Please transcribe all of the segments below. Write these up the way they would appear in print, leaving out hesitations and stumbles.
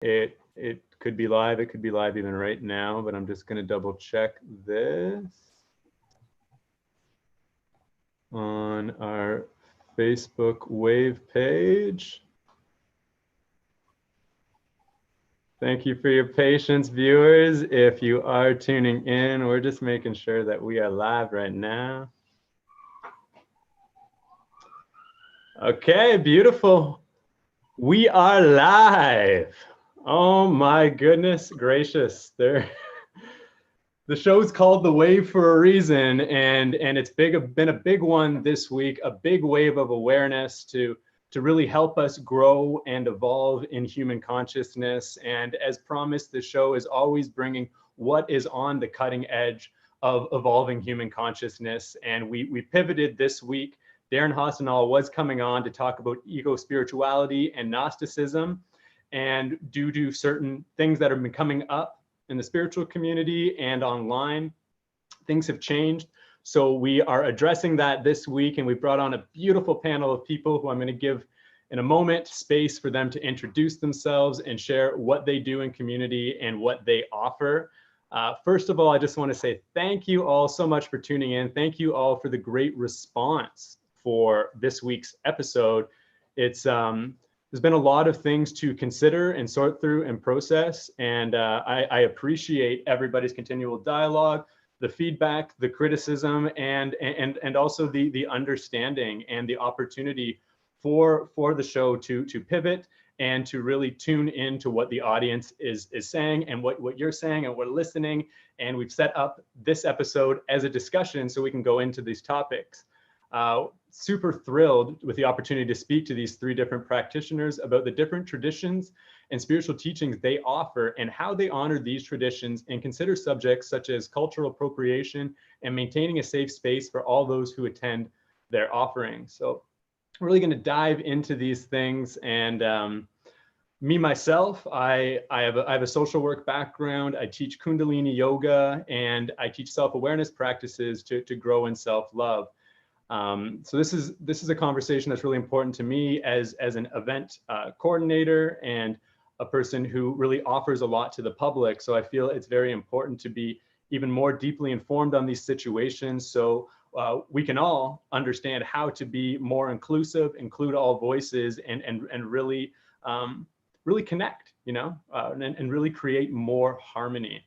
It could be live. It could be live even right now, but I'm just going to double check this on our Facebook Wave page. Thank you for your patience, viewers. If you are tuning in, we're just making sure that we are live right now. Okay, beautiful. We are live. Oh my goodness gracious. The show's called The Wave for a reason, and it's been a big one this week, a big wave of awareness to really help us grow and evolve in human consciousness. And as promised, the show is always bringing what is on the cutting edge of evolving human consciousness. And we pivoted this week. Darren Hassanal was coming on to talk about ego spirituality and Gnosticism. And due to certain things that have been coming up in the spiritual community and online, things have changed. So we are addressing that this week, and we brought on a beautiful panel of people who I'm going to give in a moment space for them to introduce themselves and share what they do in community and what they offer. First of all, I just want to say thank you all so much for tuning in. Thank you all for the great response for this week's episode. There's been a lot of things to consider and sort through and process, and I appreciate everybody's continual dialogue, the feedback, the criticism, and also the understanding and the opportunity for the show to pivot and to really tune into what the audience is saying and what you're saying, and we're listening. And we've set up this episode as a discussion so we can go into these topics. Super thrilled with the opportunity to speak to these three different practitioners about the different traditions and spiritual teachings they offer and how they honor these traditions and consider subjects such as cultural appropriation and maintaining a safe space for all those who attend their offerings. So we're really going to dive into these things. And me, myself, I have a social work background. I teach Kundalini yoga, and I teach self-awareness practices to grow in self-love. So this is a conversation that's really important to me as an event coordinator and a person who really offers a lot to the public. So I feel it's very important to be even more deeply informed on these situations, so we can all understand how to be more inclusive, include all voices, and really really connect, and really create more harmony.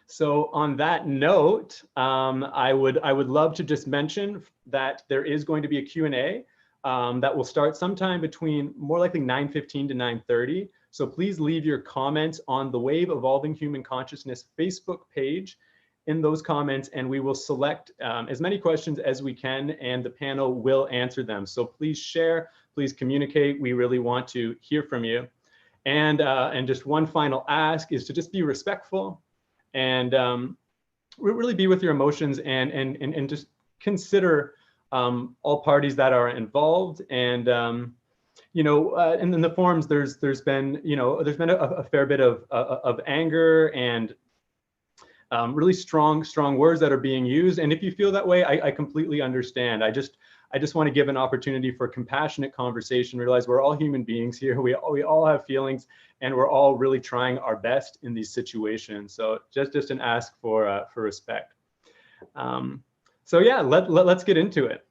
So on that note, I would love to just mention that there is going to be a Q&A that will start sometime between more likely 9:15 to 9:30. So please leave your comments on the Wave Evolving Human Consciousness Facebook page in those comments, and we will select as many questions as we can, and the panel will answer them. So please share, please communicate. We really want to hear from you. And just one final ask is to just be respectful and really be with your emotions and just consider all parties that are involved. And and in the forums, there's been a fair bit of anger and really strong words that are being used. And if you feel that way, I completely understand. I just want to give an opportunity for compassionate conversation. Realize we're all human beings here. We all have feelings, and we're all really trying our best in these situations. So just an ask for respect. So yeah, let's get into it.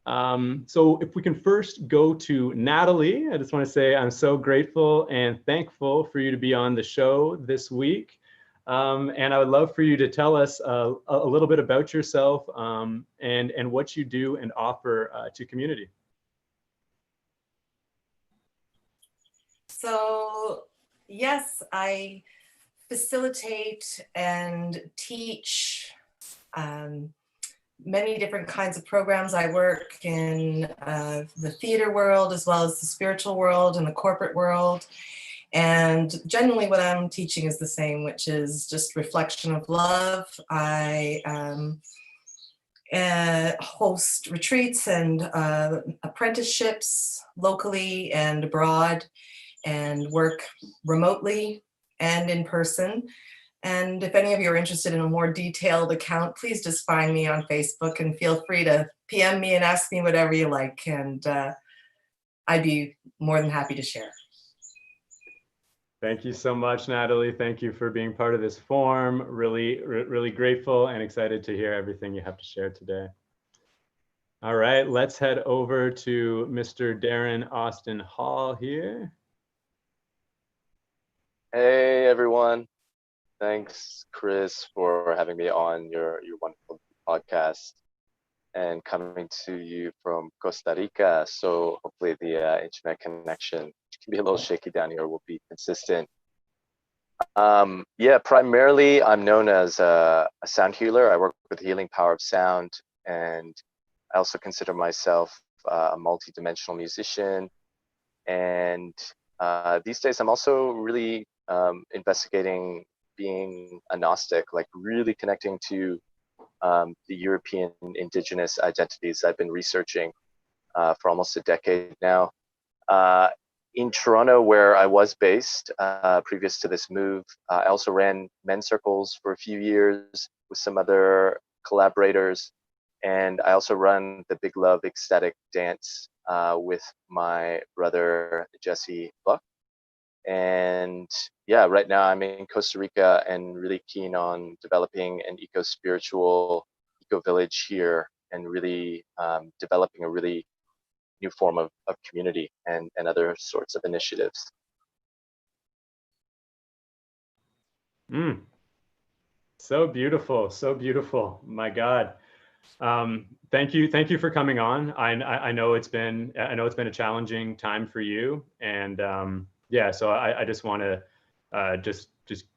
So if we can first go to Natalie, I just want to say I'm so grateful and thankful for you to be on the show this week. And I would love for you to tell us a little bit about yourself and what you do and offer to community. So yes, I facilitate and teach many different kinds of programs. I work in the theater world as well as the spiritual world and the corporate world. And generally what I'm teaching is the same, which is just reflection of love. I host retreats and apprenticeships locally and abroad, and work remotely and in person. And if any of you are interested in a more detailed account, please just find me on Facebook and feel free to PM me and ask me whatever you like. And I'd be more than happy to share. Thank you so much, Natalie. Thank you for being part of this forum. Really grateful and excited to hear everything you have to share today. All right, let's head over to Mr. Darren Austin Hall here. Hey, everyone. Thanks, Chris, for having me on your wonderful podcast and coming to you from Costa Rica. So hopefully the internet connection, which can be a little shaky down here, will be consistent. Yeah, primarily I'm known as a sound healer. I work with the healing power of sound, and I also consider myself a multi-dimensional musician. And these days I'm also really investigating being a Gnostic, like really connecting to the European indigenous identities I've been researching for almost a decade now. In Toronto, where I was based previous to this move, I also ran men's circles for a few years with some other collaborators. And I also run the Big Love Ecstatic Dance with my brother, Jesse Buck. And yeah, right now I'm in Costa Rica and really keen on developing an eco-spiritual eco-village here and really developing a really new form of community and other sorts of initiatives. So beautiful, so beautiful. My God. Thank you for coming on. I know it's been a challenging time for you, and yeah, so I just want to just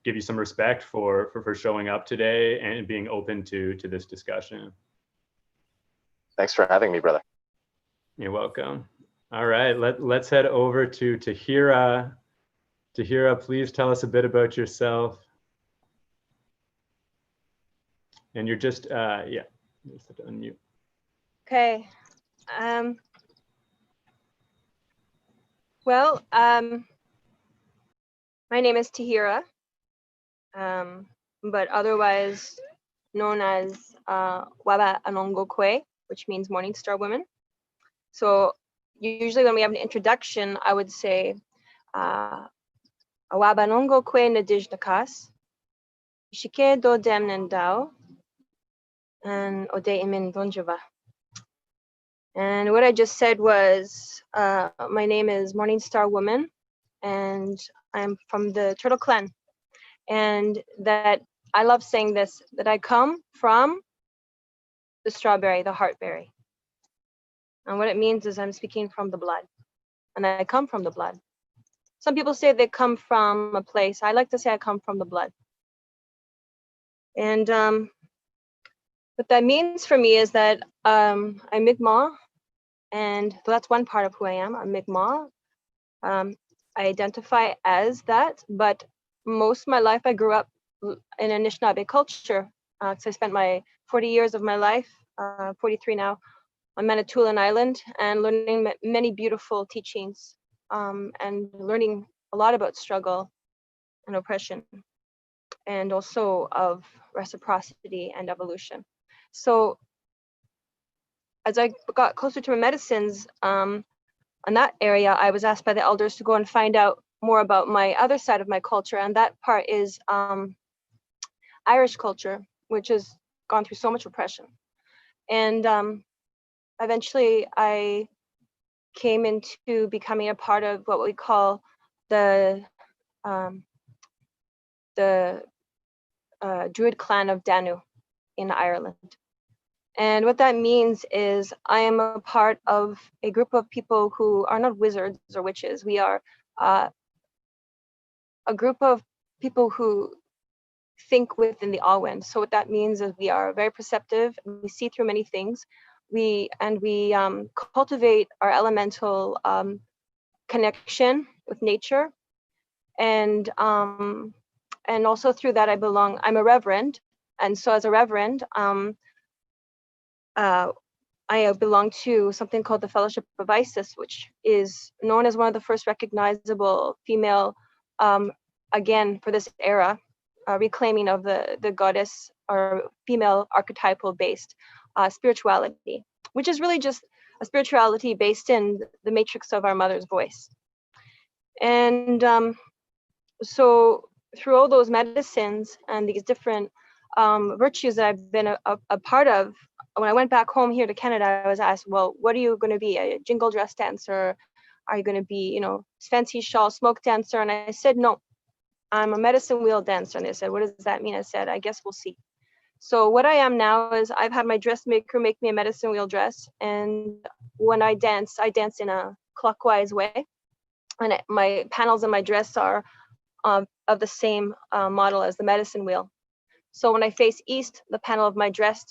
give you some respect for showing up today and being open to this discussion. Thanks for having me, brother. You're welcome. All right, let's head over to Tahira. Tahira, please tell us a bit about yourself. And you're just yeah, just have to unmute. Okay. Well, my name is Tahira, but otherwise known as Waba Anongo Kwe, which means Morning Star Woman. So usually when we have an introduction, I would say Waba Anongo Kwe Nadijnakas, Shike do dem nendao, and Ode Imin Donjava. And what I just said was, my name is Morning Star Woman, and I'm from the Turtle Clan. And that I love saying this, that I come from the strawberry, the heartberry. And what it means is I'm speaking from the blood, and I come from the blood. Some people say they come from a place. I like to say I come from the blood. And what that means for me is that I'm Mi'kmaq, and that's one part of who I am. I'm Mi'kmaq. I identify as that, but most of my life I grew up in Anishinaabe culture. So I spent my 40 years of my life, 43 now, on Manitoulin Island, and learning many beautiful teachings, and learning a lot about struggle and oppression, and also of reciprocity and evolution. So as I got closer to my medicines, on that area, I was asked by the elders to go and find out more about my other side of my culture, and that part is Irish culture, which has gone through so much oppression. And eventually I came into becoming a part of what we call the Druid clan of Danu in Ireland. And what that means is I am a part of a group of people who are not wizards or witches. We are a group of people who think within the Allwind. So what that means is we are very perceptive. We see through many things. We cultivate our elemental connection with nature, and also through that I'm a reverend, and so as a reverend, I belong to something called the Fellowship of Isis, which is known as one of the first recognizable female, again for this era, reclaiming of the goddess or female archetypal based spirituality, which is really just a spirituality based in the matrix of our mother's voice. And so through all those medicines and these different virtues that I've been a part of, when I went back home here to Canada, I was asked, well, what are you going to be? A jingle dress dancer? Are you going to be, you know, fancy shawl smoke dancer? And I said, no, I'm a medicine wheel dancer. And they said, what does that mean? I said, I guess we'll see. So what I am now is I've had my dressmaker make me a medicine wheel dress. And when I dance in a clockwise way. And my panels in my dress are of the same model as the medicine wheel. So when I face east, the panel of my dress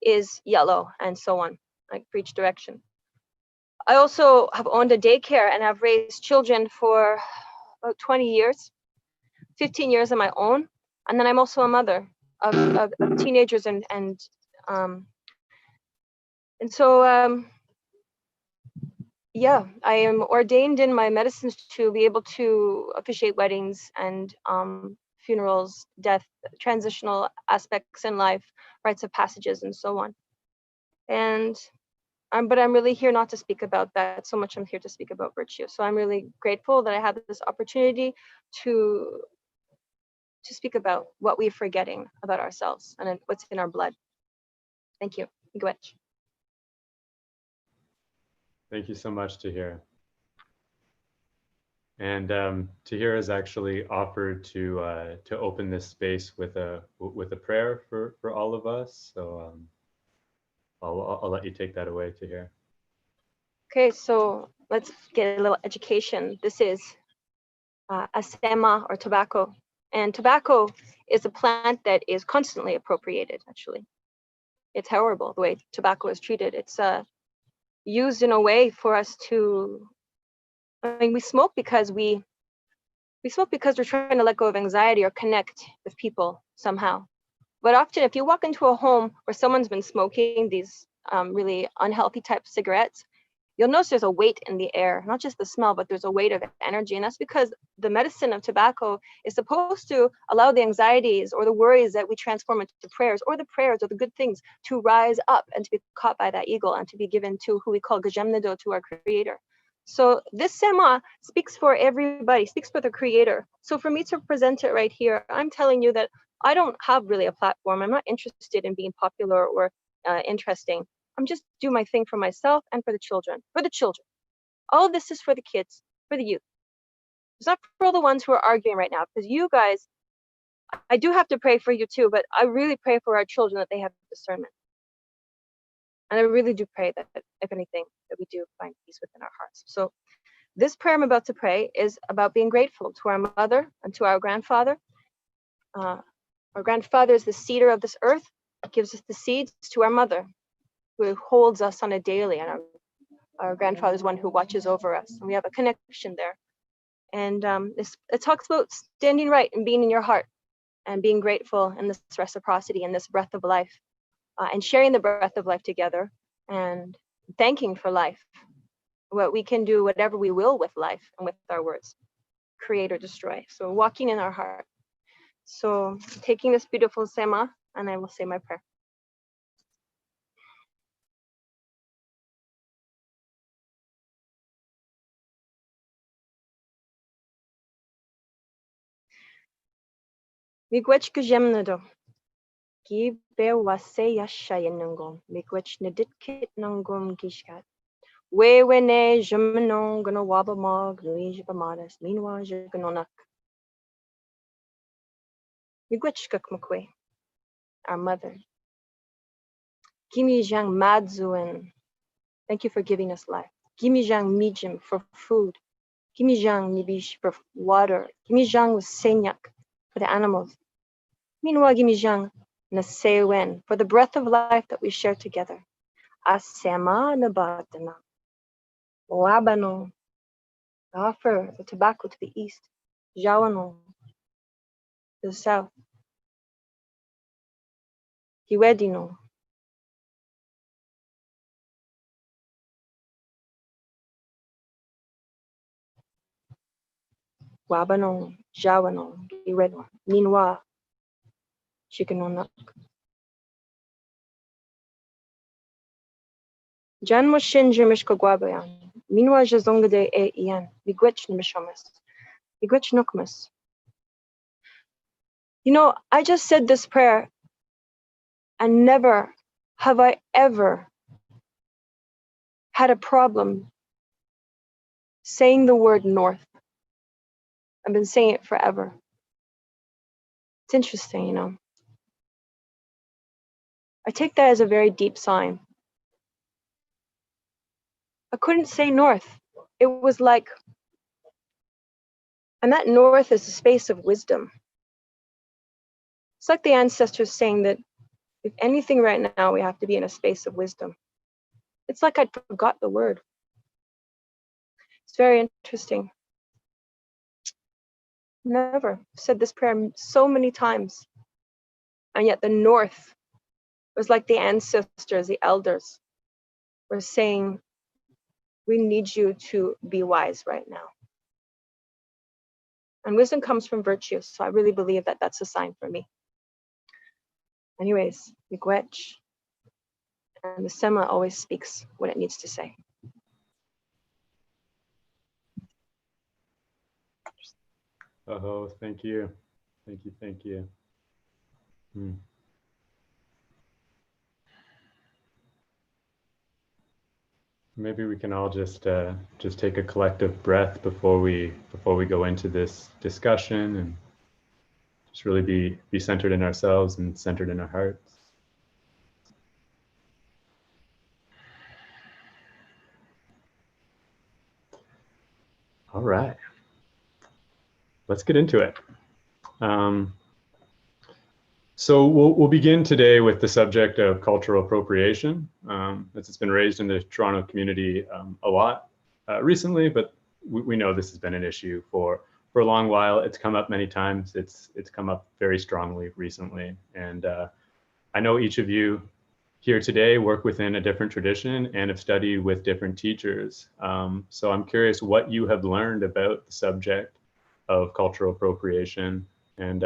is yellow, and so on, like for each direction. I also have owned a daycare and I've raised children for about 20 years, 15 years on my own. And then I'm also a mother of teenagers and so yeah, I am ordained in my medicines to be able to officiate weddings and funerals, death, transitional aspects in life, rites of passages, and so on. And but I'm really here not to speak about that so much. I'm here to speak about virtue. So I'm really grateful that I have this opportunity to speak about what we're forgetting about ourselves and what's in our blood. Thank you. Miigwech. Thank you so much, Tahir. And Tahir has actually offered to open this space with a prayer for all of us. So I'll let you take that away, Tahir. Okay, so let's get a little education. This is asema, or tobacco. And tobacco is a plant that is constantly appropriated, actually. It's horrible the way tobacco is treated. It's used in a way for us to, I mean, we smoke because we're trying to let go of anxiety or connect with people somehow. But often if you walk into a home where someone's been smoking these really unhealthy type of cigarettes, you'll notice there's a weight in the air, not just the smell, but there's a weight of energy. And that's because the medicine of tobacco is supposed to allow the anxieties or the worries that we transform into prayers, or the prayers or the good things, to rise up and to be caught by that eagle and to be given to who we call Gajemnido, to our creator. So this sema speaks for everybody, speaks for the creator. So for me to present it right here, I'm telling you that I don't have really a platform. I'm not interested in being popular or interesting. I'm just do my thing for myself and for the children, All of this is for the kids, for the youth. It's not for all the ones who are arguing right now, because you guys, I do have to pray for you too, but I really pray for our children that they have discernment. And I really do pray that, if anything, that we do find peace within our hearts. So this prayer I'm about to pray is about being grateful to our mother and to our grandfather. Our grandfather is the seeder of this earth, gives us the seeds, to our mother, who holds us on a daily, and our grandfather is one who watches over us, and we have a connection there. And it talks about standing right and being in your heart and being grateful in this reciprocity and this breath of life, and sharing the breath of life together and thanking for life. What we can do whatever we will with life and with our words, create or destroy. So walking in our heart. So taking this beautiful sema, and I will say my prayer. Miigwech Gajemnido. Gi be wase yashayan nungom. Miigwech naditkit nungom gishkat. We ne jamenon gonna waba mog, Luigi Bamadas, meanwhile jaganonak. Miigwech Kakmakwe, our mother. Gimi Jang Madzuan. Thank you for giving us life. Gimi Jang Mijim for food. Gimi Jang Nibish for water. Gimi Jang was Senyak for the animals. Meanwhile, Gimi Jang Nasewen for the breath of life that we share together. Asema Nabatana. Oabano. Offer the tobacco to the east. Jawano to the south. Hiwedino. Wabano, Jawano, Hiwedwa, Minwa, Shikanonak. Jan Moshin Jimishko Guabayan. Minwa Jazonga de E Ian. Miigwech Nimishomas. Miigwech Nukmas. You know, I just said this prayer and never have I ever had a problem saying the word north. I've been saying it forever. It's interesting, you know. I take that as a very deep sign. I couldn't say north. It was like, and that north is a space of wisdom. It's like the ancestors saying that if anything right now, we have to be in a space of wisdom. It's like I'd forgot the word. It's very interesting. Never said this prayer so many times. And yet the north was like the ancestors, the elders were saying, we need you to be wise right now. And wisdom comes from virtue. So I really believe that that's a sign for me. Anyways, miigwech. And the Sema always speaks what it needs to say. Oh, thank you. Thank you. Thank you. Maybe we can all just take a collective breath before we go into this discussion, and just really be centered in ourselves and centered in our hearts. All right, let's get into it. So we'll begin today with the subject of cultural appropriation. It's been raised in the Toronto community a lot recently, but we know this has been an issue for a long while. It's come up many times. It's come up very strongly recently. And I know each of you here today work within a different tradition and have studied with different teachers. So I'm curious what you have learned about the subject of cultural appropriation. And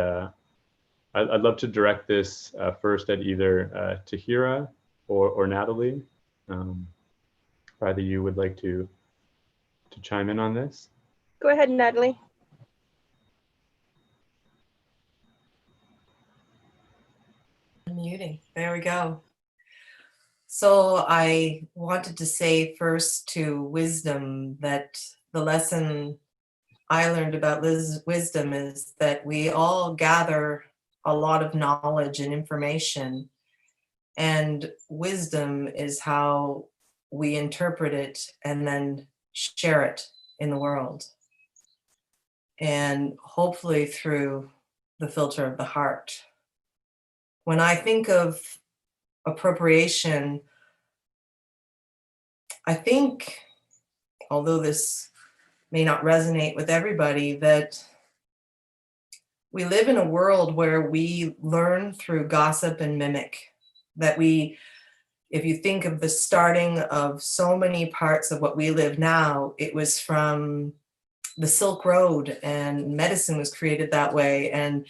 I'd love to direct this first at either Tahira or Natalie. If either you would like to chime in on this. Go ahead, Natalie. Unmuting. There we go. So I wanted to say first to wisdom that the lesson I learned about wisdom is that we all gather a lot of knowledge and information, and wisdom is how we interpret it and then share it in the world. And hopefully through the filter of the heart. When I think of appropriation, I think, although this may not resonate with everybody, that we live in a world where we learn through gossip and mimic. That if you think of the starting of so many parts of what we live now, it was from the Silk Road, and medicine was created that way, and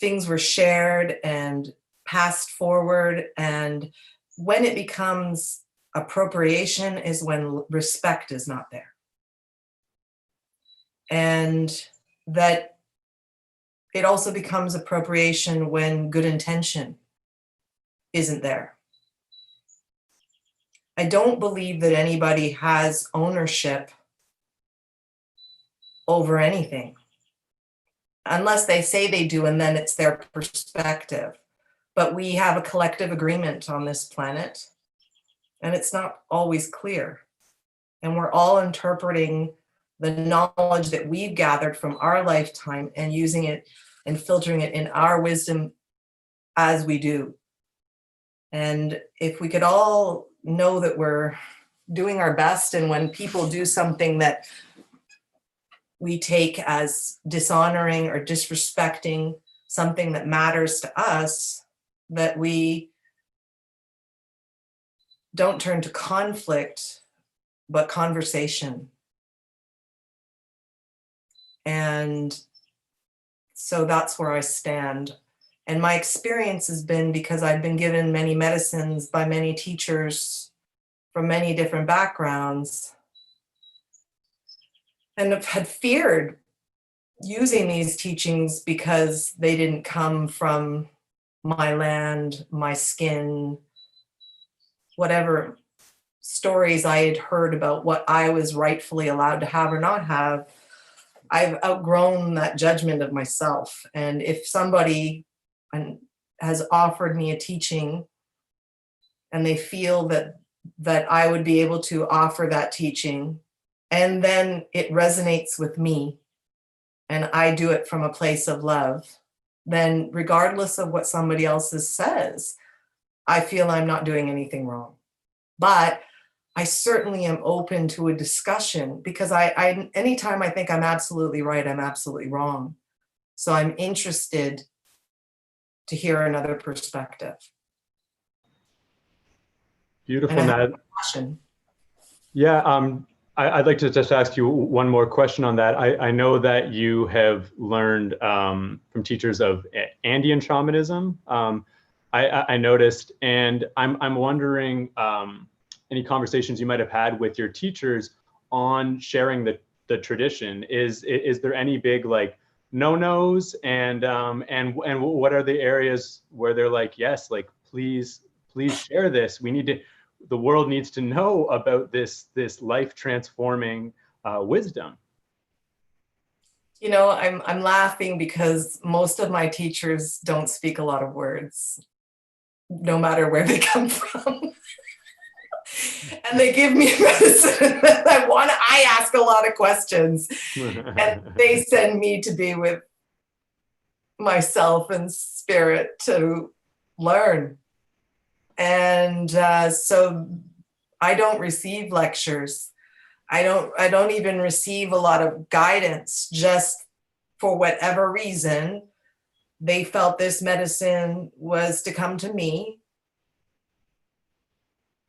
things were shared and passed forward. And when it becomes appropriation is when respect is not there. And that it also becomes appropriation when good intention isn't there. I don't believe that anybody has ownership over anything, unless they say they do, and then it's their perspective. But we have a collective agreement on this planet, and it's not always clear. And we're all interpreting the knowledge that we've gathered from our lifetime and using it and filtering it in our wisdom as we do. And if we could all know that we're doing our best, and when people do something that we take as dishonoring or disrespecting something that matters to us, that we don't turn to conflict, but conversation. And so that's where I stand. And my experience has been, because I've been given many medicines by many teachers from many different backgrounds, and have had feared using these teachings because they didn't come from my land, my skin, whatever stories I had heard about what I was rightfully allowed to have or not have. I've outgrown that judgment of myself. And if somebody has offered me a teaching and they feel that I would be able to offer that teaching, and then it resonates with me, and I do it from a place of love, then regardless of what somebody else says, I feel I'm not doing anything wrong. But I certainly am open to a discussion, because I anytime I think I'm absolutely right, I'm absolutely wrong. So I'm interested to hear another perspective. Beautiful, And I have Nat. a question. Yeah, I'd like to just ask you one more question on that. I know that you have learned from teachers of Andean shamanism. I noticed, and I'm wondering any conversations you might have had with your teachers on sharing the tradition. Is there any big like no-nos, and what are the areas where they're like, yes, like please share this. We need to. The world needs to know about this life transforming wisdom. You know, I'm laughing because most of my teachers don't speak a lot of words, no matter where they come from. And they give me medicine. I ask a lot of questions, and they send me to be with myself and spirit to learn. And so I don't receive lectures. I don't even receive a lot of guidance. Just for whatever reason, they felt this medicine was to come to me.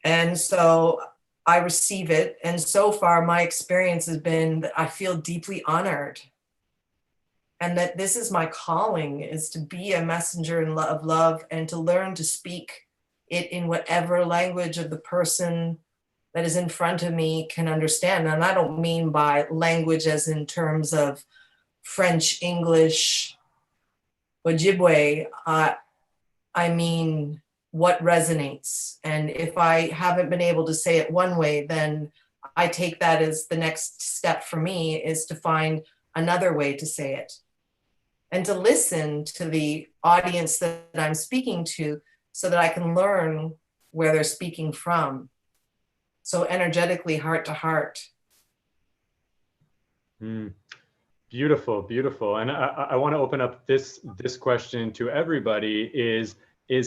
And so I receive it. And so far, my experience has been that I feel deeply honored. And that this is my calling, is to be a messenger of love, and to learn to speak it in whatever language of the person that is in front of me can understand. And I don't mean by language as in terms of French, English, Ojibwe. I mean what resonates. And if I haven't been able to say it one way, then I take that as the next step for me, is to find another way to say it, and to listen to the audience that I'm speaking to, so that I can learn where they're speaking from. So energetically, heart to heart. Beautiful, beautiful. And I want to open up this question to everybody: is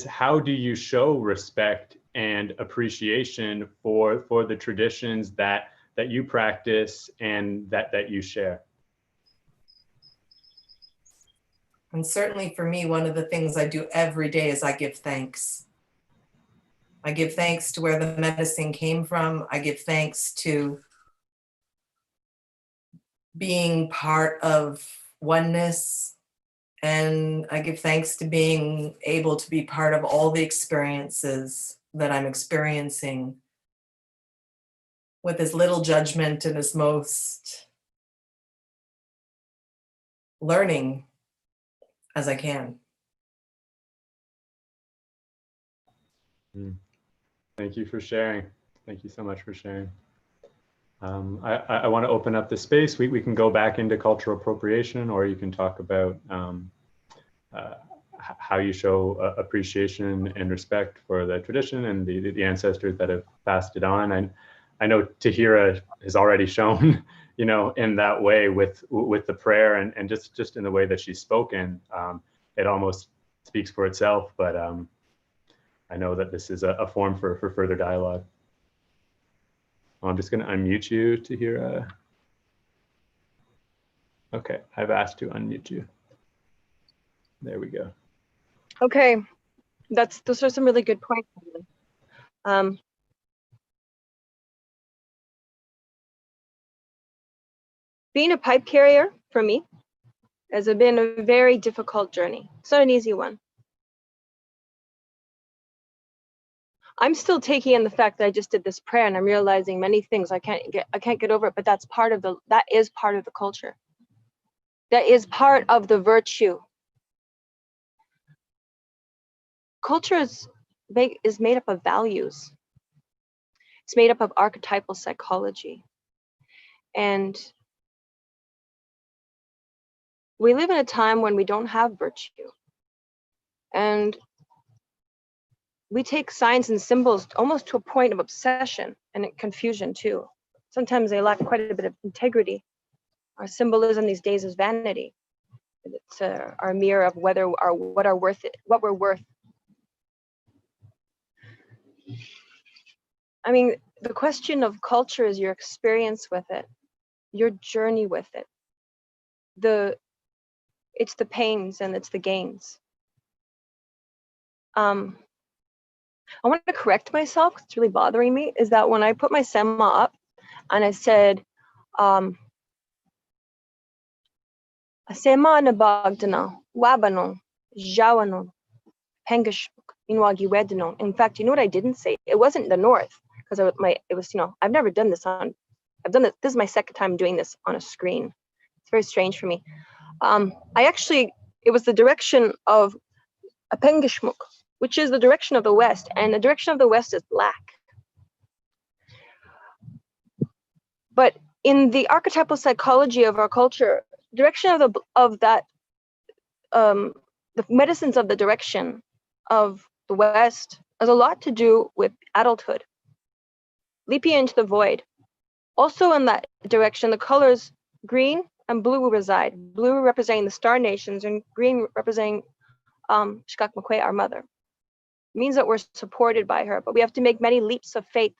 how do you show respect and appreciation for the traditions that you practice and that you share? And certainly for me, one of the things I do every day is I give thanks. I give thanks to where the medicine came from. I give thanks to being part of oneness. And I give thanks to being able to be part of all the experiences that I'm experiencing, with as little judgment and as most learning as I can. Thank you for sharing. Thank you so much for sharing. I want to open up the space. We can go back into cultural appropriation, or you can talk about how you show appreciation and respect for the tradition and the ancestors that have passed it on. I know Tahira has already shown, you know, in that way with the prayer and just in the way that she's spoken. It almost speaks for itself, but I know that this is a form for further dialogue. I'm just going to unmute you, Tahira. Okay, I've asked to unmute you. There we go. Okay, those are some really good points. Being a pipe carrier for me has been a very difficult journey. It's not an easy one. I'm still taking in the fact that I just did this prayer, and I'm realizing many things I can't get over it, but that is part of the culture. that is part of the virtue. Culture is made up of values. It's made up of archetypal psychology. And we live in a time when we don't have virtue. And we take signs and symbols almost to a point of obsession and confusion too. Sometimes they lack quite a bit of integrity. Our symbolism these days is vanity. It's our mirror of what we're worth. I mean, the question of culture is your experience with it, your journey with it. It's the pains and it's the gains. I want to correct myself, 'cause it's really bothering me, is that when I put my sema up and I said, Sema na bagdana, wabano, jawano, pengash, inwagi wedano. In fact, you know what I didn't say? It wasn't the north, because it was, I've never done this this is my second time doing this on a screen. It's very strange for me. It was the direction of a pengishmuk, which is the direction of the west, and the direction of the west is black. But in the archetypal psychology of our culture, direction of that, the medicines of the direction of the west has a lot to do with adulthood, leaping into the void. Also in that direction, the colors green and blue reside. Blue representing the star nations and green representing Shkak Makwe, our mother. It means that we're supported by her, but we have to make many leaps of faith.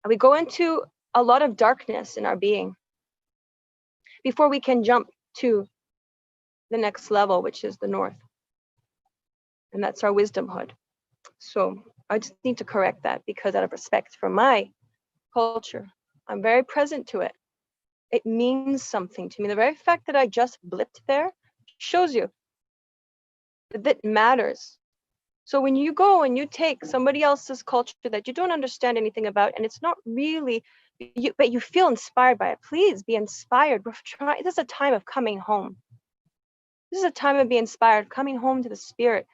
And we go into a lot of darkness in our being before we can jump to the next level, which is the north. And that's our wisdomhood. So I just need to correct that, because out of respect for my culture, I'm very present to it. It means something to me. The very fact that I just blipped there shows you that it matters. So when you go and you take somebody else's culture that you don't understand anything about, and it's not really, but you feel inspired by it, please be inspired. This is a time of coming home. This is a time of being inspired, coming home to the spirit.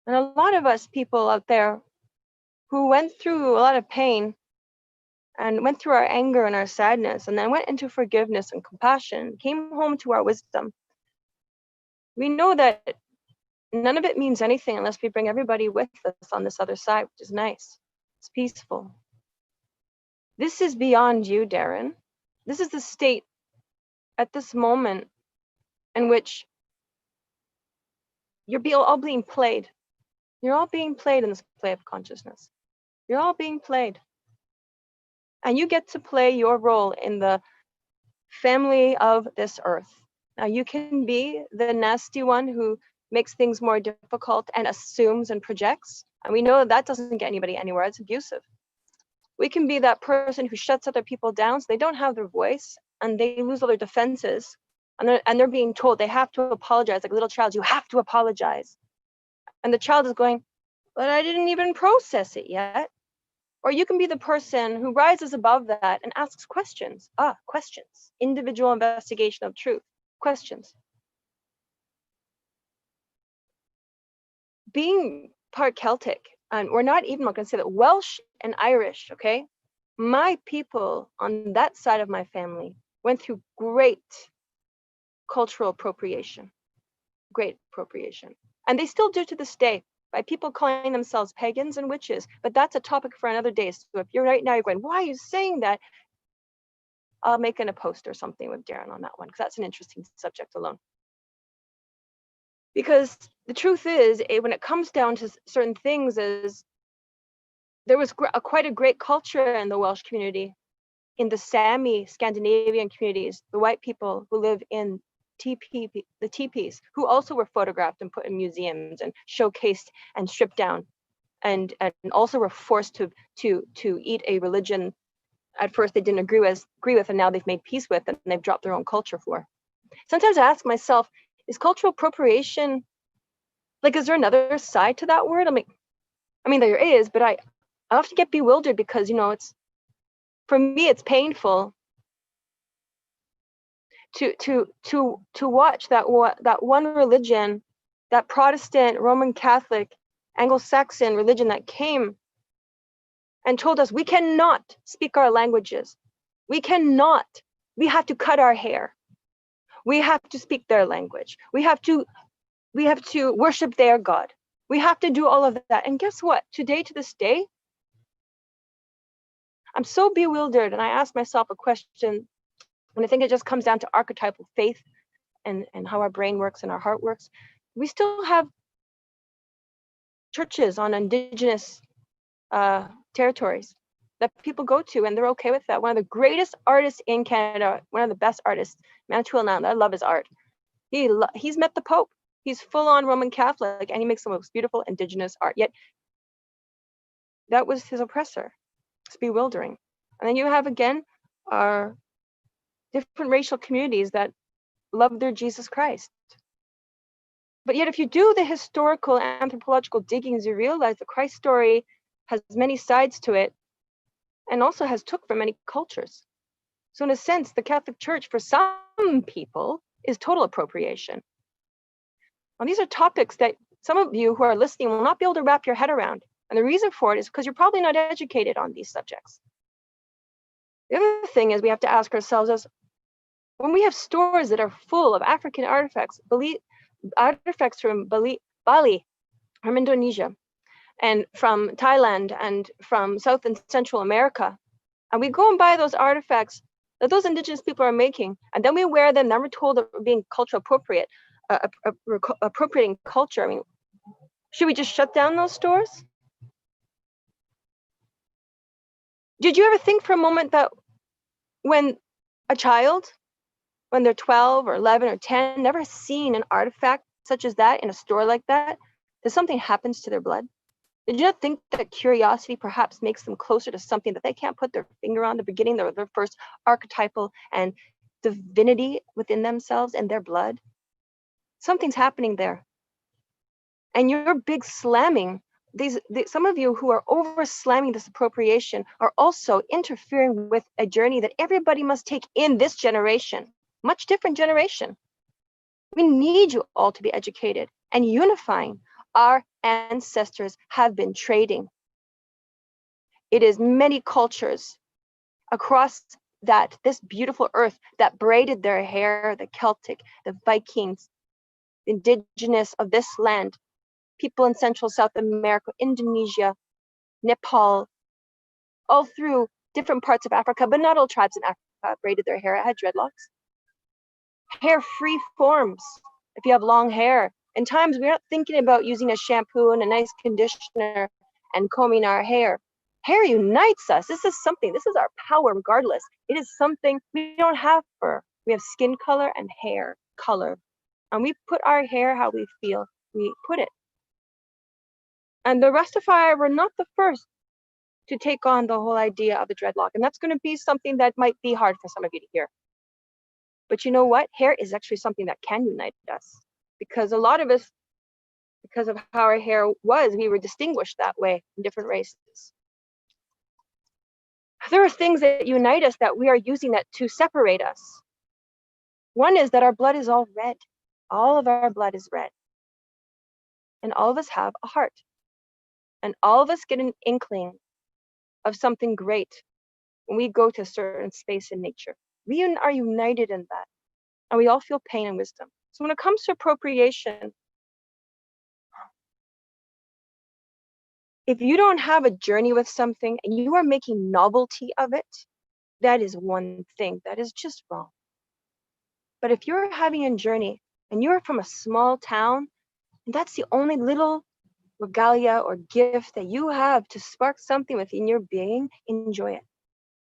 And a lot of us people out there who went through a lot of pain and went through our anger and our sadness, and then went into forgiveness and compassion, came home to our wisdom. We know that none of it means anything unless we bring everybody with us on this other side, which is nice. It's peaceful. This is beyond you, Darren. This is the state at this moment in which you're all being played. You're all being played in this play of consciousness. You're all being played. And you get to play your role in the family of this earth. Now, you can be the nasty one who makes things more difficult and assumes and projects. And we know that doesn't get anybody anywhere. It's abusive. We can be that person who shuts other people down so they don't have their voice and they lose all their defenses. And they're being told they have to apologize, like a little child, you have to apologize. And the child is going, but I didn't even process it yet. Or you can be the person who rises above that and asks questions. Questions. Individual investigation of truth. Questions. Being part Celtic, and we're not even going to say that, Welsh and Irish, okay? My people on that side of my family went through great cultural appropriation. Great appropriation. And they still do to this day, by people calling themselves pagans and witches. But that's a topic for another day. So if you're right now, you're going, why are you saying that? I'll make a post or something with Darren on that one, because that's an interesting subject alone. Because the truth is, when it comes down to certain things, is there was quite a great culture in the Welsh community, in the Sami Scandinavian communities, the white people who live in the teepees, who also were photographed and put in museums and showcased and stripped down, and also were forced to eat a religion at first they didn't agree with, and now they've made peace with, and they've dropped their own culture for. Sometimes I ask myself, is cultural appropriation, like, is there another side to that word? I mean there is, but I often get bewildered because, it's, for me, it's painful to watch that one religion, that Protestant, Roman Catholic, Anglo-Saxon religion that came and told us we cannot speak our languages. We have to cut our hair. We have to speak their language. We have to worship their God. We have to do all of that. And guess what? Today, to this day, I'm so bewildered, and I ask myself a question, and I think it just comes down to archetypal faith and how our brain works and our heart works. We still have churches on indigenous territories that people go to, and they're okay with that. One of the greatest artists in Canada, one of the best artists, Manitoulin Land, I love his art. He's met the Pope. He's full-on Roman Catholic, and he makes the most beautiful indigenous art. Yet that was his oppressor. It's bewildering. And then you have, again, our different racial communities that love their Jesus Christ. But yet, if you do the historical anthropological diggings, you realize the Christ story has many sides to it and also has took from many cultures. So in a sense, the Catholic Church, for some people, is total appropriation. Now, these are topics that some of you who are listening will not be able to wrap your head around. And the reason for it is because you're probably not educated on these subjects. The other thing is we have to ask ourselves is, when we have stores that are full of African artifacts, artifacts from Bali, from Indonesia, and from Thailand, and from South and Central America, and we go and buy those artifacts that those indigenous people are making, and then we wear them, then we're told that we're being cultural appropriate, appropriating culture. I mean, should we just shut down those stores? Did you ever think for a moment that when a child, when they're 12 or 11 or 10, never seen an artifact such as that in a store like that something happens to their blood? Did you not think that curiosity perhaps makes them closer to something that they can't put their finger on, the beginning of their first archetypal and divinity within themselves and their blood? Something's happening there. And you're big slamming some of you who are over slamming this appropriation are also interfering with a journey that everybody must take in this generation, much different generation. We need you all to be educated and unifying. Our ancestors have been trading. It is many cultures across this beautiful earth that braided their hair, the Celtic, the Vikings, the indigenous of this land, people in Central South America, Indonesia, Nepal, all through different parts of Africa, but not all tribes in Africa braided their hair. It had dreadlocks. Hair free forms. If you have long hair, in times we're not thinking about using a shampoo and a nice conditioner and combing our hair. Hair unites us. This is our power regardless. It is something we don't have fur. We have skin color and hair color. And we put our hair how we feel. We put it. And the Rastafari were not the first to take on the whole idea of the dreadlock. And that's going to be something that might be hard for some of you to hear. But you know what? Hair is actually something that can unite us. Because a lot of us, because of how our hair was, we were distinguished that way in different races. There are things that unite us that we are using that to separate us. One is that our blood is all red. All of our blood is red. And all of us have a heart. And all of us get an inkling of something great when we go to a certain space in nature. We are united in that. And we all feel pain and wisdom. So when it comes to appropriation, if you don't have a journey with something and you are making novelty of it, that is one thing that is just wrong. But if you're having a journey and you're from a small town, and that's the only little regalia or gift that you have to spark something within your being, enjoy it.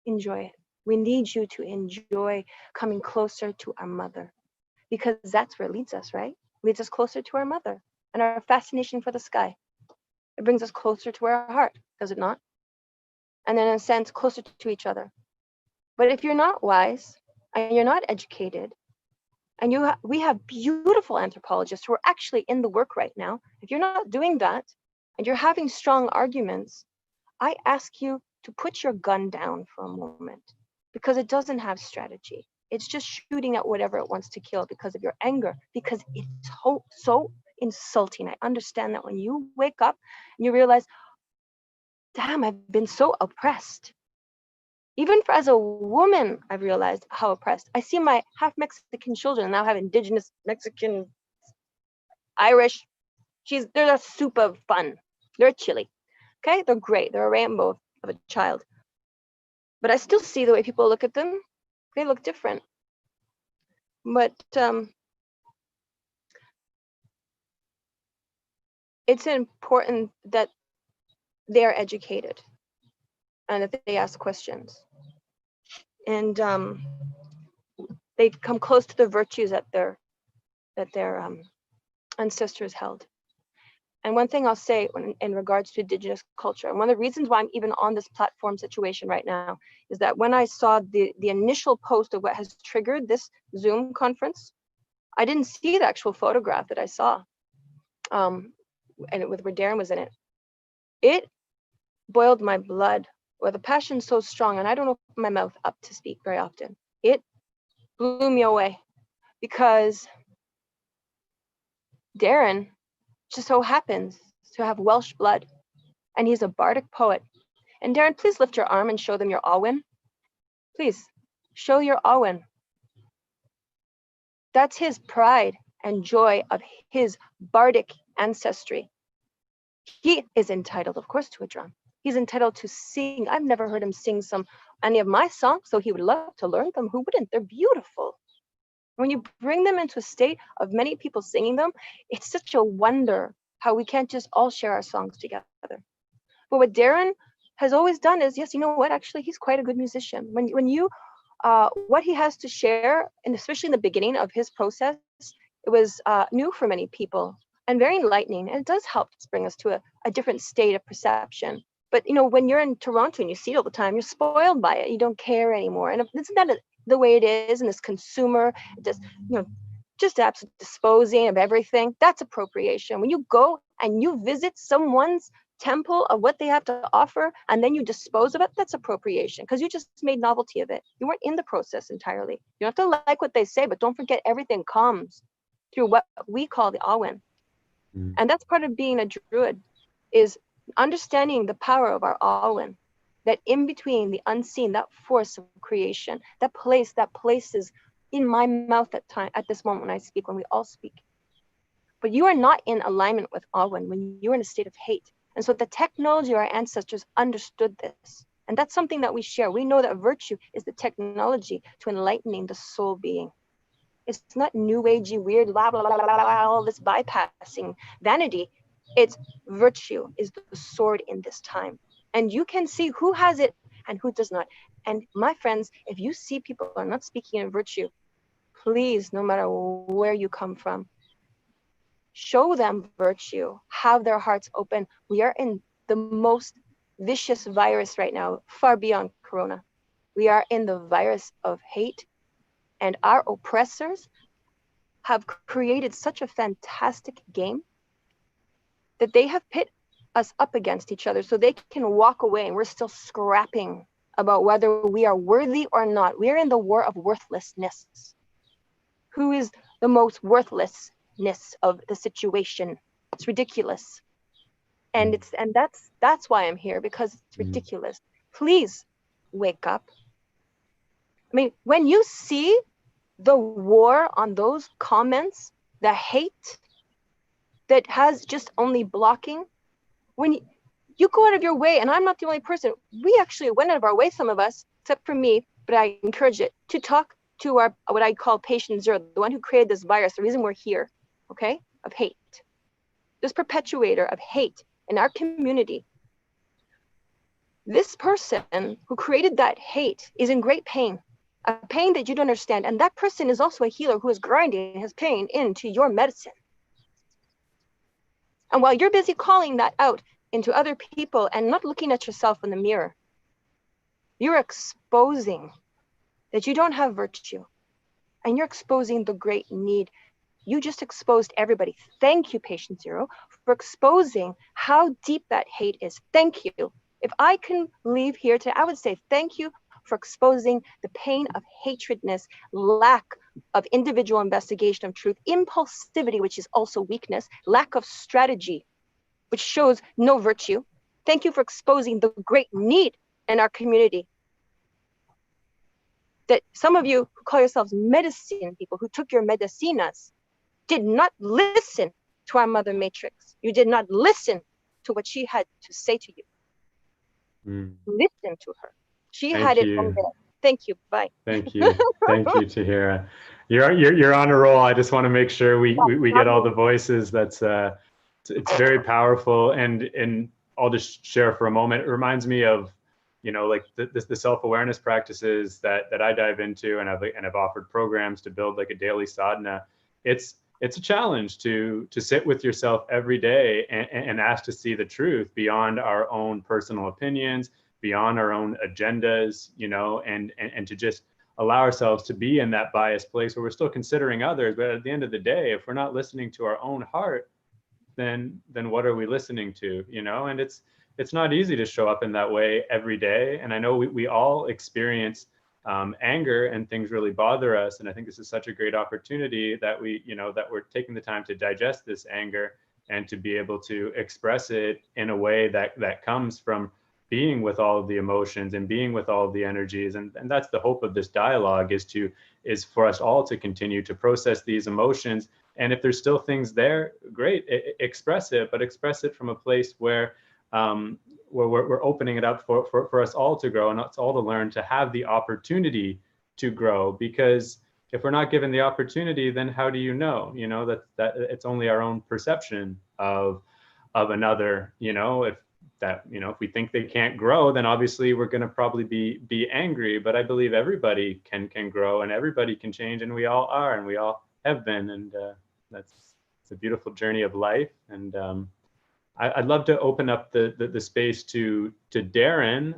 Enjoy it. We need you to enjoy coming closer to our mother, because that's where it leads us, right? It leads us closer to our mother and our fascination for the sky. It brings us closer to our heart, does it not? And then in a sense, closer to each other. But if you're not wise and you're not educated, and we have beautiful anthropologists who are actually in the work right now. If you're not doing that and you're having strong arguments, I ask you to put your gun down for a moment, because it doesn't have strategy. It's just shooting at whatever it wants to kill because of your anger, because it's so insulting. I understand that when you wake up and you realize, damn, I've been so oppressed. Even as a woman, I've realized how oppressed. I see my half Mexican children now have indigenous Mexican, Irish. They're super fun. They're chilly. Okay, they're great. They're a rainbow of a child. But I still see the way people look at them. They look different. But it's important that they are educated and that they ask questions. And they come close to the virtues that their ancestors held. And one thing I'll say in regards to Indigenous culture, and one of the reasons why I'm even on this platform situation right now, is that when I saw the initial post of what has triggered this Zoom conference, I didn't see the actual photograph that I saw, and where Darren was in it. It boiled my blood, or the passion so strong, and I don't open my mouth up to speak very often. It blew me away because Darren just so happens to have Welsh blood, and he's a bardic poet. And Darren, please lift your arm and show them your Awen. Please show your Awen. That's his pride and joy of his bardic ancestry. He is entitled, of course, to a drum. He's entitled to sing. I've never heard him sing any of my songs, so he would love to learn them. Who wouldn't? They're beautiful. When you bring them into a state of many people singing them, it's such a wonder how we can't just all share our songs together. But what Darren has always done is, yes, you know what? Actually, he's quite a good musician. When you, what he has to share, and especially in the beginning of his process, it was new for many people and very enlightening. And it does help bring us to a different state of perception. But when you're in Toronto and you see it all the time, you're spoiled by it. You don't care anymore. And isn't that the way it is in this consumer, just absolute disposing of everything? That's appropriation. When you go and you visit someone's temple of what they have to offer, and then you dispose of it, that's appropriation, because you just made novelty of it. You weren't in the process entirely. You don't have to like what they say, but don't forget everything comes through what we call the Awen. And that's part of being a druid, is understanding the power of our Awen, that in between, the unseen, that force of creation, that places in my mouth at this moment when I speak, when we all speak. But you are not in alignment with Awen when you're in a state of hate. And so the technology of our ancestors understood this. And that's something that we share. We know that virtue is the technology to enlightening the soul being. It's not new agey, weird, blah, blah, blah, blah, blah, all this bypassing vanity. It's virtue is the sword in this time. And you can see who has it and who does not. And my friends, if you see people are not speaking in virtue, please, no matter where you come from, show them virtue, have their hearts open. We are in the most vicious virus right now, far beyond Corona. We are in the virus of hate, and our oppressors have created such a fantastic game that they have pit us up against each other so they can walk away, and we're still scrapping about whether we are worthy or not. We are in the war of worthlessness. Who is the most worthlessness of the situation? It's ridiculous. And that's why I'm here, because it's ridiculous. Please wake up. I mean, when you see the war on those comments, the hate that has just only blocking, when you go out of your way, and I'm not the only person, we actually went out of our way, some of us, except for me, but I encourage it, to talk to our, what I call patient zero, the one who created this virus, the reason we're here, okay, of hate. This perpetuator of hate in our community. This person who created that hate is in great pain, a pain that you don't understand. And that person is also a healer who is grinding his pain into your medicine. And while you're busy calling that out into other people and not looking at yourself in the mirror, you're exposing that you don't have virtue, and you're exposing the great need. You just exposed everybody. Thank you, Patient Zero, for exposing how deep that hate is. Thank you. If I can leave here today, I would say thank you for exposing the pain of hatredness, lack of individual investigation of truth, impulsivity, which is also weakness, lack of strategy, which shows no virtue. Thank you for exposing the great need in our community. That some of you who call yourselves medicine people, who took your medicinas, did not listen to our mother matrix. You did not listen to what she had to say to you. Listen to her. She had it all there. Thank you. Bye. Thank you. Thank you, Tahira. You're on a roll. I just want to make sure we get all the voices. That's it's very powerful. And I'll just share for a moment. It reminds me of, you know, like the self-awareness practices that I dive into, and I've offered programs to build like a daily sadhana. It's a challenge to sit with yourself every day and ask to see the truth beyond our own personal opinions, beyond our own agendas, you know, and to just allow ourselves to be in that biased place where we're still considering others. But at the end of the day, if we're not listening to our own heart, then what are we listening to, you know? And it's not easy to show up in that way every day. And I know we all experience anger, and things really bother us. And I think this is such a great opportunity that that we're taking the time to digest this anger and to be able to express it in a way that comes from being with all of the emotions and being with all of the energies. And that's the hope of this dialogue, is for us all to continue to process these emotions. And if there's still things there, great, express it, but express it from a place where we're opening it up for us all to grow, and us all to learn, to have the opportunity to grow. Because if we're not given the opportunity, then how do you know, that it's only our own perception of another, if we think they can't grow, then obviously we're going to probably be angry. But I believe everybody can grow, and everybody can change, and we all are, and we all have been. And it's a beautiful journey of life. And I'd love to open up the space to Darren.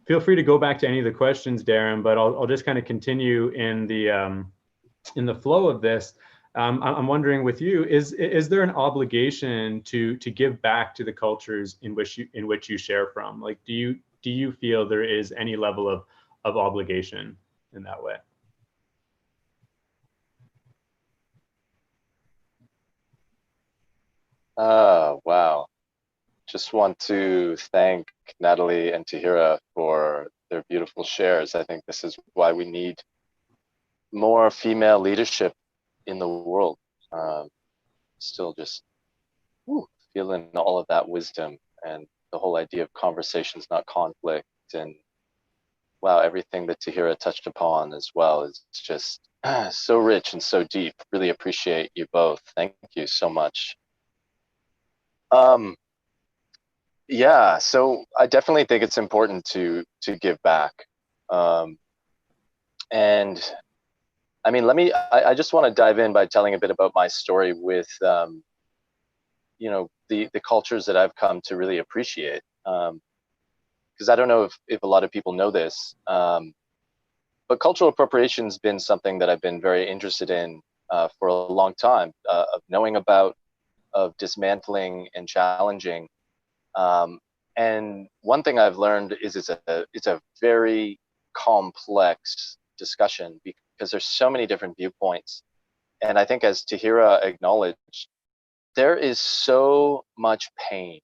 Feel free to go back to any of the questions, Darren, but I'll just kind of continue in the flow of this. I'm wondering with you, is there an obligation to give back to the cultures in which you share from? Like, do you feel there is any level of obligation in that way? Wow. Just want to thank Natalie and Tahira for their beautiful shares. I think this is why we need more female leadership in the world. Still just feeling all of that wisdom, and the whole idea of conversations, not conflict. And wow, everything that Tahira touched upon as well is just so rich and so deep. Really appreciate you both. Thank you so much. Yeah, so I definitely think it's important to give back. And I mean, I just want to dive in by telling a bit about my story with, the cultures that I've come to really appreciate. Because I don't know if a lot of people know this, but cultural appropriation has been something that I've been very interested in for a long time, of knowing about, of dismantling and challenging. And one thing I've learned is it's a very complex discussion, because there's so many different viewpoints. And I think, as Tahira acknowledged, there is so much pain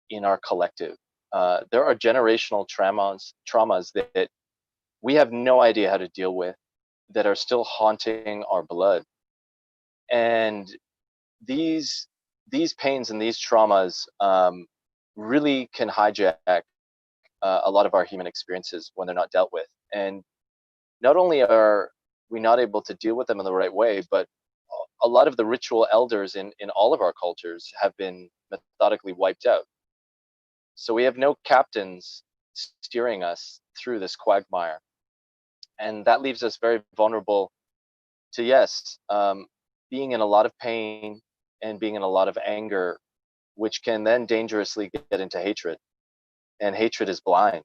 in our collective. There are generational traumas that we have no idea how to deal with, that are still haunting our blood. And these pains and these traumas really can hijack a lot of our human experiences when they're not dealt with. And not only are we not able to deal with them in the right way, but a lot of the ritual elders in all of our cultures have been methodically wiped out. So we have no captains steering us through this quagmire. And that leaves us very vulnerable to, being in a lot of pain and being in a lot of anger, which can then dangerously get into hatred. And hatred is blind.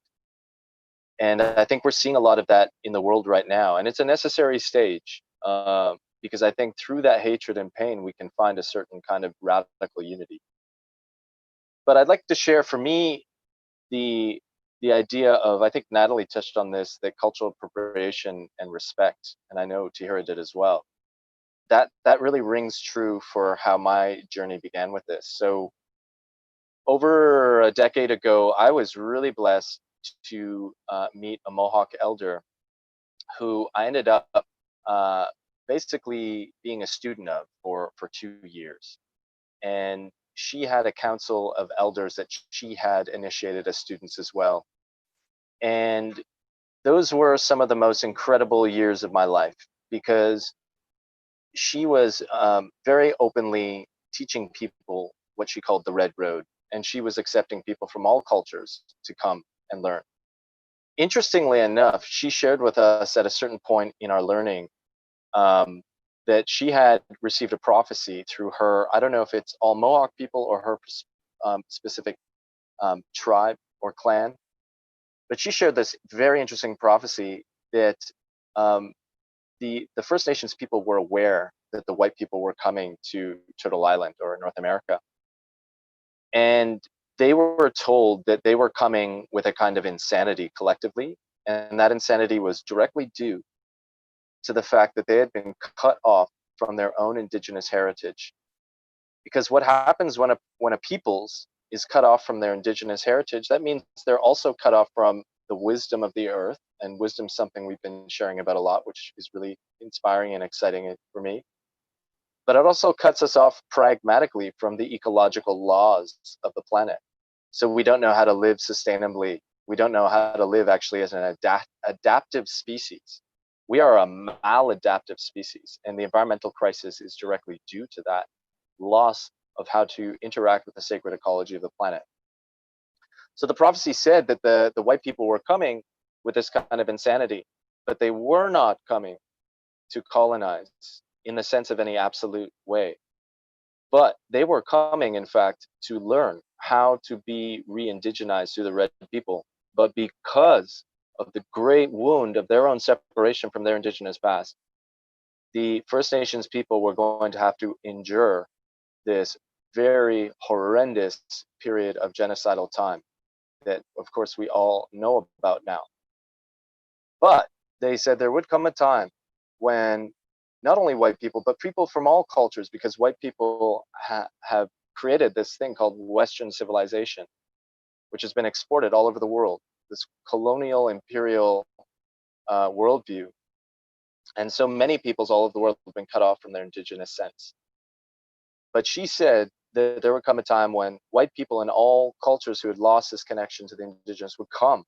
And I think we're seeing a lot of that in the world right now. And it's a necessary stage, because I think through that hatred and pain, we can find a certain kind of radical unity. But I'd like to share, for me, the the idea of, I think Natalie touched on this, that cultural appropriation and respect, and I know Tahira did as well. That really rings true for how my journey began with this. So over a decade ago, I was really blessed to meet a Mohawk elder who I ended up basically being a student of for 2 years. And she had a council of elders that she had initiated as students as well. And those were some of the most incredible years of my life, because she was very openly teaching people what she called the Red Road, and she was accepting people from all cultures to come and learn. Interestingly enough, she shared with us at a certain point in our learning that she had received a prophecy through her, I don't know if it's all Mohawk people or her specific tribe or clan, but she shared this very interesting prophecy that the First Nations people were aware that the white people were coming to Turtle Island or North America. And they were told that they were coming with a kind of insanity collectively. And that insanity was directly due to the fact that they had been cut off from their own indigenous heritage. Because what happens when a peoples is cut off from their indigenous heritage, that means they're also cut off from the wisdom of the earth. And wisdom is something we've been sharing about a lot, which is really inspiring and exciting for me. But it also cuts us off pragmatically from the ecological laws of the planet. So we don't know how to live sustainably. We don't know how to live actually as an adaptive species. We are a maladaptive species, and the environmental crisis is directly due to that loss of how to interact with the sacred ecology of the planet. So the prophecy said that the white people were coming with this kind of insanity, but they were not coming to colonize in the sense of any absolute way. But they were coming, in fact, to learn how to be re-indigenized through the red people. But because of the great wound of their own separation from their indigenous past, the First Nations people were going to have to endure this very horrendous period of genocidal time that, of course, we all know about now. But they said there would come a time when not only white people, but people from all cultures, because white people have created this thing called Western civilization, which has been exported all over the world, this colonial imperial worldview. And so many peoples all over the world have been cut off from their indigenous sense. But she said that there would come a time when white people in all cultures who had lost this connection to the indigenous would come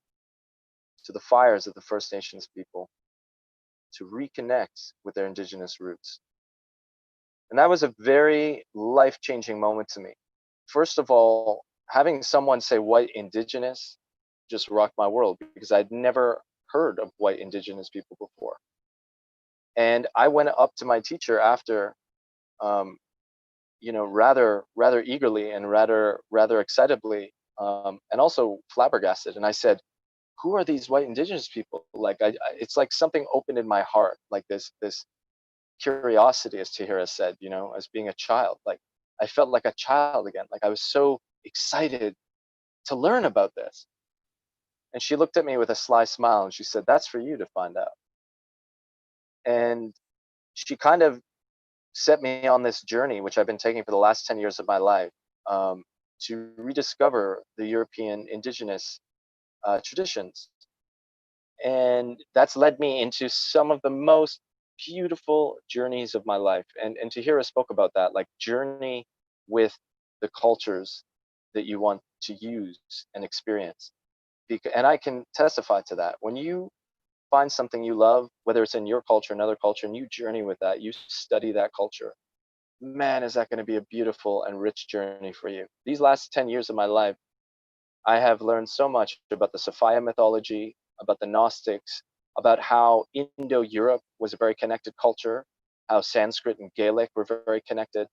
to the fires of the First Nations people to reconnect with their indigenous roots. And that was a very life-changing moment to me. First of all, having someone say white indigenous just rocked my world, because I'd never heard of white indigenous people before. And I went up to my teacher after, rather eagerly and rather excitably, and also flabbergasted. And I said, who are these white indigenous people? Like, it's like something opened in my heart, like this curiosity, as Tahira said, as being a child. Like, I felt like a child again. Like, I was so excited to learn about this. And she looked at me with a sly smile and she said, that's for you to find out. And she kind of set me on this journey, which I've been taking for the last 10 years of my life, to rediscover the European indigenous traditions. And that's led me into some of the most beautiful journeys of my life. And Tahira spoke about that, like journey with the cultures that you want to use and experience. And I can testify to that. When you find something you love, whether it's in your culture, another culture, and you journey with that, you study that culture, man, is that going to be a beautiful and rich journey for you. These last 10 years of my life, I have learned so much about the Sophia mythology, about the Gnostics, about how Indo-Europe was a very connected culture, how Sanskrit and Gaelic were very connected.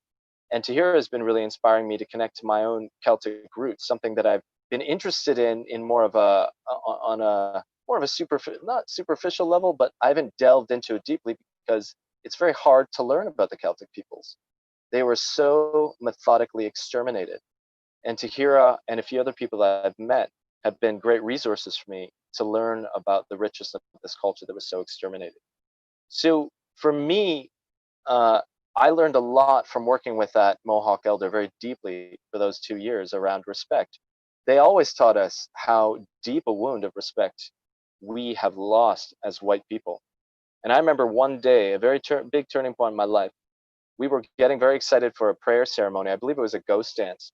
And Tahira has been really inspiring me to connect to my own Celtic roots, something that I've been interested in more of a not superficial level, but I haven't delved into it deeply because it's very hard to learn about the Celtic peoples. They were so methodically exterminated. And Tahira and a few other people that I've met have been great resources for me to learn about the richness of this culture that was so exterminated. So for me, I learned a lot from working with that Mohawk elder very deeply for those 2 years around respect. They always taught us how deep a wound of respect we have lost as white people. And I remember one day, a very big turning point in my life. We were getting very excited for a prayer ceremony. I believe it was a ghost dance,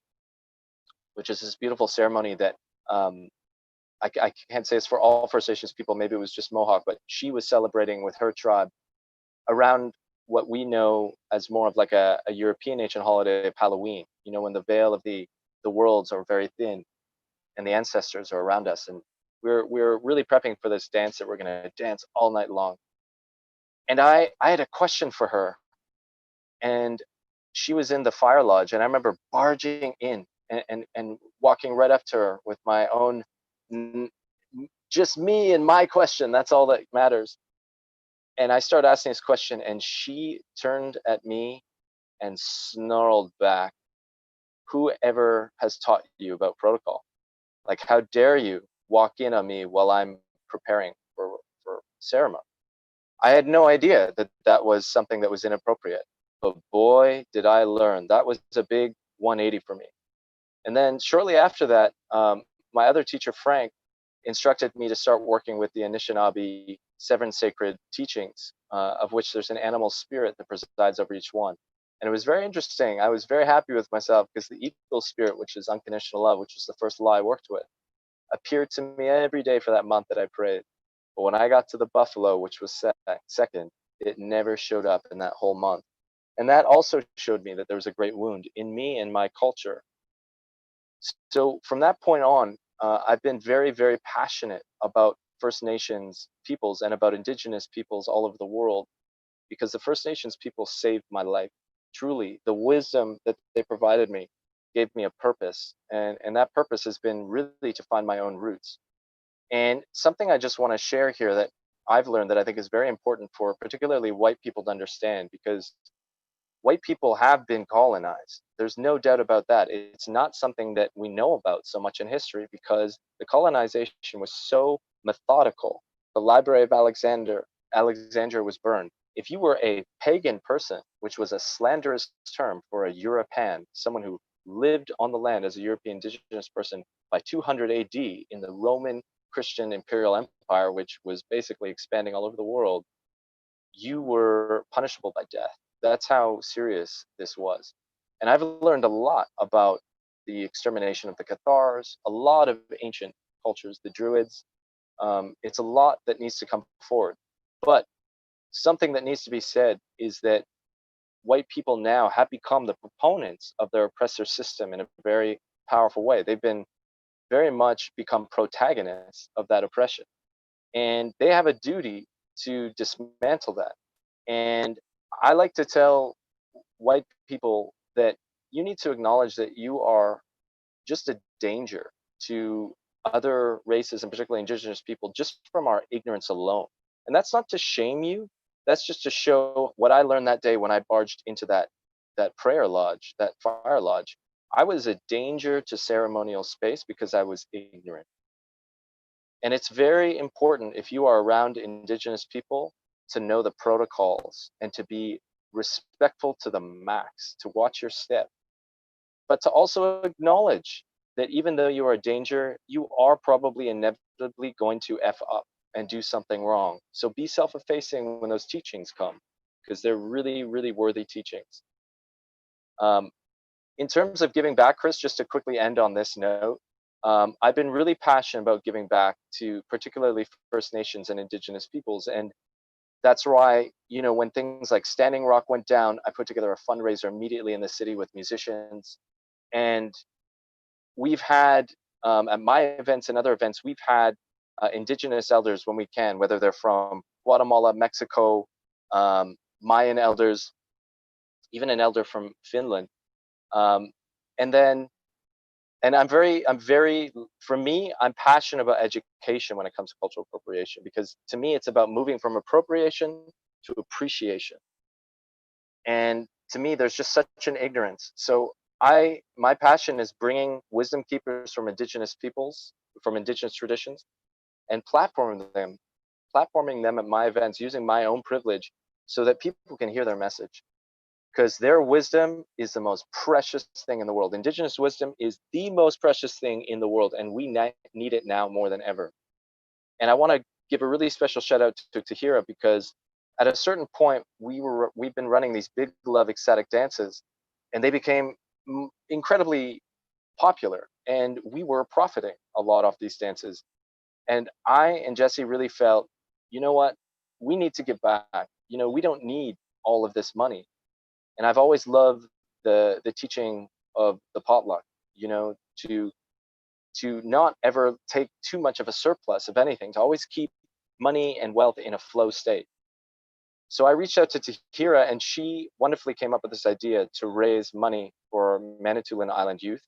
which is this beautiful ceremony that I can't say it's for all First Nations people. Maybe it was just Mohawk, but she was celebrating with her tribe around what we know as more of like a European ancient holiday of Halloween. You know, when the veil of the worlds are very thin and the ancestors are around us, and we're really prepping for this dance that we're going to dance all night long. And I had a question for her, and she was in the fire lodge, and I remember barging in and walking right up to her with my own, just me and my question. That's all that matters. And I started asking this question, and she turned at me and snarled back, "Whoever has taught you about protocol? Like, how dare you walk in on me while I'm preparing for ceremony?" I had no idea that that was something that was inappropriate. But boy, did I learn. That was a big 180 for me. And then shortly after that, my other teacher, Frank, instructed me to start working with the Anishinaabe seven sacred teachings, of which there's an animal spirit that presides over each one. And it was very interesting. I was very happy with myself because the eagle spirit, which is unconditional love, which was the first law I worked with, appeared to me every day for that month that I prayed. But when I got to the buffalo, which was second, it never showed up in that whole month. And that also showed me that there was a great wound in me and my culture. So from that point on, I've been very, very passionate about First Nations peoples and about Indigenous peoples all over the world, because the First Nations people saved my life. Truly, the wisdom that they provided me gave me a purpose, and that purpose has been really to find my own roots. And something I just want to share here that I've learned that I think is very important for particularly white people to understand, because white people have been colonized. There's no doubt about that. It's not something that we know about so much in history because the colonization was so methodical. The Library of Alexandria was burned. If you were a pagan person, which was a slanderous term for a European, someone who lived on the land as a European indigenous person by 200 AD in the Roman Christian imperial empire, which was basically expanding all over the world, you were punishable by death. That's how serious this was. And I've learned a lot about the extermination of the Cathars, a lot of ancient cultures, the Druids. It's a lot that needs to come forward. But something that needs to be said is that white people now have become the proponents of their oppressor system in a very powerful way. They've been very much become protagonists of that oppression. And they have a duty to dismantle that. And I like to tell white people that you need to acknowledge that you are just a danger to other races, and particularly indigenous people, just from our ignorance alone. And that's not to shame you. That's just to show what I learned that day when I barged into that prayer lodge, that fire lodge. I was a danger to ceremonial space because I was ignorant. And it's very important, if you are around indigenous people, to know the protocols and to be respectful to the max, to watch your step, but to also acknowledge that even though you are a danger, you are probably inevitably going to F up and do something wrong. So be self-effacing when those teachings come, because they're really, really worthy teachings. In terms of giving back, Chris, just to quickly end on this note, I've been really passionate about giving back to particularly First Nations and Indigenous peoples. And that's why, you know, when things like Standing Rock went down, I put together a fundraiser immediately in the city with musicians. And we've had, at my events and other events, we've had Indigenous elders when we can, whether they're from Guatemala, Mexico, Mayan elders, even an elder from Finland. And I'm very, for me, I'm passionate about education when it comes to cultural appropriation, because to me, it's about moving from appropriation to appreciation. And to me, there's just such an ignorance. So my passion is bringing wisdom keepers from indigenous peoples from indigenous traditions, and platforming them at my events using my own privilege so that people can hear their message. Because their wisdom is the most precious thing in the world. Indigenous wisdom is the most precious thing in the world, and we need it now more than ever. And I want to give a really special shout out to Tahira, because at a certain point we've been running these big love ecstatic dances, and they became incredibly popular, and we were profiting a lot off these dances. And I and Jesse really felt, you know what, we need to give back. You know, we don't need all of this money. And I've always loved the teaching of the potluck, you know, to not ever take too much of a surplus of anything, to always keep money and wealth in a flow state. So I reached out to Tahira, and she wonderfully came up with this idea to raise money for Manitoulin Island youth.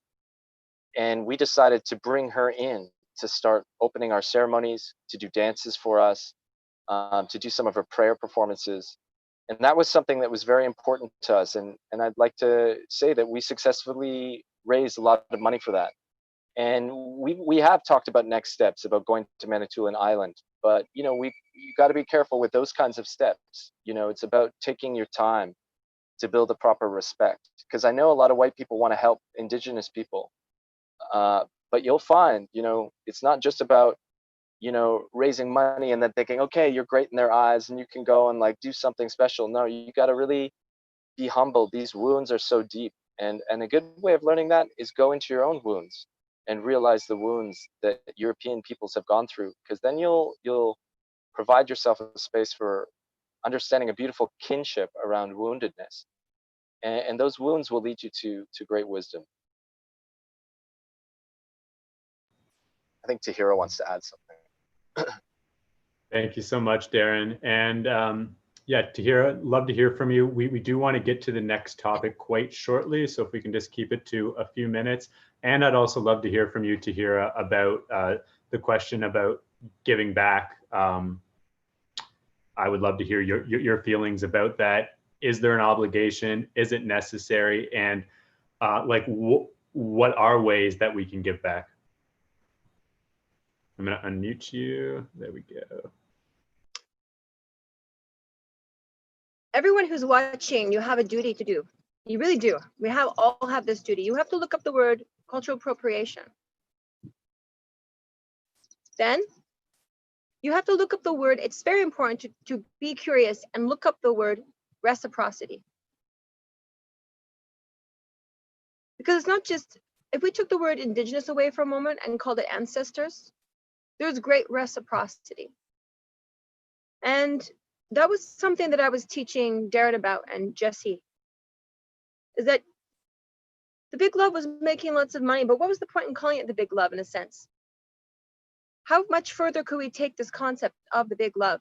And we decided to bring her in to start opening our ceremonies, to do dances for us, to do some of her prayer performances. And that was something that was very important to us. And I'd like to say that we successfully raised a lot of money for that. And we have talked about next steps, about going to Manitoulin Island. But, you know, you got to be careful with those kinds of steps. You know, it's about taking your time to build a proper respect. Because I know a lot of white people want to help Indigenous people. But you'll find, you know, it's not just about, you know, raising money and then thinking, okay, you're great in their eyes and you can go and like do something special. No, you got to really be humble. These wounds are so deep. And a good way of learning that is go into your own wounds and realize the wounds that European peoples have gone through, because then you'll provide yourself a space for understanding a beautiful kinship around woundedness. And those wounds will lead you to great wisdom. I think Tahira wants to add something. Thank you so much, Darren. And yeah, Tahira, love to hear from you. We do want to get to the next topic quite shortly, so if we can just keep it to a few minutes. And I'd also love to hear from you, Tahira, about the question about giving back. I would love to hear your feelings about that. Is there an obligation? Is it necessary? And like, what are ways that we can give back? I'm going to unmute you. There we go. Everyone who's watching, you have a duty to do. You really do. We all have this duty. You have to look up the word cultural appropriation. Then you have to look up the word. It's very important to be curious and look up the word reciprocity. Because it's not just, if we took the word indigenous away for a moment and called it ancestors, there's great reciprocity. And that was something that I was teaching Darren about, and Jesse, is that the big love was making lots of money, but what was the point in calling it the big love in a sense? How much further could we take this concept of the big love?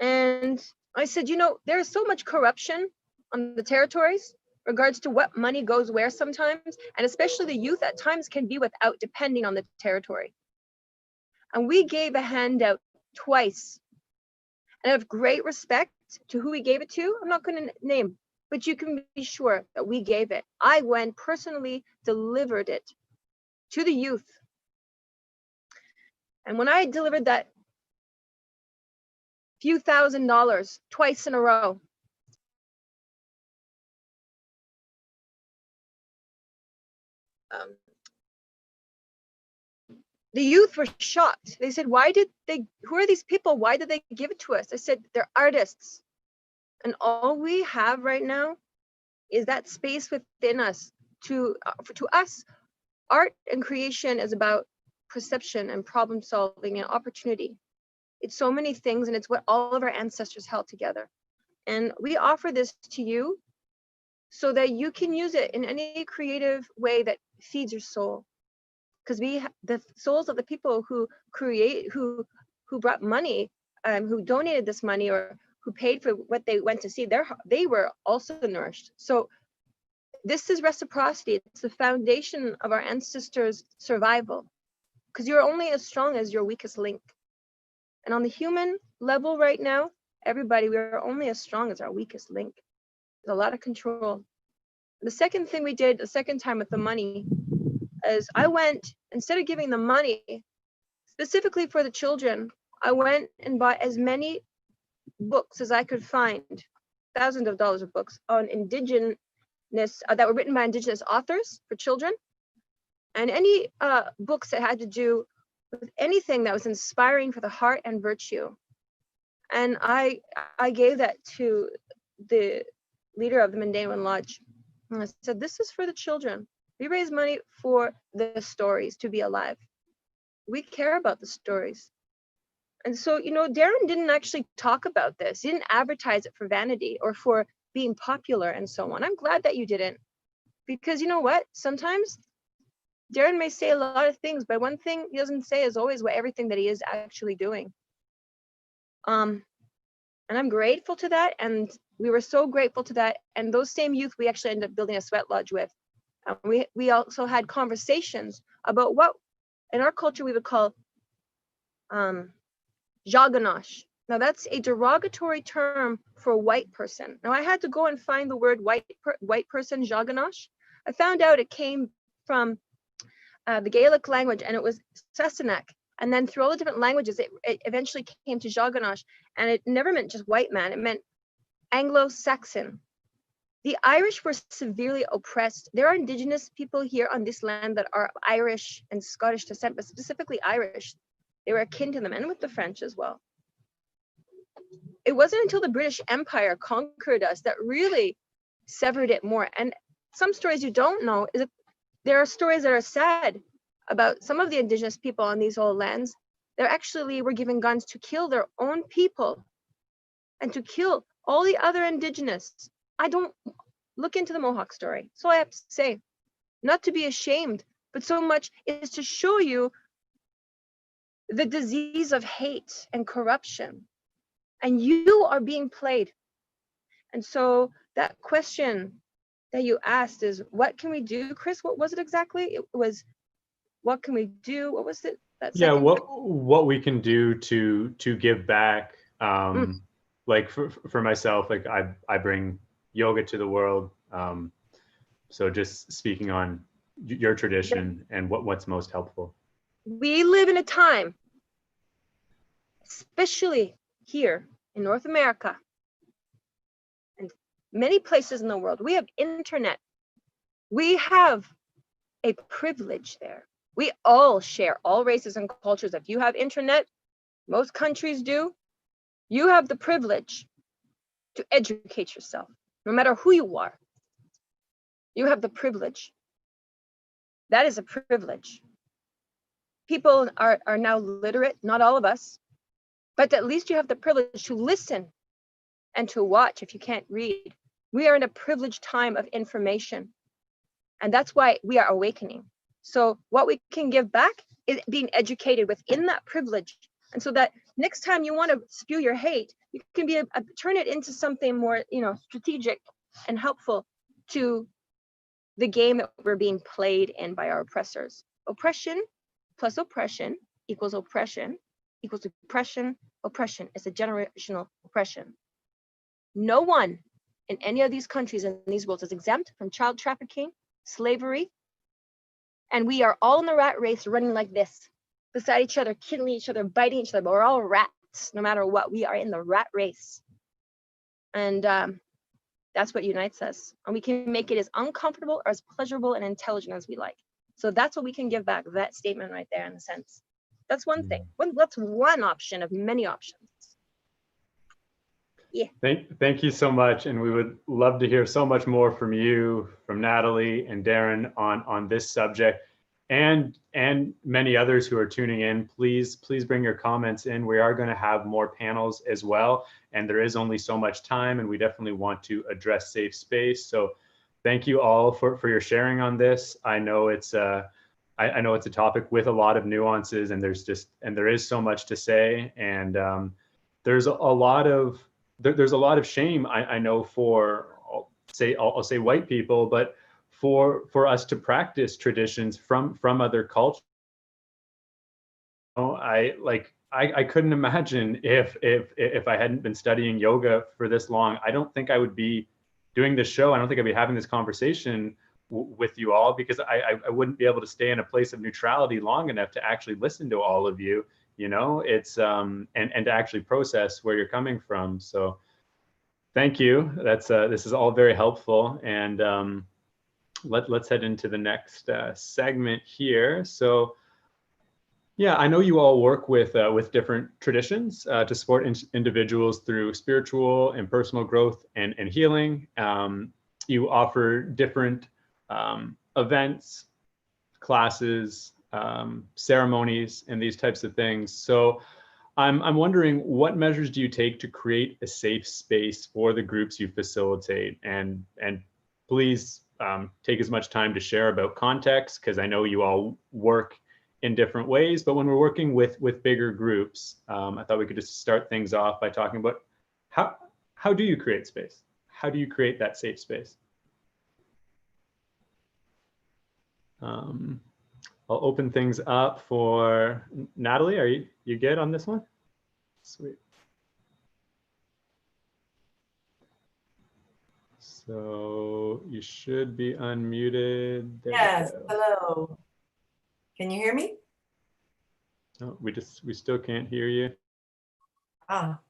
And I said, you know, there is so much corruption on the territories in regards to what money goes where sometimes, and especially the youth at times can be without, depending on the territory. And we gave a handout twice. And I have great respect to who we gave it to. I'm not going to name, but you can be sure that we gave it. I went personally, delivered it to the youth. And when I delivered that few $1,000s twice in a row, the youth were shocked. They said, who are these people? Why did they give it to us? I said, they're artists. And all we have right now is that space within us. To us, art and creation is about perception and problem solving and opportunity. It's so many things, and it's what all of our ancestors held together. And we offer this to you so that you can use it in any creative way that feeds your soul. Because the souls of the people who brought money, who donated this money or who paid for what they went to see, they were also nourished. So this is reciprocity. It's the foundation of our ancestors' survival, because you're only as strong as your weakest link. And on the human level right now, everybody, we're only as strong as our weakest link. There's a lot of control. The second thing we did the second time with the money, is I went, instead of giving them money specifically for the children, I went and bought as many books as I could find, thousands of dollars of books on indigenous, that were written by indigenous authors for children, and any books that had to do with anything that was inspiring for the heart and virtue. And I gave that to the leader of the Mandawan Lodge. And I said, this is for the children. We raise money for the stories to be alive. We care about the stories. And so, you know, Darren didn't actually talk about this. He didn't advertise it for vanity or for being popular and so on. I'm glad that you didn't, because you know what? Sometimes Darren may say a lot of things, but one thing he doesn't say is always what everything that he is actually doing. And I'm grateful to that. And we were so grateful to that. And those same youth, we actually ended up building a sweat lodge with. We also had conversations about what in our culture we would call jaganash. Now that's a derogatory term for a white person. Now I had to go and find the word white person, jaganash. I found out it came from the Gaelic language, and it was Sassenach. And then through all the different languages, it eventually came to jaganash, and it never meant just white man, it meant Anglo-Saxon. The Irish were severely oppressed. There are indigenous people here on this land that are Irish and Scottish descent, but specifically Irish. They were akin to them, and with the French as well. It wasn't until the British Empire conquered us that really severed it more. And some stories you don't know is that there are stories that are sad about some of the indigenous people on these old lands. They actually were given guns to kill their own people and to kill all the other indigenous. I don't look into the Mohawk story. So I have to say, not to be ashamed, but so much is to show you the disease of hate and corruption. And you are being played. And so that question that you asked is, what can we do? Chris, what was it exactly? It was, what can we do? What was it? Yeah, what we can do to give back. Like for myself, like I bring yoga to the world. So just speaking on your tradition and what's most helpful. We live in a time, especially here in North America and many places in the world, we have internet. We have a privilege there. We all share, all races and cultures. If you have internet, most countries do, you have the privilege to educate yourself, no matter who you are. You have the privilege. That is a privilege. People are now literate, not all of us, but at least you have the privilege to listen and to watch if you can't read. We are in a privileged time of information, and that's why we are awakening. So what we can give back is being educated within that privilege. And so that next time you want to spew your hate, you can be turn it into something more, strategic and helpful to the game that we're being played in by our oppressors. Oppression plus oppression equals oppression equals oppression. Oppression is a generational oppression. No one in any of these countries and these worlds is exempt from child trafficking, slavery, and we are all in the rat race running like this, beside each other, killing each other, biting each other, but we're all rats, no matter what. We are in the rat race. And that's what unites us. And we can make it as uncomfortable or as pleasurable and intelligent as we like. So that's what we can give back, that statement right there in a sense. That's one thing. That's one option of many options. Yeah. Thank you so much. And we would love to hear so much more from you, from Natalie and Darren on this subject, and many others who are tuning in. Please bring your comments in. We are going to have more panels as well, and there is only so much time, and we definitely want to address safe space. So thank you all for your sharing on this. I know it's I know it's a topic with a lot of nuances, and there is so much to say, and there's a lot of shame, I know, for I'll say white people, but for us to practice traditions from other cultures. I couldn't imagine if I hadn't been studying yoga for this long. I don't think I would be doing this show. I don't think I'd be having this conversation with you all, because I wouldn't be able to stay in a place of neutrality long enough to actually listen to all of you, you know, it's and to actually process where you're coming from. So thank you. That's this is all very helpful. And let's head into the next segment here. So yeah, I know you all work with different traditions to support individuals through spiritual and personal growth and healing. You offer different events, classes, ceremonies, and these types of things. So I'm wondering, what measures do you take to create a safe space for the groups you facilitate? And please take as much time to share about context, because I know you all work in different ways, but when we're working with bigger groups, I thought we could just start things off by talking about how do you create space? How do you create that safe space? I'll open things up for Natalie. Are you good on this one? Sweet. So you should be unmuted. There Yes, hello. Can you hear me? No, we still can't hear you. Ah,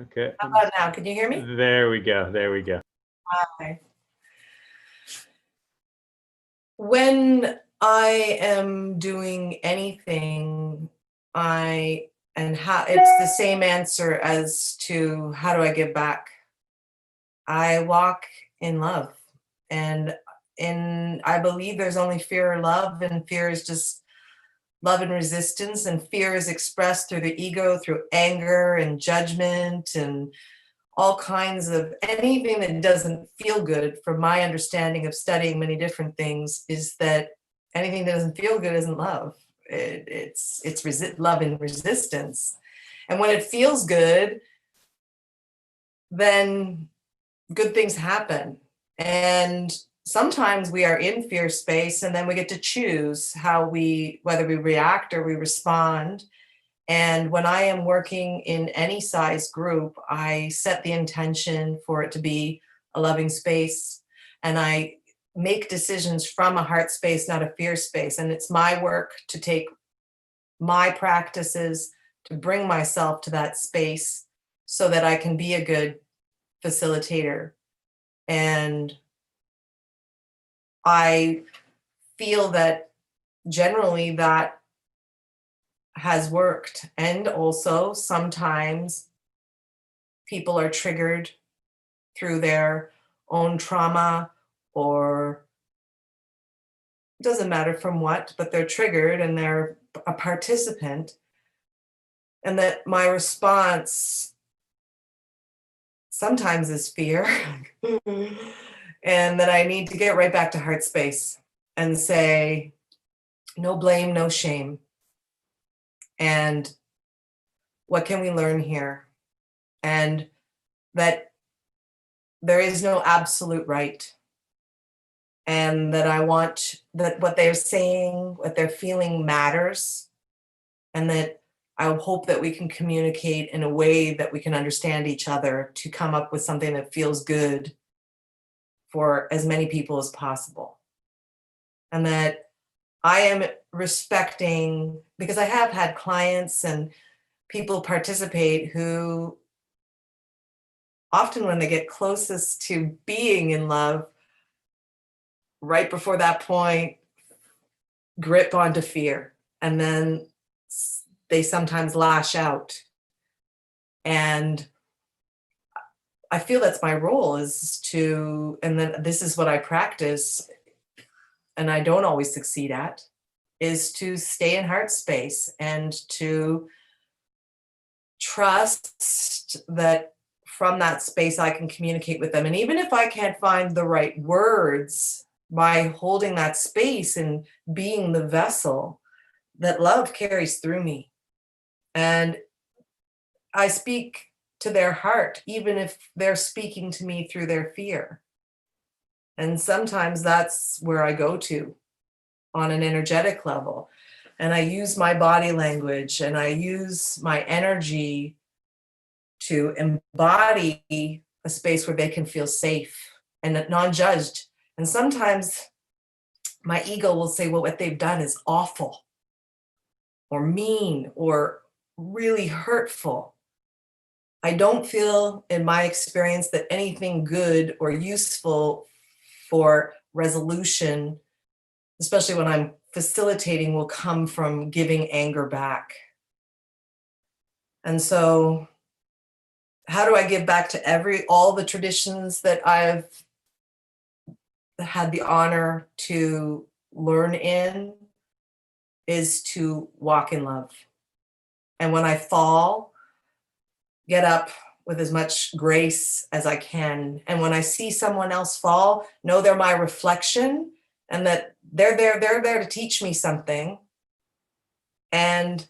Okay. how about now? Can you hear me? There we go. There we go. Hi. When I am doing anything, it's the same answer as to how do I give back? I walk in love, and I believe there's only fear or love, and fear is just love and resistance, and fear is expressed through the ego, through anger and judgment and all kinds of anything that doesn't feel good. From my understanding of studying many different things, is that anything that doesn't feel good isn't love. It's love and resistance. And when it feels good, then good things happen. And sometimes we are in fear space, and then we get to choose whether we react or we respond. And when I am working in any size group, I set the intention for it to be a loving space. And I make decisions from a heart space, not a fear space. And it's my work to take my practices to bring myself to that space so that I can be a good facilitator. And I feel that generally that has worked. And also sometimes people are triggered through their own trauma, or it doesn't matter from what, but they're triggered and they're a participant. And that my response sometimes is fear. And that I need to get right back to heart space and say, no blame, no shame. And what can we learn here? And that there is no absolute right. And that I want that what they're saying, what they're feeling matters. And that I hope that we can communicate in a way that we can understand each other to come up with something that feels good for as many people as possible. And that I am respecting, because I have had clients and people participate who often, when they get closest to being in love, right before that point, grip onto fear. And then they sometimes lash out. And I feel that's my role, and then this is what I practice, and I don't always succeed at, is to stay in heart space and to trust that from that space I can communicate with them. And even if I can't find the right words, by holding that space and being the vessel, that love carries through me. And I speak to their heart, even if they're speaking to me through their fear. And sometimes that's where I go to. on an energetic level. And I use my body language and I use my energy to embody a space where they can feel safe and non-judged. And sometimes my ego will say, well, what they've done is awful or mean or really hurtful. I don't feel, in my experience, that anything good or useful for resolution, especially when I'm facilitating, will come from giving anger back. And so how do I give back to all the traditions that I've had the honor to learn in, is to walk in love. And when I fall, get up with as much grace as I can. And when I see someone else fall, know they're my reflection and that they're there to teach me something. And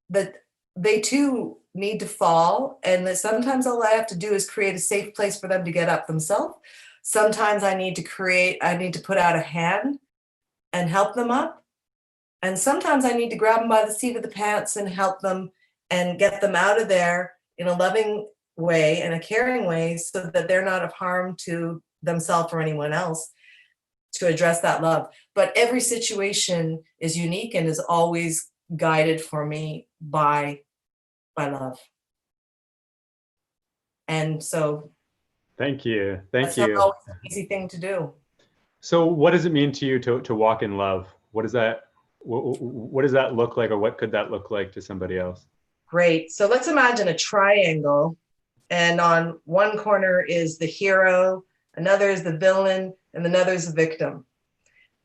that they too need to fall. And that sometimes all I have to do is create a safe place for them to get up themselves. Sometimes I need to put out a hand and help them up. And sometimes I need to grab them by the seat of the pants and help them and get them out of there in a loving way and a caring way so that they're not of harm to themselves or anyone else, to address that love. But every situation is unique and is always guided for me by love. And so Thank you. that's not always an easy thing to do. So what does it mean to you to walk in love? What does that look like, or what could that look like to somebody else? Great. So let's imagine a triangle, and on one corner is the hero, another is the villain, and another is the victim.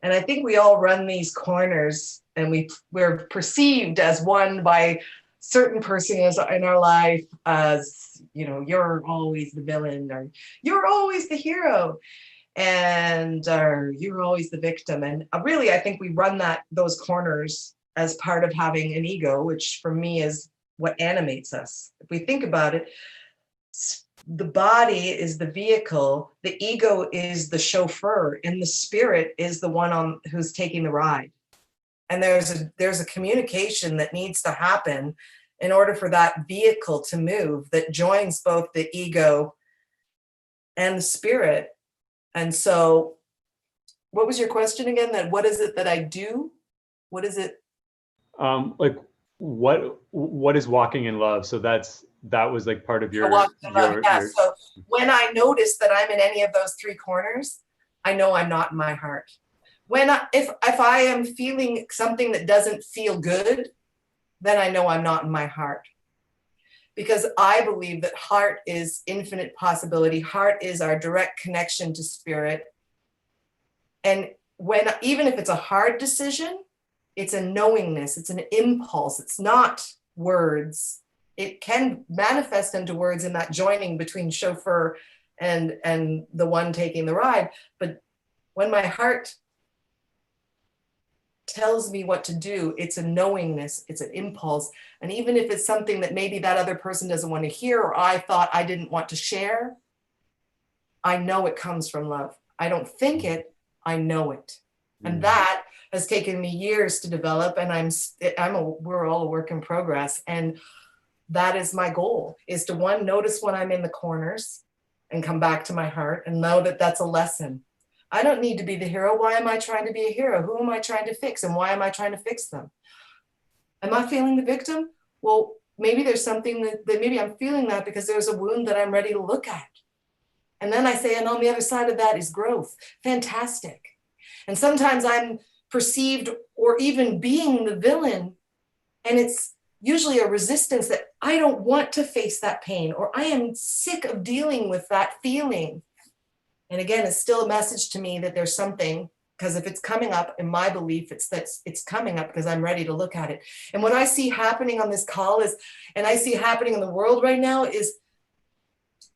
And I think we all run these corners, and we're perceived as one by certain persons in our life as, you know, you're always the villain, or you're always the hero, and you're always the victim. And really, I think we run those corners as part of having an ego, which for me is what animates us. If we think about it, the body is the vehicle, the ego is the chauffeur, and the spirit is the one who's taking the ride. And there's a communication that needs to happen in order for that vehicle to move, that joins both the ego and the spirit. And so, what was your question again? That what is it that I do? What is it? Like what is walking in love? So that was like part of your, So when I notice that I'm in any of those three corners, I know I'm not in my heart. If I am feeling something that doesn't feel good, then I know I'm not in my heart. Because I believe that heart is infinite possibility. Heart is our direct connection to spirit. And even if it's a hard decision, it's a knowingness, it's an impulse, it's not words. It can manifest into words in that joining between chauffeur and the one taking the ride. But when my heart tells me what to do, it's a knowingness, it's an impulse. And even if it's something that maybe that other person doesn't want to hear, or I thought I didn't want to share, I know it comes from love. I don't think it, I know it. And that has taken me years to develop, and we're all a work in progress. And that is my goal, is to notice when I'm in the corners and come back to my heart and know that that's a lesson. I don't need to be the hero. Why am I trying to be a hero? Who am I trying to fix? And why am I trying to fix them? Am I feeling the victim? Well, maybe there's something that maybe I'm feeling that because there's a wound that I'm ready to look at. And then I say, and on the other side of that is growth. Fantastic. And sometimes I'm perceived or even being the villain, and it's usually a resistance that I don't want to face that pain, or I am sick of dealing with that feeling. And again, it's still a message to me that there's something, because if it's coming up, in my belief, it's coming up because I'm ready to look at it. And what I see happening on this call and I see happening in the world right now, is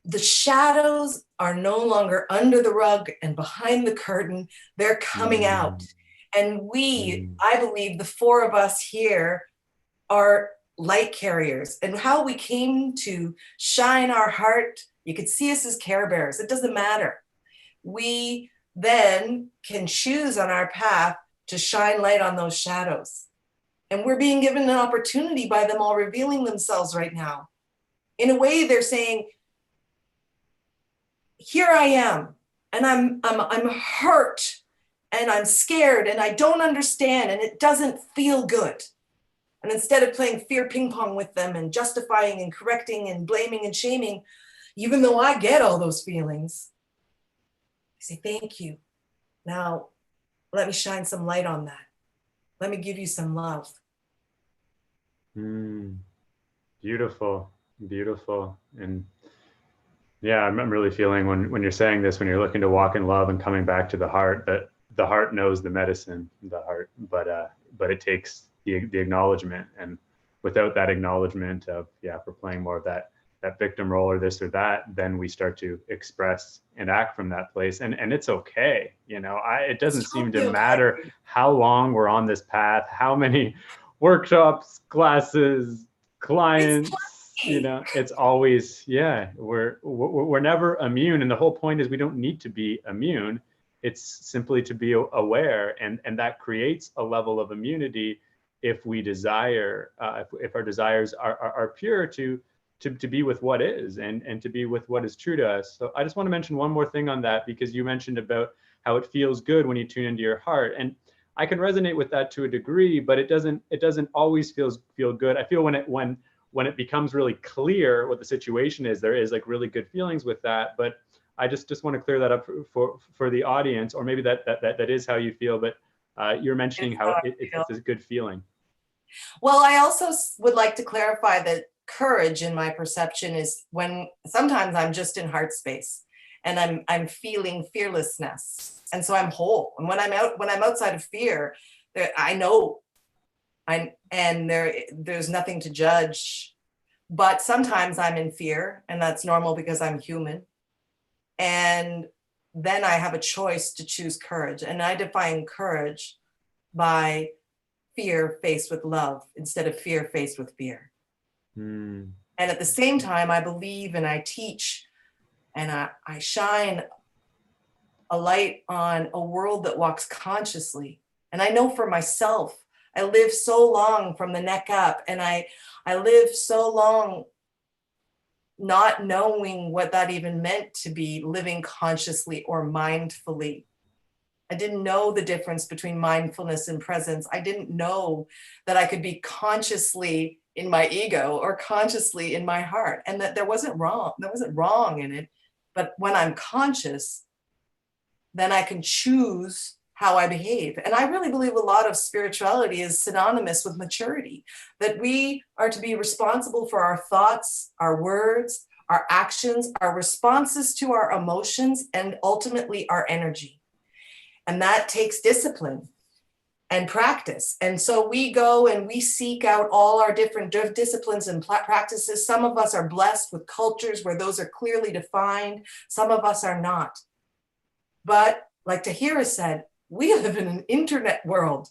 the shadows are no longer under the rug and behind the curtain, they're coming out. And I believe the four of us here are light carriers, and how we came to shine our heart. You could see us as Care Bears, it doesn't matter. We then can choose on our path to shine light on those shadows. And we're being given an opportunity by them all revealing themselves right now. In a way, they're saying, here I am, and I'm hurt, and I'm scared, and I don't understand, and it doesn't feel good. And instead of playing fear ping pong with them and justifying and correcting and blaming and shaming, even though I get all those feelings, I say, thank you. Now, let me shine some light on that. Let me give you some love. Beautiful, beautiful. And yeah, I'm really feeling when you're saying this, when you're looking to walk in love and coming back to the heart, that the heart knows the medicine, the heart, but it takes the acknowledgement. And without that acknowledgement of, yeah, if we're playing more of that victim role or this or that, then we start to express and act from that place. And it's okay. You know, it doesn't seem to matter how long we're on this path, how many workshops, classes, clients, you know, it's always, yeah, we're never immune. And the whole point is we don't need to be immune. It's simply to be aware. And that creates a level of immunity if we desire, if our desires are pure to be with what is and to be with what is true to us. So I just want to mention one more thing on that, because you mentioned about how it feels good when you tune into your heart. And I can resonate with that to a degree, but it doesn't always feel good. I feel when it becomes really clear what the situation is, there is like really good feelings with that. But I just want to clear that up for the audience, or maybe that is how you feel, but you're mentioning how it's a good feeling. Well, I also would like to clarify that courage in my perception is when sometimes I'm just in heart space and I'm feeling fearlessness. And so I'm whole. And when I'm outside of fear, I know there's nothing to judge. But sometimes I'm in fear, and that's normal because I'm human. And then I have a choice to choose courage. And I define courage by fear faced with love instead of fear faced with fear. And at the same time, I believe and I teach and I shine a light on a world that walks consciously. And I know for myself, I lived so long from the neck up, and I lived so long not knowing what that even meant to be living consciously or mindfully. I didn't know the difference between mindfulness and presence. I didn't know that I could be consciously in my ego or consciously in my heart, and that there wasn't wrong in it. But when I'm conscious, then I can choose how I behave. And I really believe a lot of spirituality is synonymous with maturity, that we are to be responsible for our thoughts, our words, our actions, our responses to our emotions, and ultimately our energy. And that takes discipline and practice. And so we go and we seek out all our different disciplines and practices. Some of us are blessed with cultures where those are clearly defined. Some of us are not. But like Tahira said, we live in an internet world.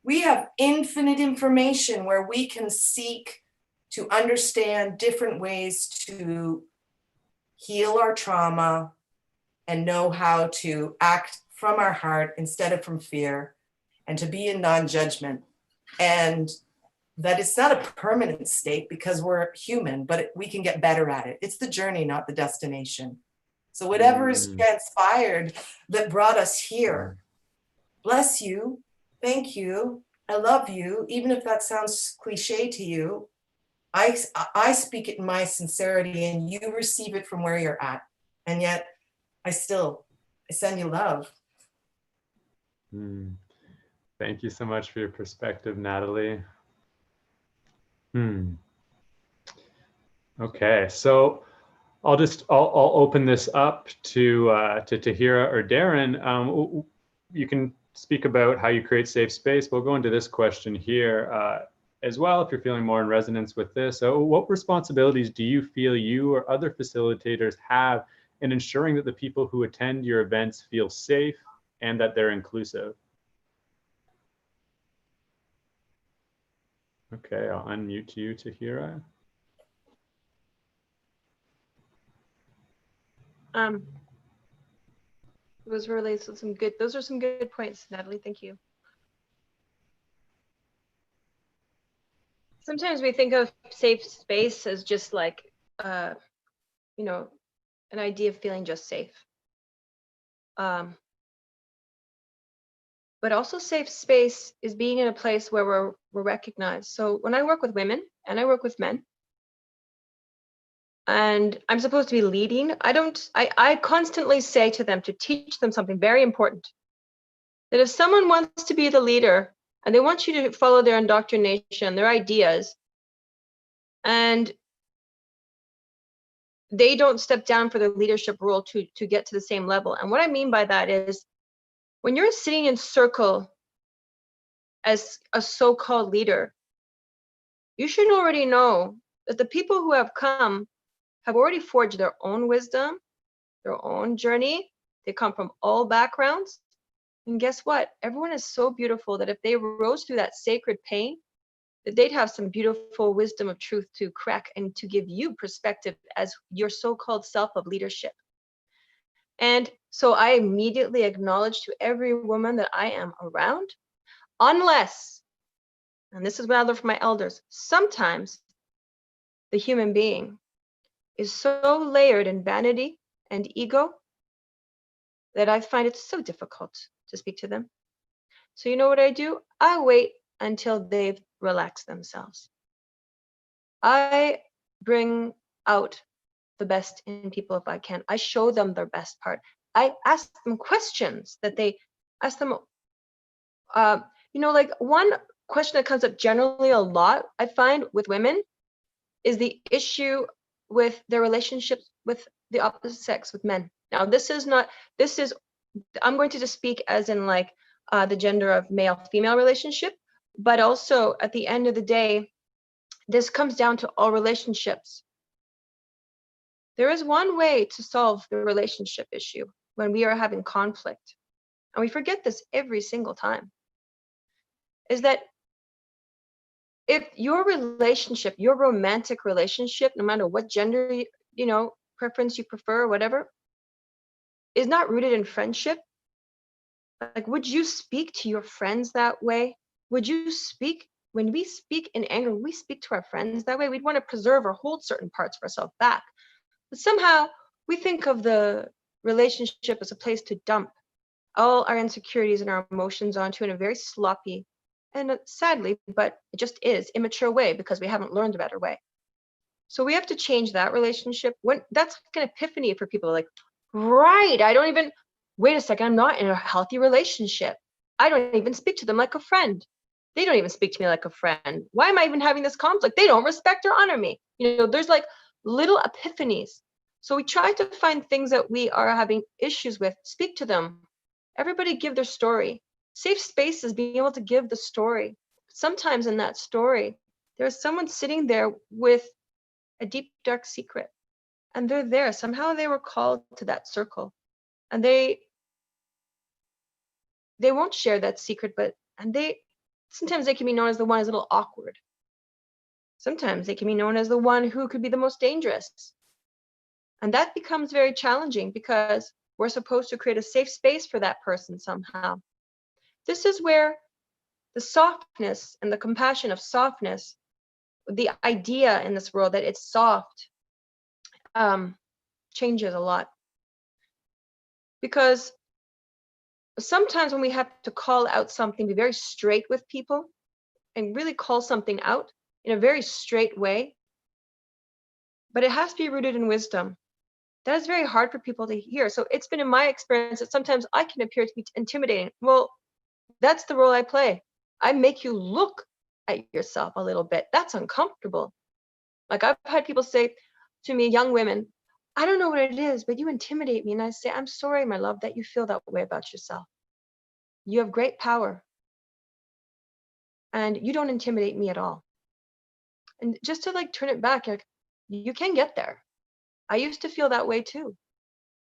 We have infinite information where we can seek to understand different ways to heal our trauma and know how to act from our heart instead of from fear, and to be in non-judgment. And that it's not a permanent state because we're human, but we can get better at it. It's the journey, not the destination. So whatever is transpired that brought us here, bless you, thank you, I love you, even if that sounds cliche to you. I speak it in my sincerity, and you receive it from where you're at. And yet I send you love. Thank you so much for your perspective, Natalie. Okay, so I'll open this up to Tahira or Darren. You can speak about how you create safe space. We'll go into this question here as well, if you're feeling more in resonance with this. So what responsibilities do you feel you or other facilitators have in ensuring that the people who attend your events feel safe and that they're inclusive? Okay, I'll unmute you, Tahira. Those are some good points, Natalie. Thank you. Sometimes we think of safe space as just like, you know, an idea of feeling just safe. But also safe space is being in a place where we're recognized. So when I work with women and I work with men, and I'm supposed to be leading, I constantly say to them to teach them something very important. That if someone wants to be the leader and they want you to follow their indoctrination, their ideas, and they don't step down for the leadership role to get to the same level. And what I mean by that is when you're sitting in circle as a so-called leader, you should already know that the people who have come have already forged their own wisdom, their own journey. They come from all backgrounds. And guess what? Everyone is so beautiful that if they rose through that sacred pain, that they'd have some beautiful wisdom of truth to crack and to give you perspective as your so-called self of leadership. And so I immediately acknowledge to every woman that I am around, unless, and this is what I learned from my elders, sometimes the human being is so layered in vanity and ego that I find it so difficult to speak to them. So you know what I do? I wait until they've relaxed themselves. I bring out the best in people if I can. I show them their best part. I ask them questions that they ask them. You know, like one question that comes up generally a lot, I find with women, is the issue with their relationships with the opposite sex, with men. Now, I'm going to just speak as in like the gender of male-female relationship, but also at the end of the day, this comes down to all relationships. There is one way to solve the relationship issue when we are having conflict, and we forget this every single time, is that if your relationship, your romantic relationship, no matter what gender, preference you prefer, or whatever, is not rooted in friendship, like, would you speak to your friends that way? Would you speak, when we speak in anger, we speak to our friends that way? We'd want to preserve or hold certain parts of ourselves back. But somehow we think of the relationship as a place to dump all our insecurities and our emotions onto in a very sloppy and sadly, but it just is, immature way because we haven't learned a better way. So we have to change that relationship. When that's like an epiphany for people, like, right, wait a second, I'm not in a healthy relationship. I don't even speak to them like a friend. They don't even speak to me like a friend. Why am I even having this conflict? They don't respect or honor me. There's like little epiphanies. So we try to find things that we are having issues with, speak to them. Everybody give their story. Safe space is being able to give the story. Sometimes in that story, there's someone sitting there with a deep, dark secret, and they're there. Somehow they were called to that circle, and they won't share that secret, sometimes they can be known as the one who's a little awkward. Sometimes they can be known as the one who could be the most dangerous. And that becomes very challenging because we're supposed to create a safe space for that person somehow. This is where the softness and the compassion of softness, the idea in this world that it's soft, changes a lot. Because sometimes when we have to call out something, be very straight with people and really call something out in a very straight way, but it has to be rooted in wisdom. That is very hard for people to hear. So it's been in my experience that sometimes I can appear to be intimidating. Well, that's the role I play. I make you look at yourself a little bit. That's uncomfortable. Like I've had people say to me, young women, I don't know what it is, but you intimidate me. And I say, I'm sorry, my love, that you feel that way about yourself. You have great power. And you don't intimidate me at all. And just to like turn it back, like, you can get there. I used to feel that way too.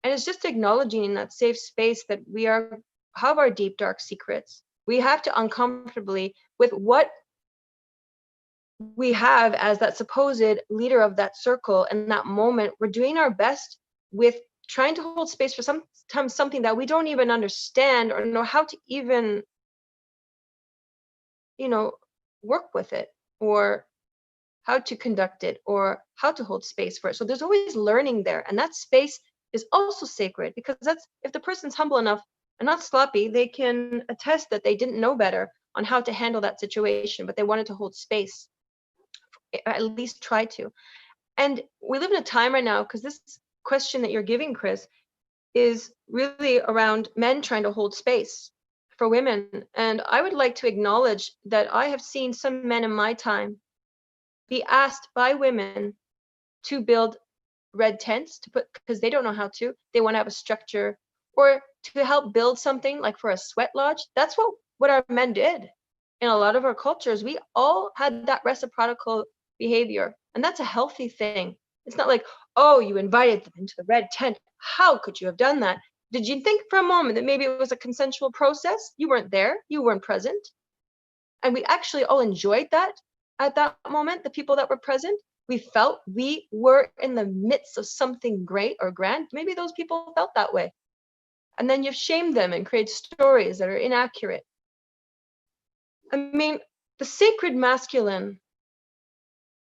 And it's just acknowledging in that safe space that we have our deep, dark secrets. We have to uncomfortably, with what we have as that supposed leader of that circle in that moment, we're doing our best with trying to hold space for sometimes something that we don't even understand or know how to even, work with it, or how to conduct it, or how to hold space for it. So there's always learning there. And that space is also sacred, because that's, if the person's humble enough and not sloppy, they can attest that they didn't know better on how to handle that situation, but they wanted to hold space, at least try to. And we live in a time right now, because this question that you're giving, Chris, is really around men trying to hold space for women. And I would like to acknowledge that I have seen some men in my time be asked by women to build red tents, to put, because they don't know how to, they want to have a structure, or to help build something like for a sweat lodge. That's what our men did. In a lot of our cultures, we all had that reciprocal behavior, and that's a healthy thing. It's not like, oh, you invited them into the red tent, how could you have done that? Did you think for a moment that maybe it was a consensual process? You weren't there, you weren't present. And we actually all enjoyed that at that moment. The people that were present, we felt we were in the midst of something great or grand. Maybe those people felt that way. And then you've shamed them and created stories that are inaccurate. I mean, the sacred masculine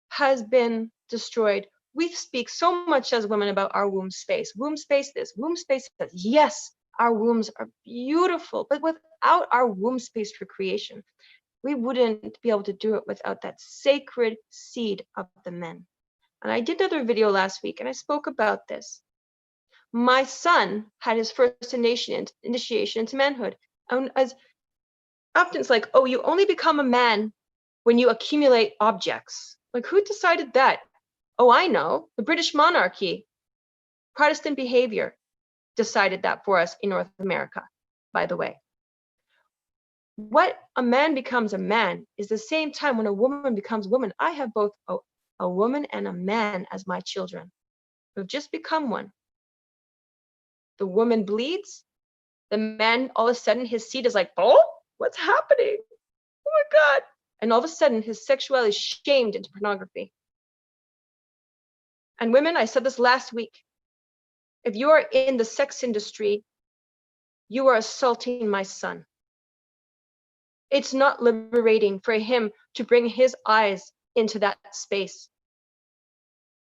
has been destroyed. We speak so much as women about our womb space this, womb space this. Yes, our wombs are beautiful, but without our womb space for creation, we wouldn't be able to do it without that sacred seed of the men. And I did another video last week and I spoke about this. My son had his first initiation into manhood. And as often it's like, oh, you only become a man when you accumulate objects. Like, who decided that? Oh, I know, the British monarchy, Protestant behavior decided that for us in North America, by the way. What a man becomes a man is the same time when a woman becomes woman. I have both a woman and a man as my children who have just become one. The woman bleeds. The man, all of a sudden, his seed is like, oh, what's happening? Oh my God. And all of a sudden, his sexuality is shamed into pornography. And women, I said this last week, if you are in the sex industry, you are assaulting my son. It's not liberating for him to bring his eyes into that space.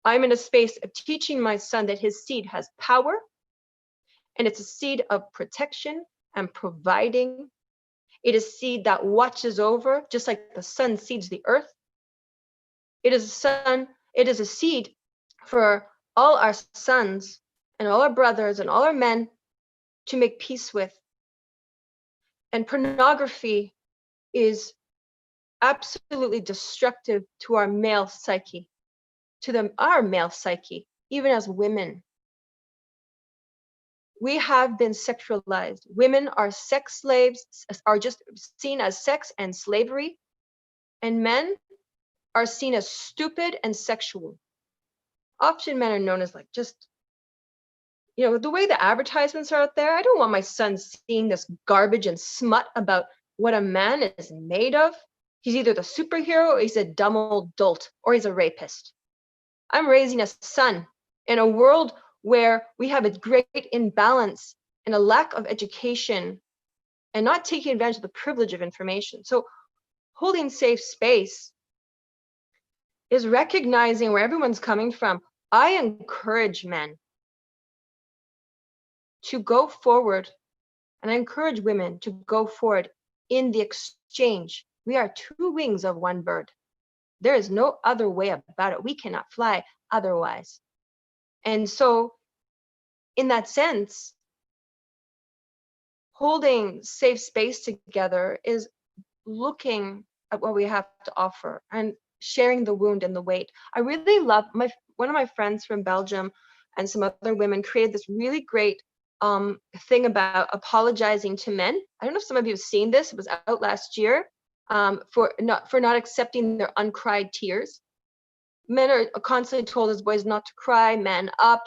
I'm in a space of teaching my son that his seed has power, and it's a seed of protection and providing. It is seed that watches over, just like the sun seeds the earth. It is a seed for all our sons and all our brothers and all our men to make peace with. And pornography is absolutely destructive to our male psyche, our male psyche, even as women. We have been sexualized. Women are sex slaves, are just seen as sex and slavery, and men are seen as stupid and sexual. Often men are known as like just, the way the advertisements are out there. I don't want my son seeing this garbage and smut about what a man is made of. He's either the superhero or he's a dumb old dolt or he's a rapist. I'm raising a son in a world where we have a great imbalance and a lack of education and not taking advantage of the privilege of information. So holding safe space is recognizing where everyone's coming from. I encourage men to go forward, and I encourage women to go forward in the exchange. We are two wings of one bird. There is no other way about it. We cannot fly otherwise. And so in that sense, holding safe space together is looking at what we have to offer and sharing the wound and the weight. I really love one of my friends from Belgium and some other women created this really great thing about apologizing to men. I don't know if some of you have seen this. It was out last year for not accepting their uncried tears. Men are constantly told as boys not to cry, man up,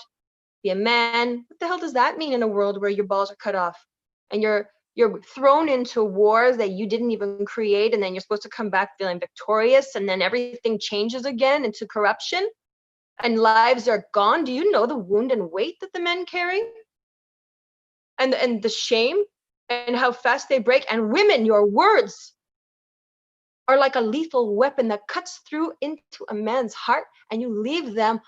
be a man. What the hell does that mean in a world where your balls are cut off and you're thrown into wars that you didn't even create, and then you're supposed to come back feeling victorious, and then everything changes again into corruption and lives are gone? Do you know the wound and weight that the men carry? and the shame and how fast they break. And women, your words are like a lethal weapon that cuts through into a man's heart, and you leave them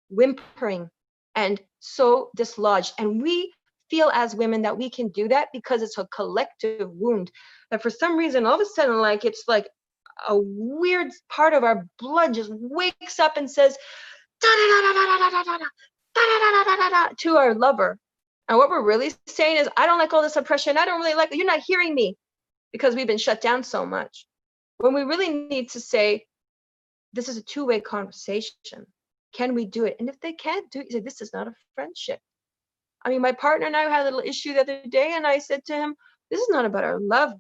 whimpering and so dislodged. And we feel as women that we can do that because it's a collective wound that for some reason all of a sudden, like, it's like a weird part of our blood just wakes up and says da da da da da da da da da da da da to our lover. And what we're really saying is, I don't like all this oppression. I don't really like it. You're not hearing me, because we've been shut down so much. When we really need to say, this is a two-way conversation. Can we do it? And if they can't do it, you say, this is not a friendship. I mean, my partner and I had a little issue the other day, and I said to him, this is not about our love,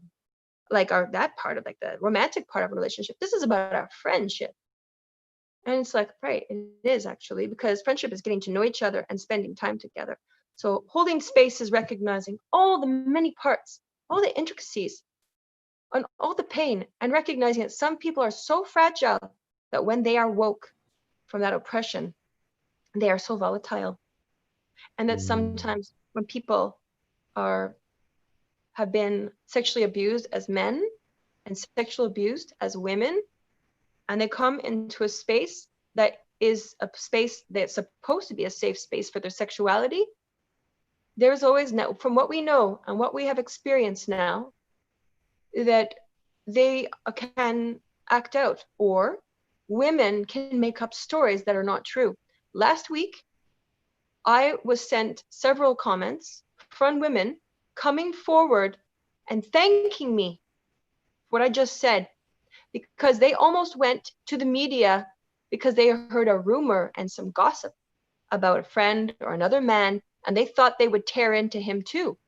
like that part of, like, the romantic part of a relationship. This is about our friendship. And it's like, right, it is actually, because friendship is getting to know each other and spending time together. So holding space is recognizing all the many parts, all the intricacies, and all the pain, and recognizing that some people are so fragile that when they are woke from that oppression, they are so volatile. And that sometimes when people have been sexually abused as men and sexually abused as women, and they come into a space that is a space that's supposed to be a safe space for their sexuality, there's always, now, from what we know and what we have experienced now, that they can act out, or women can make up stories that are not true. Last week, I was sent several comments from women coming forward and thanking me for what I just said, because they almost went to the media because they heard a rumor and some gossip about a friend or another man, and they thought they would tear into him too.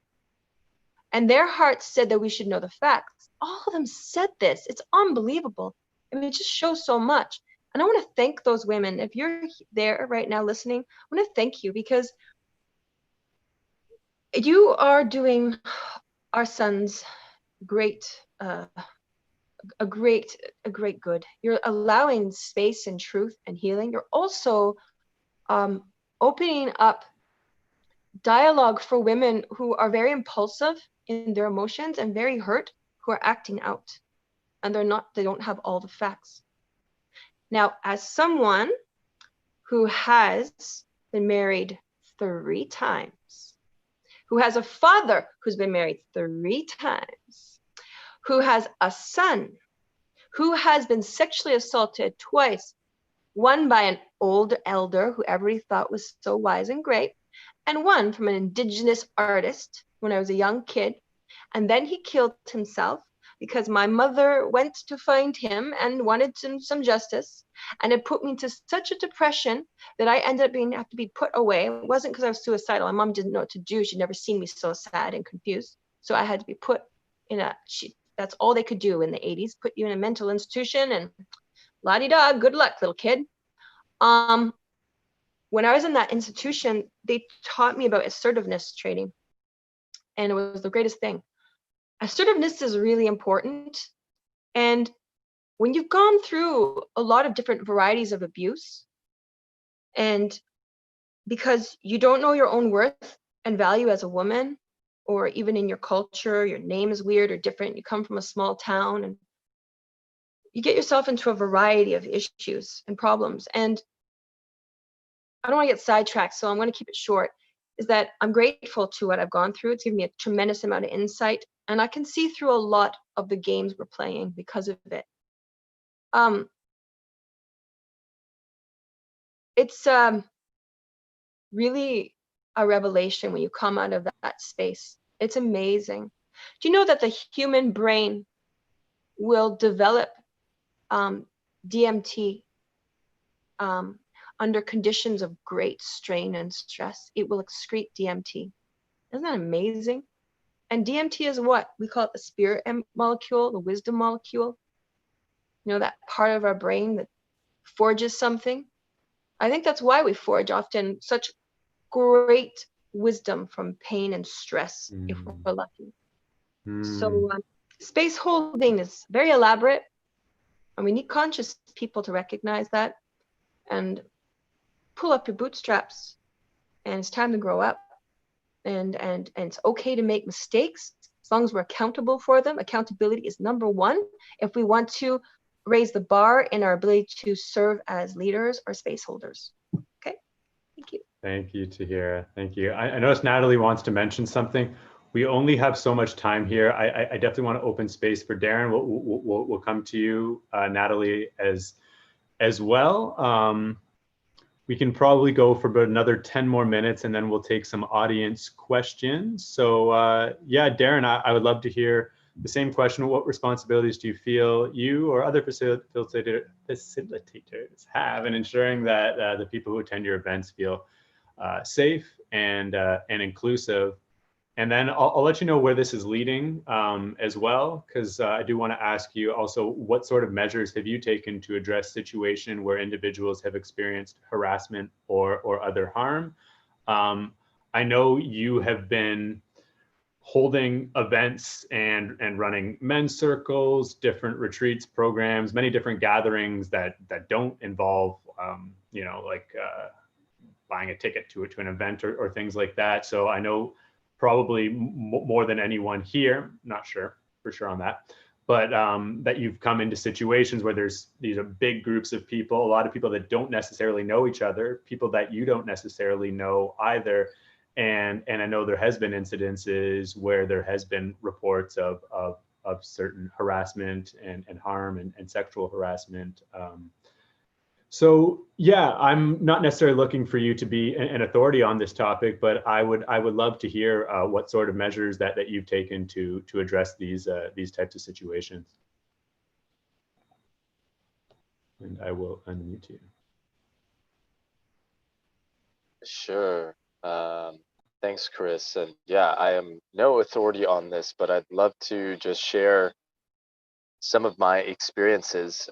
And their hearts said that we should know the facts. All of them said this. It's unbelievable. I mean, it just shows so much. And I want to thank those women. If you're there right now listening, I want to thank you, because you are doing our sons a great good. You're allowing space and truth and healing. You're also opening up dialogue for women who are very impulsive in their emotions and very hurt, who are acting out, and they don't have all the facts. Now, as someone who has been married 3 times, who has a father who's been married 3 times, who has a son who has been sexually assaulted twice, one by an old elder who everybody thought was so wise and great, and one from an indigenous artist when I was a young kid. And then he killed himself because my mother went to find him and wanted some justice. And it put me into such a depression that I ended up have to be put away. It wasn't because I was suicidal. My mom didn't know what to do. She'd never seen me so sad and confused. So I had to be put in that's all they could do in the 80s, put you in a mental institution, and la-di-da, good luck, little kid. When I was in that institution, they taught me about assertiveness training, and it was the greatest thing. Assertiveness is really important. And when you've gone through a lot of different varieties of abuse, and because you don't know your own worth and value as a woman, or even in your culture, your name is weird or different, you come from a small town, and you get yourself into a variety of issues and problems. And I don't want to get sidetracked, so I'm going to keep it short, is that I'm grateful to what I've gone through. It's given me a tremendous amount of insight, and I can see through a lot of the games we're playing because of it. It's really a revelation when you come out of that space. It's amazing. Do you know that the human brain will develop DMT under conditions of great strain and stress? It will excrete DMT. Isn't that amazing? And DMT is what? We call it the spirit molecule, the wisdom molecule. You know, that part of our brain that forges something. I think that's why we forge often such great wisdom from pain and stress, if we're lucky. So space holding is very elaborate, and we need conscious people to recognize that and pull up your bootstraps, and it's time to grow up. and it's okay to make mistakes as long as we're accountable for them. Accountability is number one if we want to raise the bar in our ability to serve as leaders or space holders. Okay, thank you. Thank you, Tahira. Thank you. I noticed Natalie wants to mention something. We only have so much time here. I definitely want to open space for Darren. We'll come to you, Natalie, as well. We can probably go for about another 10 more minutes, and then we'll take some audience questions. So yeah, Darren, I would love to hear the same question. What responsibilities do you feel you or other facilitators have in ensuring that the people who attend your events feel safe and inclusive? And then I'll let you know where this is leading as well, because I do want to ask you also, what sort of measures have you taken to address situation where individuals have experienced harassment or other harm? I know you have been holding events and running men's circles, different retreats, programs, many different gatherings that don't involve, you know, like buying a ticket to an event or things like that. So I know probably more than anyone here, not sure for sure on that, but that you've come into situations where these are big groups of people, a lot of people that don't necessarily know each other, people that you don't necessarily know either. And I know there has been incidences where there has been reports of certain harassment and harm and sexual harassment. So yeah, I'm not necessarily looking for you to be an authority on this topic, but I would love to hear what sort of measures that you've taken to address these types of situations. And I will unmute you. Sure. Thanks, Chris. And yeah, I am no authority on this, but I'd love to just share some of my experiences.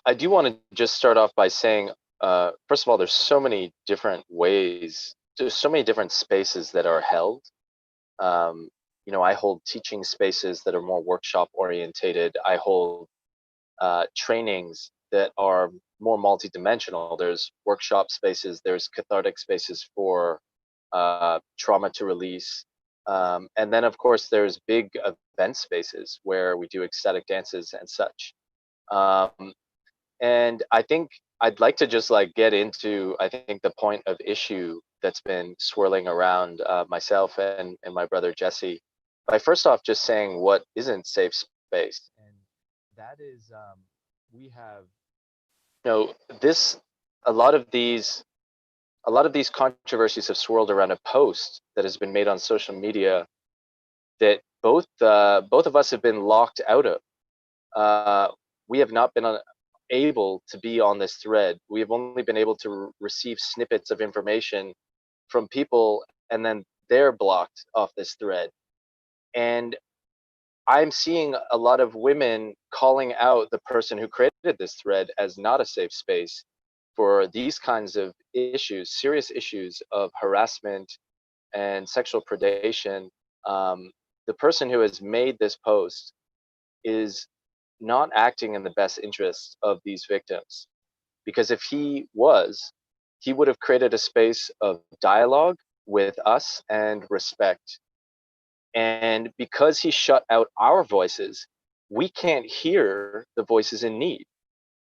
I do want to just start off by saying, first of all, there's so many different ways, there's so many different spaces that are held. You know, I hold teaching spaces that are more workshop orientated. I hold trainings that are more multidimensional. There's workshop spaces, there's cathartic spaces for trauma to release. And then of course there's big event spaces where we do ecstatic dances and such. And I think I'd like to just like get into, I think, the point of issue that's been swirling around myself and my brother Jesse, by first off just saying what isn't safe space. And that is, we have, you know, this, a lot of these controversies have swirled around a post that has been made on social media that both of us have been locked out of. We have not been able to be on this thread. We have only been able to receive snippets of information from people, and then they're blocked off this thread. And I'm seeing a lot of women calling out the person who created this thread as not a safe space for these kinds of issues, serious issues of harassment and sexual predation. The person who has made this post is not acting in the best interests of these victims. Because if he was, he would have created a space of dialogue with us and respect. And because he shut out our voices, we can't hear the voices in need.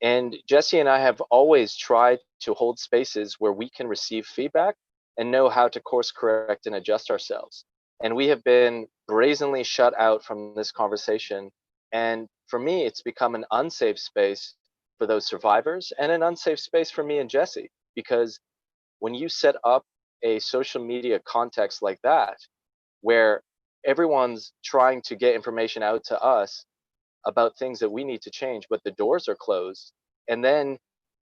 And Jesse and I have always tried to hold spaces where we can receive feedback and know how to course correct and adjust ourselves. And we have been brazenly shut out from this conversation. And for me, it's become an unsafe space for those survivors and an unsafe space for me and Jesse. Because when you set up a social media context like that, where everyone's trying to get information out to us about things that we need to change, but the doors are closed, and then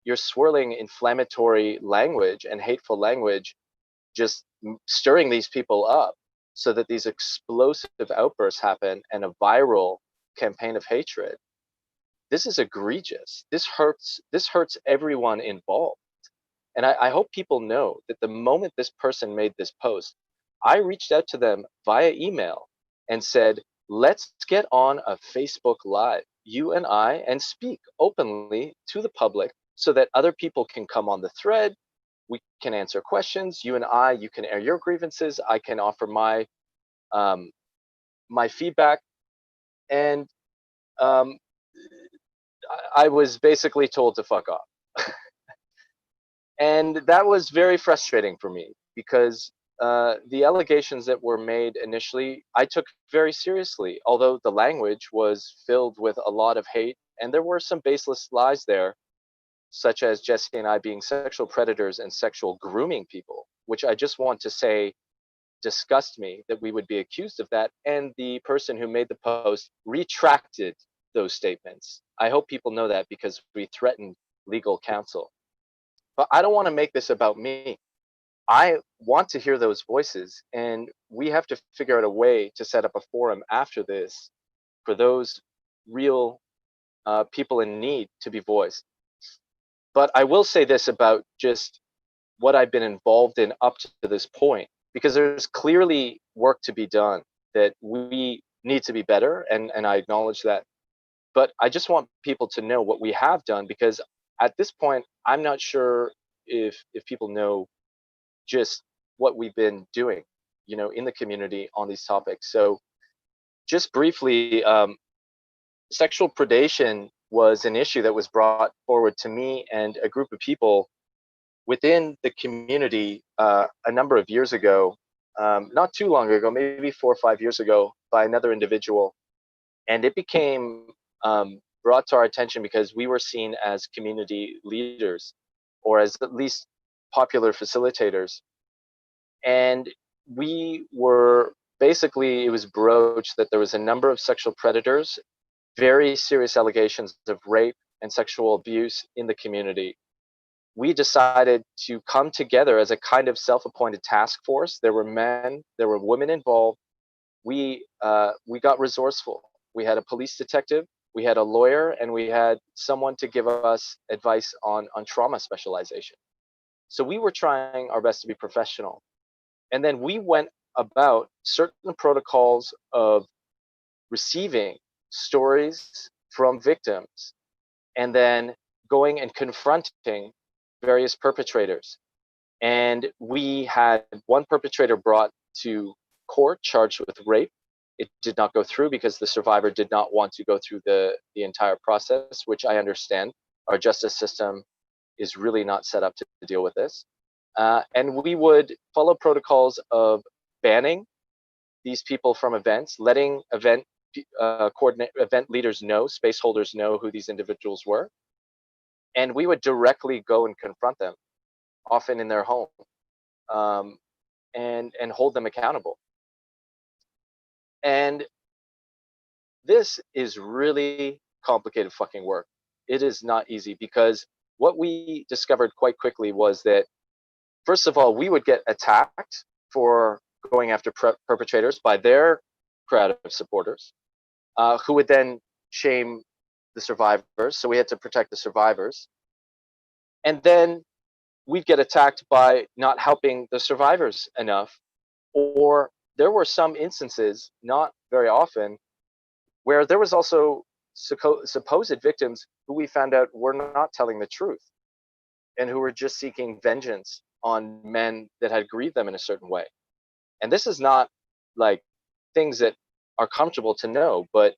you're swirling inflammatory language and hateful language, just stirring these people up so that these explosive outbursts happen and a viral campaign of hatred. This is egregious. This hurts everyone involved. And I hope people know that the moment this person made this post, I reached out to them via email and said, let's get on a Facebook Live, you and I, and speak openly to the public so that other people can come on the thread We can answer questions. You can air your grievances. I can offer my feedback. And I was basically told to fuck off. And that was very frustrating for me because the allegations that were made initially, I took very seriously, although the language was filled with a lot of hate and there were some baseless lies there, such as Jesse and I being sexual predators and sexual grooming people, which I just want to say disgust me that we would be accused of that. And the person who made the post retracted those statements. I hope people know that because we threatened legal counsel. But I don't want to make this about me. I want to hear those voices, and we have to figure out a way to set up a forum after this for those real people in need to be voiced. But I will say this about just what I've been involved in up to this point, because there's clearly work to be done that we need to be better, and I acknowledge that. But I just want people to know what we have done, because at this point, I'm not sure if people know just what we've been doing, in the community on these topics. So just briefly, sexual predation was an issue that was brought forward to me and a group of people within the community a number of years ago, not too long ago, maybe 4 or 5 years ago, by another individual. And it became brought to our attention because we were seen as community leaders, or as at least popular facilitators. And we were basically, it was broached that there was a number of sexual predators, very serious allegations of rape and sexual abuse in the community. We decided to come together as a kind of self-appointed task force. There were men, there were women involved. We got resourceful. We had a police detective, we had a lawyer, and we had someone to give us advice on trauma specialization. So we were trying our best to be professional. And then we went about certain protocols of receiving stories from victims and then going and confronting various perpetrators. And we had one perpetrator brought to court charged with rape. It did not go through because the survivor did not want to go through the entire process, which I understand. Our justice system is really not set up to deal with this. And we would follow protocols of banning these people from events, letting event leaders know, space holders know who these individuals were. And we would directly go and confront them, often in their home, and hold them accountable. And this is really complicated fucking work. It is not easy, because what we discovered quite quickly was that, first of all, we would get attacked for going after perpetrators by their crowd of supporters, who would then shame the survivors. So we had to protect the survivors. And then we'd get attacked by not helping the survivors enough. Or there were some instances, not very often, where there was also supposed victims who we found out were not telling the truth and who were just seeking vengeance on men that had grieved them in a certain way. And this is not like things that are comfortable to know, but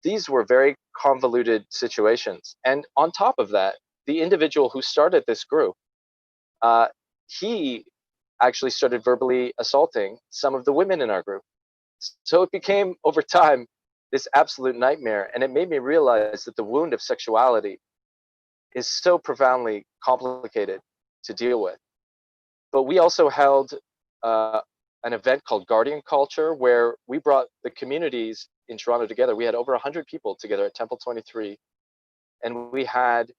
these were very convoluted situations. And on top of that, the individual who started this group, he actually started verbally assaulting some of the women in our group. So it became, over time, this absolute nightmare. And it made me realize that the wound of sexuality is so profoundly complicated to deal with. But we also held an event called Guardian Culture, where we brought the communities in Toronto together. We had over 100 people together at Temple 23. And we had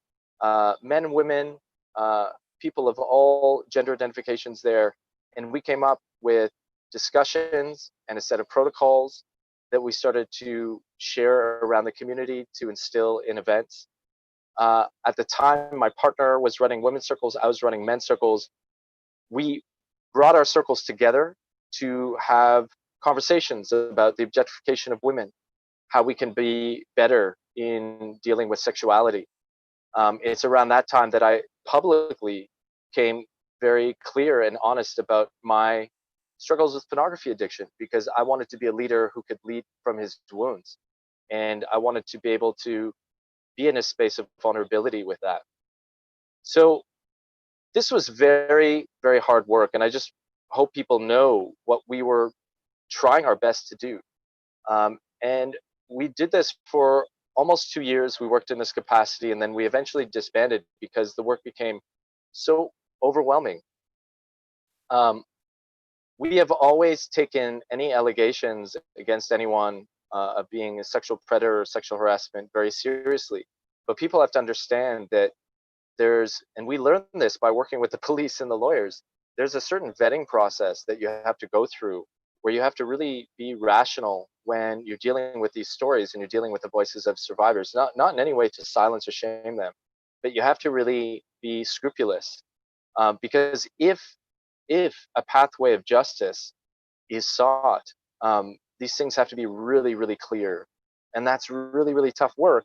men and women, people of all gender identifications there. And we came up with discussions and a set of protocols that we started to share around the community to instill in events. At the time, my partner was running women's circles, I was running men's circles. We brought our circles together to have conversations about the objectification of women, how we can be better in dealing with sexuality. It's around that time that I publicly became very clear and honest about my struggles with pornography addiction, because I wanted to be a leader who could lead from his wounds. And I wanted to be able to be in a space of vulnerability with that. So this was very, very hard work. And I just hope people know what we were trying our best to do. And we did this for almost 2 years. We worked in this capacity, and then we eventually disbanded because the work became so overwhelming. We have always taken any allegations against anyone of being a sexual predator or sexual harassment very seriously. But people have to understand that and we learned this by working with the police and the lawyers, there's a certain vetting process that you have to go through, where you have to really be rational when you're dealing with these stories and you're dealing with the voices of survivors, not in any way to silence or shame them, but you have to really be scrupulous. Because if a pathway of justice is sought, these things have to be really, really clear. And that's really, really tough work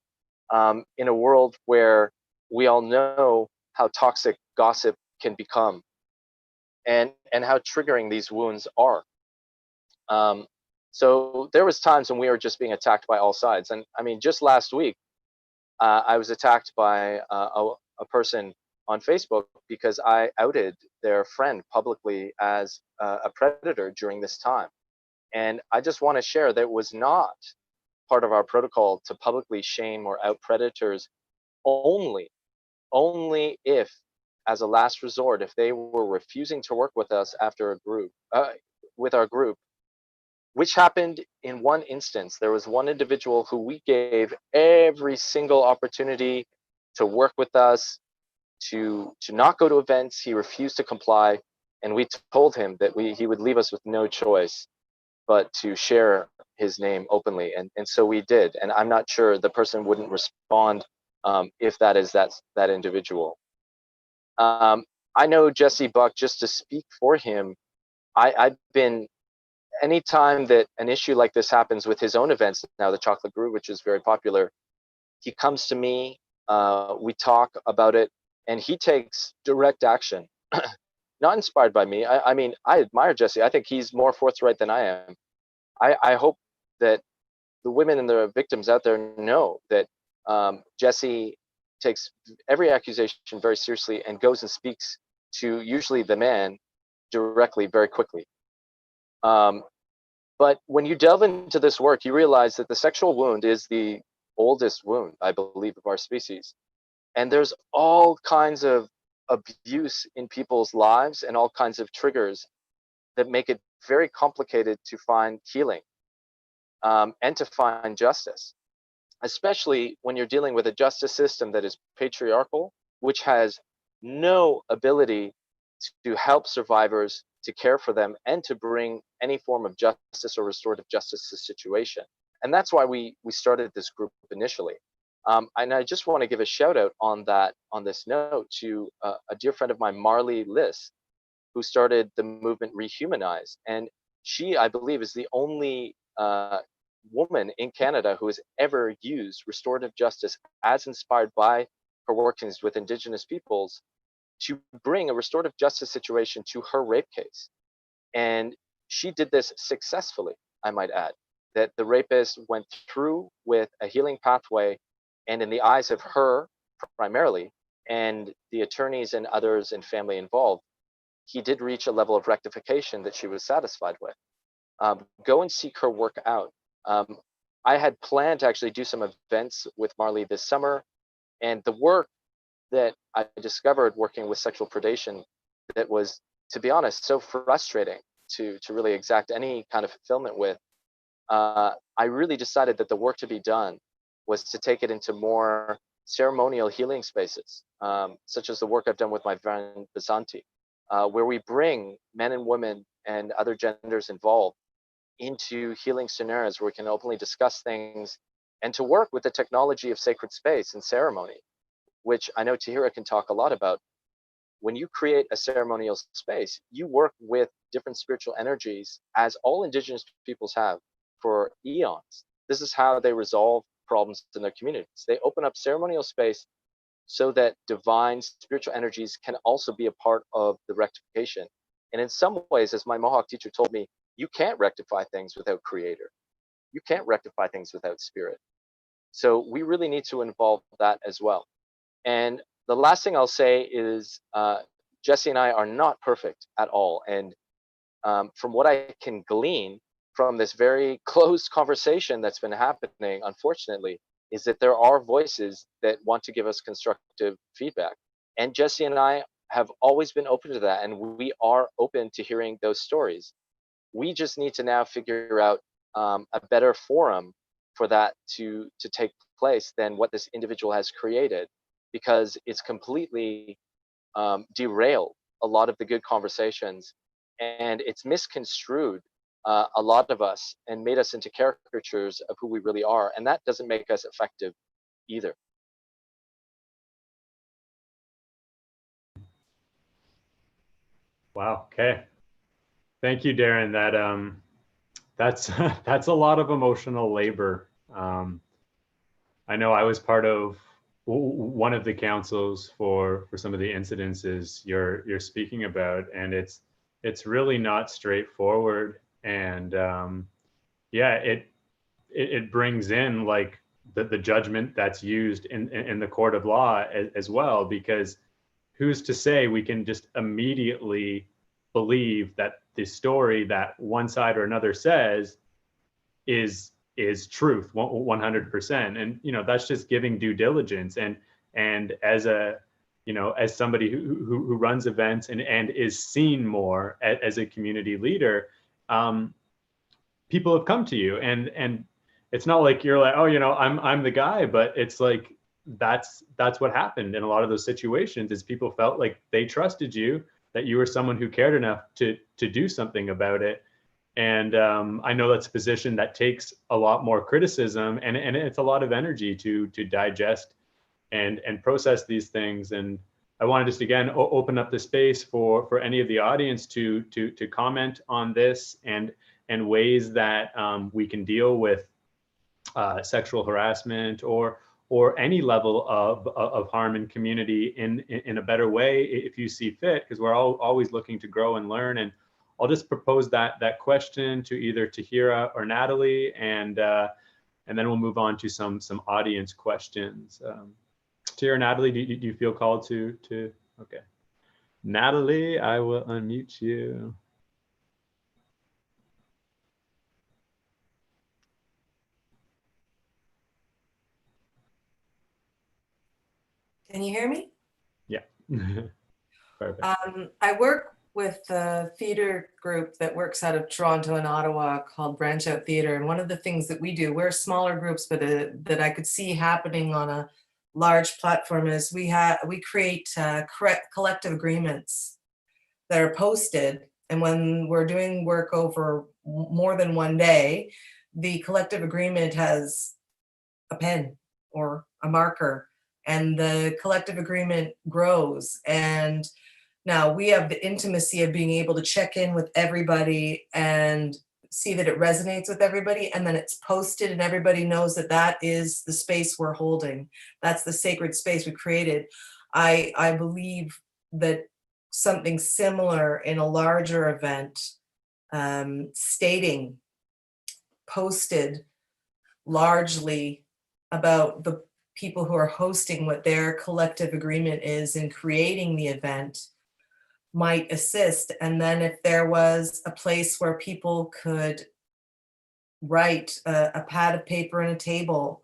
in a world where we all know how toxic gossip can become, and how triggering these wounds are. So there was times when we were just being attacked by all sides. And I mean, just last week, I was attacked by a person on Facebook because I outed their friend publicly as a predator during this time. And I just want to share that it was not part of our protocol to publicly shame or out predators, only if, as a last resort, if they were refusing to work with us after with our group, which happened in one instance. There was one individual who we gave every single opportunity to work with us, to not go to events. He refused to comply, and we told him that he would leave us with no choice but to share his name openly, and so we did. And I'm not sure the person wouldn't respond if that is that individual. I know Jesse Buck, just to speak for him, I've been, anytime that an issue like this happens with his own events, now the Chocolate Groove, which is very popular, he comes to me, we talk about it, and he takes direct action. Not inspired by me. I mean, I admire Jesse. I think he's more forthright than I am. I hope that the women and the victims out there know that Jesse takes every accusation very seriously and goes and speaks to usually the man directly, very quickly. But when you delve into this work, you realize that the sexual wound is the oldest wound, I believe, of our species. And there's all kinds of abuse in people's lives and all kinds of triggers that make it very complicated to find healing and to find justice, especially when you're dealing with a justice system that is patriarchal, which has no ability to help survivors, to care for them, and to bring any form of justice or restorative justice to the situation. And that's why we started this group initially. And I just want to give a shout out on this note to a dear friend of mine, Marley Liss, who started the movement Rehumanize. And she, I believe, is the only woman in Canada who has ever used restorative justice as inspired by her workings with Indigenous peoples to bring a restorative justice situation to her rape case. And she did this successfully, I might add, that the rapist went through with a healing pathway, and in the eyes of her primarily, and the attorneys and others and family involved, he did reach a level of rectification that she was satisfied with. Go and seek her work out. I had planned to actually do some events with Marley this summer, and the work that I discovered working with sexual predation that was, to be honest, so frustrating to really exact any kind of fulfillment with, I really decided that the work to be done was to take it into more ceremonial healing spaces, such as the work I've done with my friend Basanti, where we bring men and women and other genders involved into healing scenarios where we can openly discuss things, and to work with the technology of sacred space and ceremony, which I know Tahira can talk a lot about. When you create a ceremonial space, you work with different spiritual energies, as all Indigenous peoples have for eons. This is how they resolve problems in their communities. They open up ceremonial space so that divine spiritual energies can also be a part of the rectification. And in some ways, as my Mohawk teacher told me, you can't rectify things without creator. You can't rectify things without spirit. So we really need to involve that as well. And the last thing I'll say is Jesse and I are not perfect at all. And from what I can glean from this very closed conversation that's been happening, unfortunately, is that there are voices that want to give us constructive feedback. And Jesse and I have always been open to that, and we are open to hearing those stories. We just need to now figure out a better forum for that to take place than what this individual has created, because it's completely derailed a lot of the good conversations, and it's misconstrued a lot of us and made us into caricatures of who we really are, and that doesn't make us effective either. Wow. Okay. Thank you, Darren. That's that's a lot of emotional labor. I know I was part of one of the councils for some of the incidences you're speaking about, and it's really not straightforward. And yeah, it brings in like the judgment that's used in the court of law as well, because who's to say we can just immediately believe that the story that one side or another says is truth 100%. And that's just giving due diligence. And as a as somebody who runs events and is seen more as a community leader, people have come to you, and it's not like you're like, oh, I'm the guy, but it's like that's what happened in a lot of those situations, is people felt like they trusted you, that you were someone who cared enough to do something about it. And I know that's a position that takes a lot more criticism, and it's a lot of energy to digest and process these things. And I want to just again open up the space for any of the audience to comment on this and ways that we can deal with sexual harassment or any level of harm in community in a better way if you see fit, because we're always looking to grow and learn. And I'll just propose that question to either Tahira or Natalie, and then we'll move on to some audience questions. Tahira, Natalie, do you feel called to? Okay, Natalie, I will unmute you. Can you hear me? Yeah. Perfect. I work with a theater group that works out of Toronto and Ottawa called Branch Out Theater. And one of the things that we do, we're smaller groups, but that I could see happening on a large platform, is we create collective agreements that are posted. And when we're doing work over more than one day, the collective agreement has a pen or a marker, and the collective agreement grows. And now we have the intimacy of being able to check in with everybody and see that it resonates with everybody, and then it's posted and everybody knows that that is the space we're holding. That's the sacred space we created. I believe that something similar in a larger event, stating, posted largely about the people who are hosting what their collective agreement is in creating the event, might assist. And then if there was a place where people could write a pad of paper and a table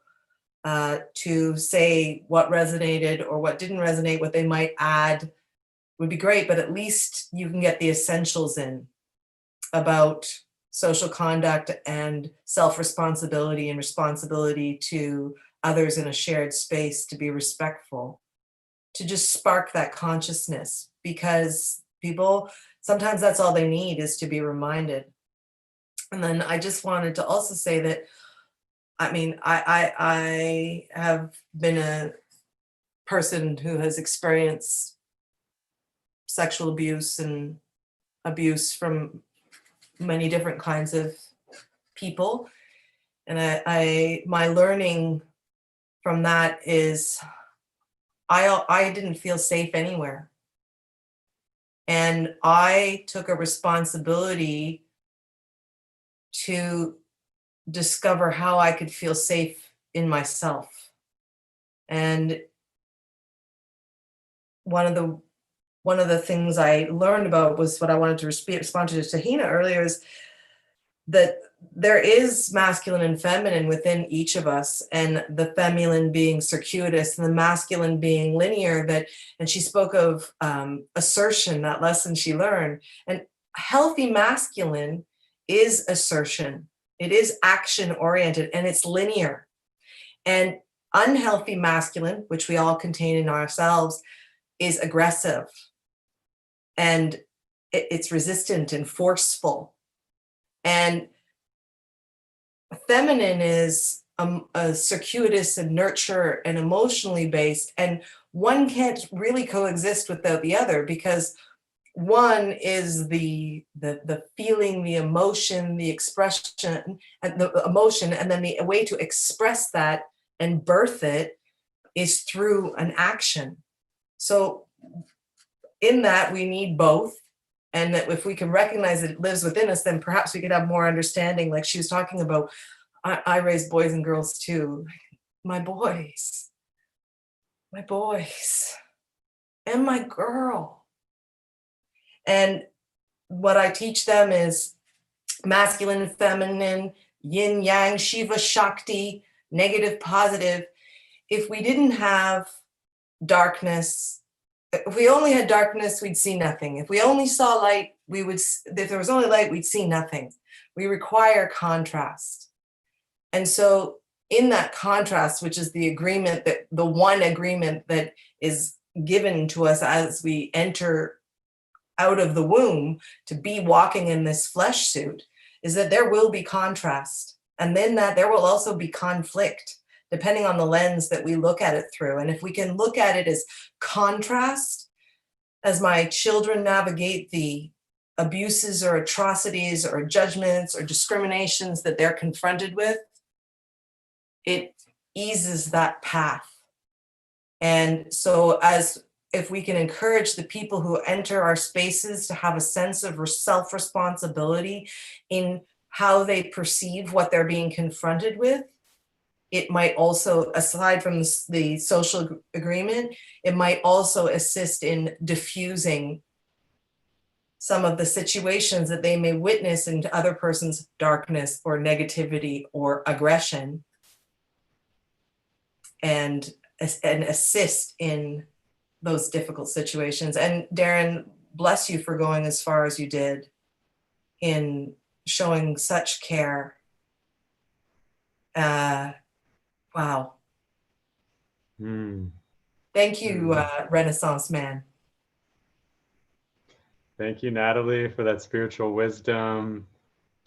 to say what resonated or what didn't resonate, what they might add, would be great. But at least you can get the essentials in about social conduct and self-responsibility and responsibility to others in a shared space, to be respectful, to just spark that consciousness, because people, sometimes that's all they need, is to be reminded. And then I just wanted to also say that, I mean, I have been a person who has experienced sexual abuse and abuse from many different kinds of people. And my learning from that is, I didn't feel safe anywhere. And I took a responsibility to discover how I could feel safe in myself. And one of the things I learned about was what I wanted to respond to Tahina earlier, is that there is masculine and feminine within each of us, and the feminine being circuitous and the masculine being linear. And she spoke of assertion, that lesson she learned. And healthy masculine is assertion. It is action oriented and it's linear. And unhealthy masculine, which we all contain in ourselves, is aggressive and it's resistant and forceful. And feminine is a circuitous and nurture and emotionally based, and one can't really coexist without the other, because one is the feeling, the emotion, the expression, and the emotion, and then the way to express that and birth it is through an action. So in that, we need both. And that if we can recognize that it lives within us, then perhaps we could have more understanding. Like she was talking about, I raise boys and girls too. My boys, and my girl. And what I teach them is masculine and feminine, yin, yang, Shiva, Shakti, negative, positive. If we didn't have darkness, if we only had darkness, we'd see nothing. If we only saw light, if there was only light, we'd see nothing. We require contrast. And so in that contrast, which is the agreement, that the one agreement that is given to us as we enter out of the womb to be walking in this flesh suit, is that there will be contrast. And then that there will also be conflict, depending on the lens that we look at it through. And if we can look at it as contrast, as my children navigate the abuses or atrocities or judgments or discriminations that they're confronted with, it eases that path. And so if we can encourage the people who enter our spaces to have a sense of self-responsibility in how they perceive what they're being confronted with, it might also, aside from the social agreement, it might also assist in diffusing some of the situations that they may witness in other person's darkness or negativity or aggression, and assist in those difficult situations. And Darren, bless you for going as far as you did in showing such care. Wow. Thank you, Renaissance man. Thank you, Natalie, for that spiritual wisdom.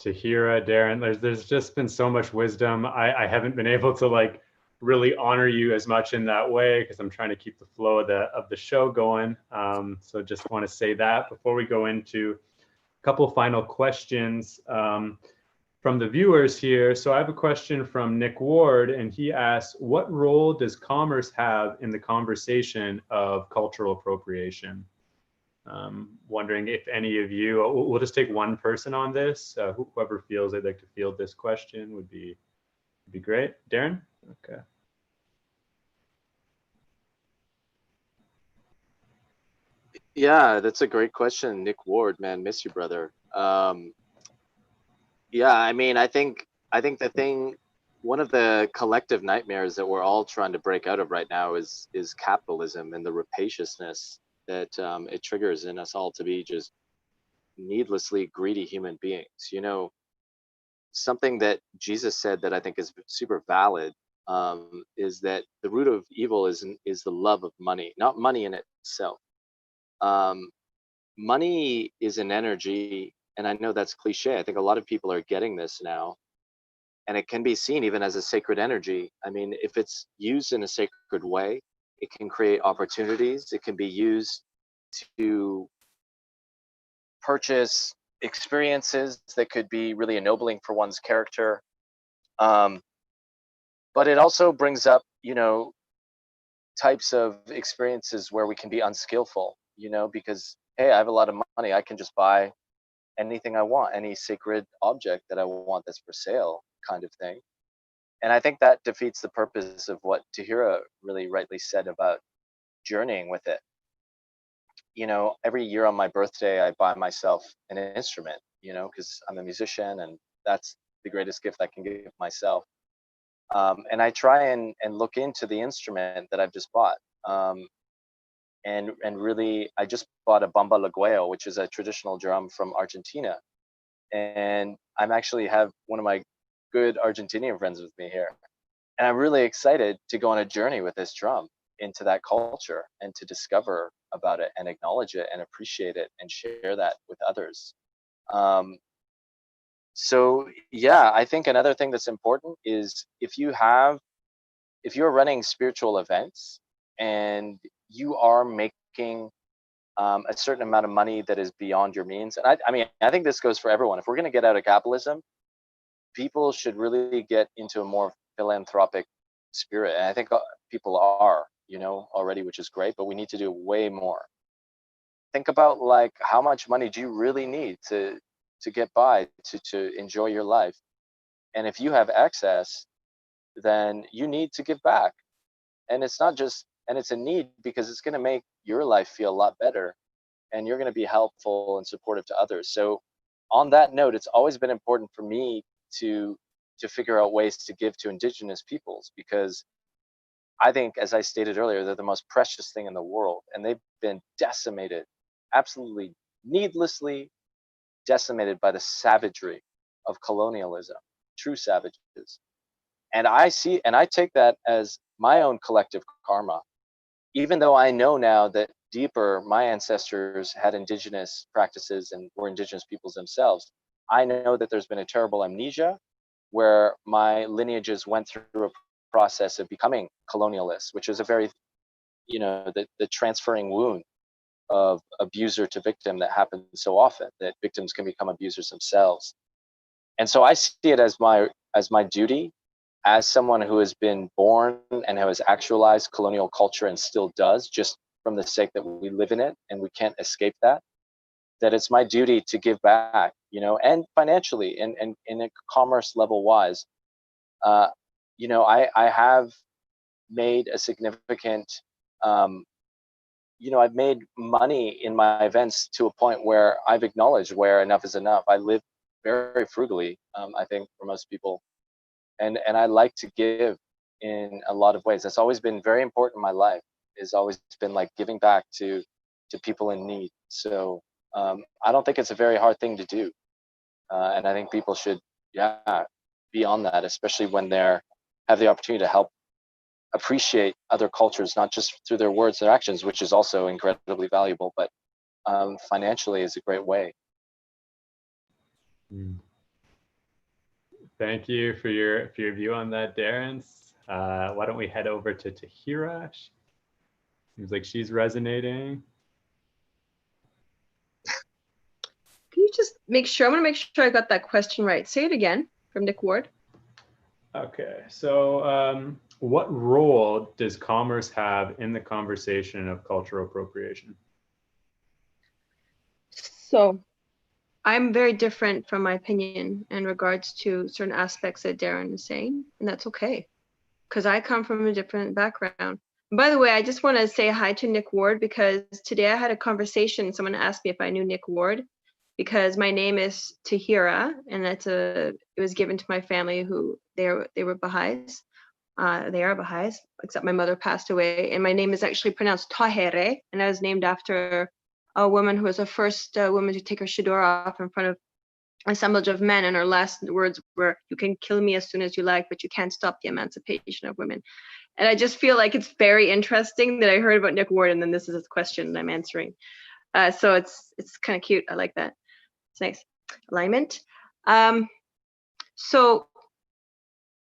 Tahira, Darren, there's just been so much wisdom. I haven't been able to really honor you as much in that way because I'm trying to keep the flow of the show going. So just want to say that before we go into a couple final questions from the viewers here. So I have a question from Nick Ward, and he asks, what role does commerce have in the conversation of cultural appropriation? Wondering if any of you, we'll just take one person on this. Whoever feels they'd like to field this question would be great. Darren? Okay. Yeah, that's a great question, Nick Ward. Man, miss you, brother. Yeah, I mean, I think one of the collective nightmares that we're all trying to break out of right now is capitalism and the rapaciousness that it triggers in us all to be just needlessly greedy human beings. You know, something that Jesus said that I think is super valid is that the root of evil is the love of money, not money in itself. Money is an energy, and I know that's cliche. I think a lot of people are getting this now, and it can be seen even as a sacred energy. I mean, if it's used in a sacred way, it can create opportunities. It can be used to purchase experiences that could be really ennobling for one's character. But it also brings up, types of experiences where we can be unskillful, you know, because hey, I have a lot of money, I can just buy anything I want, any sacred object that I want that's for sale, kind of thing. And I think that defeats the purpose of what Tahira really rightly said about journeying with it. You know, every year on my birthday, I buy myself an instrument, you know, because I'm a musician and that's the greatest gift I can give myself. And I try and look into the instrument that I've just bought. And really, I just bought a bamba lagueo, which is a traditional drum from Argentina. And I'm actually have one of my good Argentinian friends with me here. And I'm really excited to go on a journey with this drum into that culture and to discover about it and acknowledge it and appreciate it and share that with others. So yeah, I think another thing that's important is if you're running spiritual events and you are making a certain amount of money that is beyond your means, and I mean, I think this goes for everyone. If we're going to get out of capitalism, people should really get into a more philanthropic spirit. And I think people are, you know, already, which is great, but we need to do way more. Think about like how much money do you really need to get by, to enjoy your life? And if you have excess, then you need to give back. And it's not just, and it's a need because it's going to make your life feel a lot better and you're going to be helpful and supportive to others. So on that note, it's always been important for me to figure out ways to give to indigenous peoples, because I think, as I stated earlier, they're the most precious thing in the world, and they've been decimated, absolutely needlessly decimated by the savagery of colonialism, true savages. And I take that as my own collective karma, even though I know now that deeper my ancestors had indigenous practices and were indigenous peoples themselves. I know that there's been a terrible amnesia where my lineages went through a process of becoming colonialists, which is a very, you know, the transferring wound of abuser to victim that happens so often, that victims can become abusers themselves. And so I see it as my duty, as someone who has been born and who has actualized colonial culture and still does, just from the sake that we live in it and we can't escape that it's my duty to give back, you know, and financially and in a commerce level wise. You know, I have made a significant, you know, I've made money in my events to a point where I've acknowledged where enough is enough. I live very frugally, I think, for most people. And I like to give in a lot of ways. That's always been very important in my life. It's always been like giving back to people in need. So I don't think it's a very hard thing to do, and I think people should, yeah, be on that, especially when they're have the opportunity to help appreciate other cultures, not just through their words and actions, which is also incredibly valuable, but financially is a great way. Thank you for your view on that, Darren. Why don't we head over to Tahira? Seems like she's resonating. Can you just make sure? I want to make sure I got that question right. Say it again from Nick Ward. Okay, so what role does commerce have in the conversation of cultural appropriation? So I'm very different from my opinion in regards to certain aspects that Darren is saying, and that's okay, because I come from a different background. And by the way, I just want to say hi to Nick Ward, because today I had a conversation. Someone asked me if I knew Nick Ward, because my name is Tahira, and it was given to my family who they were Baha'is. They are Baha'is, except my mother passed away, and my name is actually pronounced Tahere, and I was named after a woman who was the first woman to take her shador off in front of an assemblage of men, and her last words were, "You can kill me as soon as you like, but you can't stop the emancipation of women." And I just feel like it's very interesting that I heard about Nick Ward, and then this is his question I'm answering. So it's kind of cute. I like that. It's nice alignment. So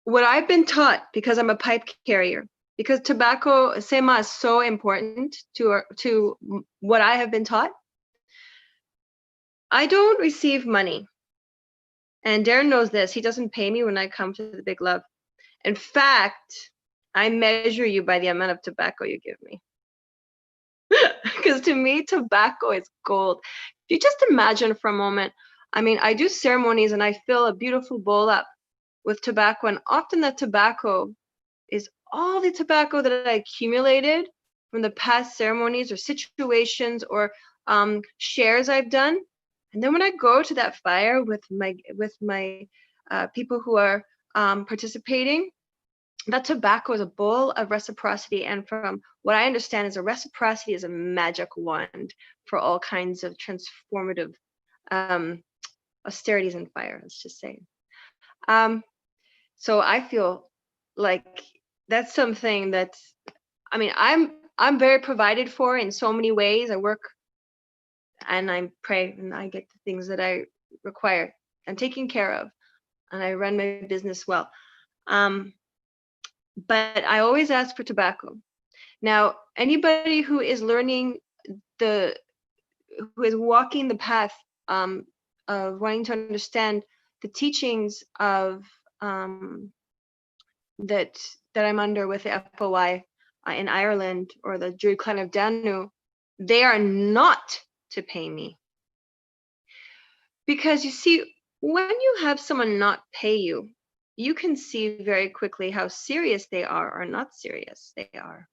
what I've been taught, because I'm a pipe carrier, because tobacco sema is so important to what I have been taught, I don't receive money. And Darren knows this. He doesn't pay me when I come to the Big Love. In fact, I measure you by the amount of tobacco you give me. Because to me, tobacco is gold. If you just imagine for a moment, I mean, I do ceremonies and I fill a beautiful bowl up with tobacco, and often that tobacco is all the tobacco that I accumulated from the past ceremonies or situations or shares I've done. And then when I go to that fire with my people who are participating, that tobacco is a bowl of reciprocity. And from what I understand is a reciprocity is a magic wand for all kinds of transformative austerities in fire, let's just say. So I feel like that's something that's, I mean, I'm very provided for in so many ways. I work and I pray and I get the things that I require. I'm taken care of and I run my business well. But I always ask for tobacco. Now, anybody who is learning who is walking the path of wanting to understand the teachings of that I'm under with the FOI in Ireland or the Druid clan of Danu, they are not to pay me. Because you see, when you have someone not pay you, you can see very quickly how serious they are or not serious they are.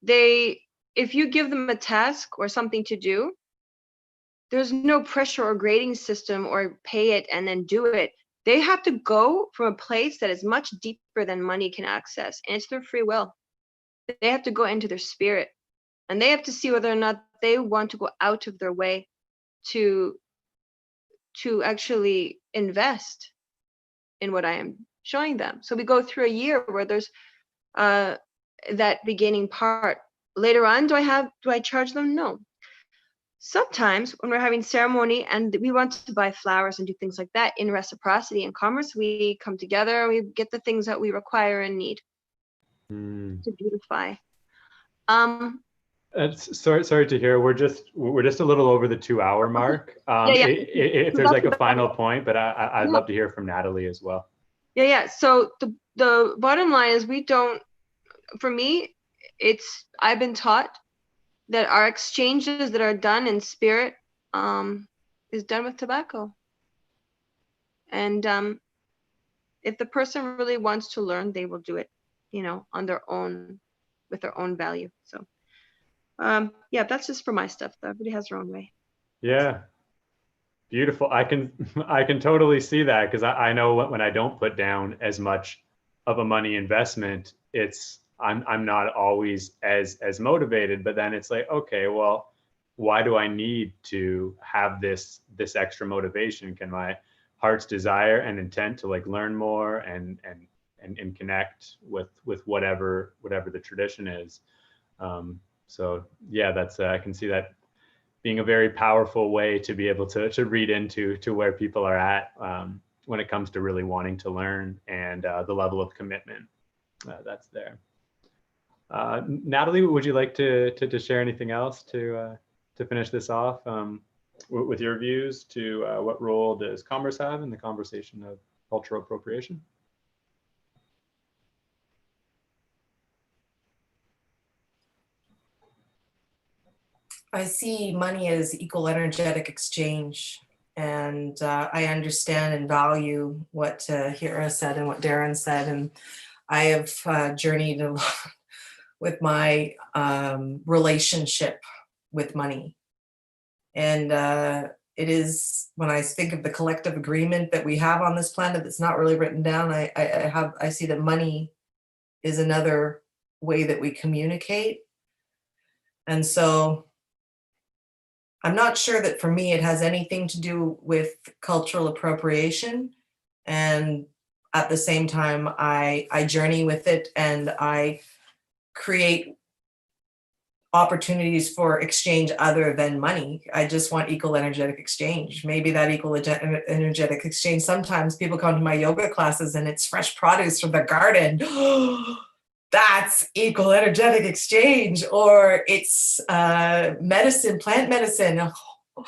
If you give them a task or something to do, there's no pressure or grading system or pay it and then do it. They have to go from a place that is much deeper than money can access, and it's their free will. They have to go into their spirit, and they have to see whether or not they want to go out of their way to actually invest in what I am showing them. So we go through a year where there's that beginning part. Later on, do I charge them? No. Sometimes when we're having ceremony and we want to buy flowers and do things like that in reciprocity and commerce, we come together and we get the things that we require and need to beautify. Sorry to hear. We're just a little over the 2-hour mark. If there's like a final point, but I'd love to hear from Natalie as well. Yeah. So the bottom line is for me, I've been taught that our exchanges that are done in spirit is done with tobacco. And if the person really wants to learn, they will do it, on their own, with their own value. So yeah, that's just for my stuff. Everybody has their own way. Yeah. Beautiful. I can totally see that, because I know when I don't put down as much of a money investment, I'm not always as motivated, but then it's like, okay, well, why do I need to have this extra motivation? Can my heart's desire and intent to like learn more and connect with whatever the tradition is. So yeah, that's I can see that being a very powerful way to be able to read into where people are at when it comes to really wanting to learn and the level of commitment that's there. Natalie, would you like to share anything else to finish this off with your views to what role does commerce have in the conversation of cultural appropriation? I see money as equal energetic exchange, and I understand and value what Hira said and what Darren said, and I have journeyed a lot with my relationship with money. And it is, when I think of the collective agreement that we have on this planet that's not really written down, I see that money is another way that we communicate. And so I'm not sure that for me it has anything to do with cultural appropriation. And at the same time, I journey with it and I create opportunities for exchange other than money. I just want equal energetic exchange. Maybe that equal energetic exchange, sometimes people come to my yoga classes and it's fresh produce from the garden. That's equal energetic exchange. Or it's medicine, plant medicine. Oh,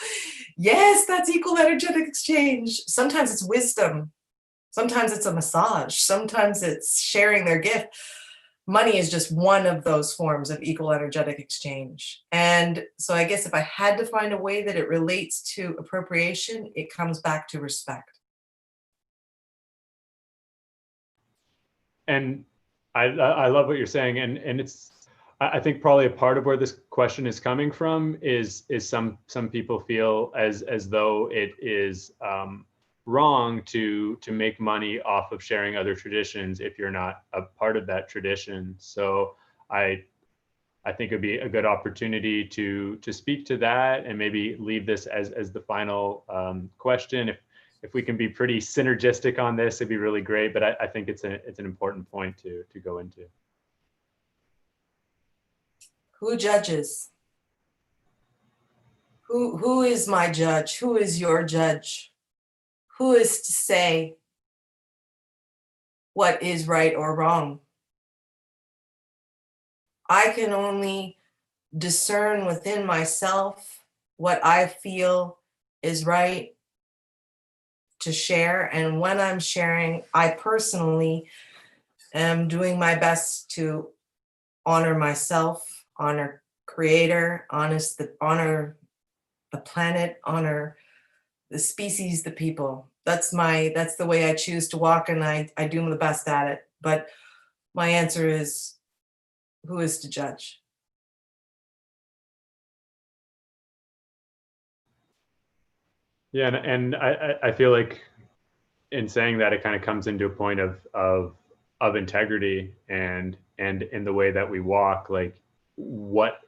yes, that's equal energetic exchange. Sometimes it's wisdom. Sometimes it's a massage. Sometimes it's sharing their gift. money is just one of those forms of equal energetic exchange. And so I guess if I had to find a way that it relates to appropriation, it comes back to respect. And I love what you're saying, and it's, I think probably a part of where this question is coming from is some people feel as though it is wrong to make money off of sharing other traditions if you're not a part of that tradition. So I think it'd be a good opportunity to speak to that, and maybe leave this as the final question. If we can be pretty synergistic on this, it'd be really great. But I think it's an important point to go into. Who judges? Who is my judge? Who is your judge? Who is to say what is right or wrong? I can only discern within myself what I feel is right to share. And when I'm sharing, I personally am doing my best to honor myself, honor creator, honor the planet, honor the species, the people. That's the way I choose to walk, and I do the best at it. But my answer is, who is to judge? Yeah, and I feel like in saying that, it kind of comes into a point of integrity and in the way that we walk. Like, what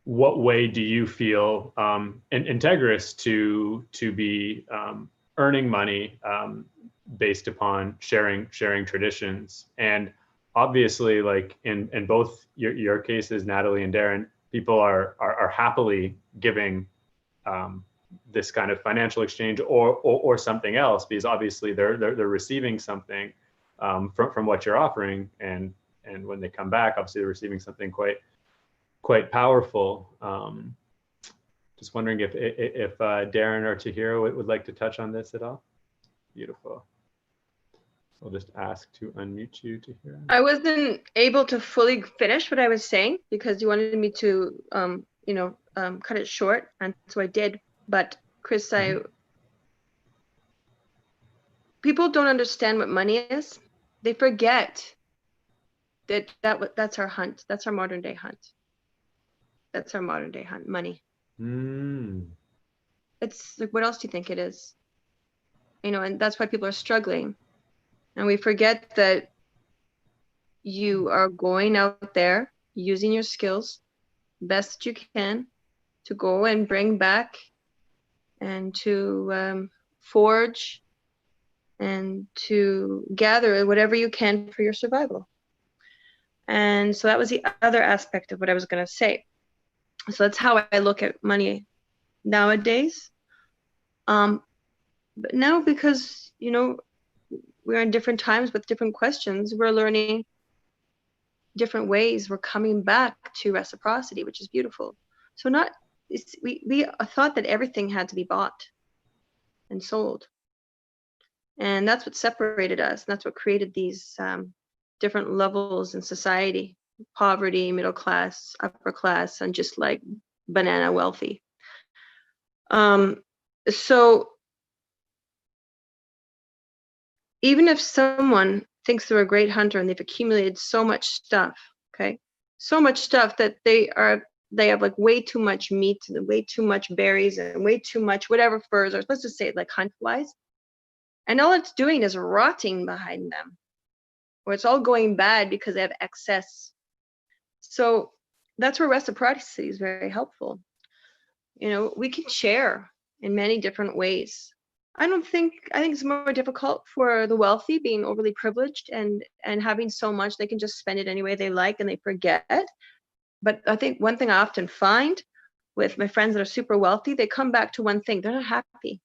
way do you feel integrous to be earning money based upon sharing traditions? And obviously, like in both your cases, Natalie and Darren, people are happily giving this kind of financial exchange or something else, because obviously they're receiving something from what you're offering, and when they come back, obviously they're receiving something quite powerful. Just wondering if Darren or Tahira would like to touch on this at all. Beautiful. I'll just ask to unmute you, Tahira. I wasn't able to fully finish what I was saying because you wanted me to, cut it short, and so I did. But Chris, people don't understand what money is. They forget that's our hunt. That's our modern day hunt. That's our modern day hunt, money. It's like, what else do you think it is? And that's why people are struggling. And we forget that you are going out there using your skills best you can to go and bring back and to forge and to gather whatever you can for your survival. And so that was the other aspect of what I was going to say. So that's how I look at money nowadays. But now, because, we're in different times with different questions, we're learning different ways. We're coming back to reciprocity, which is beautiful. So we thought that everything had to be bought and sold. And that's what separated us. That's what created these different levels in society: poverty, middle class, upper class, and just like banana wealthy. So even if someone thinks they're a great hunter and they've accumulated so much stuff, so much stuff that they have like way too much meat and way too much berries and way too much whatever furs, or let's just say like hunt flies, and all it's doing is rotting behind them, or it's all going bad because they have excess. So that's where reciprocity is very helpful. We can share in many different ways. I think it's more difficult for the wealthy, being overly privileged and having so much they can just spend it any way they like and they forget. But I think one thing I often find with my friends that are super wealthy, they come back to one thing: they're not happy.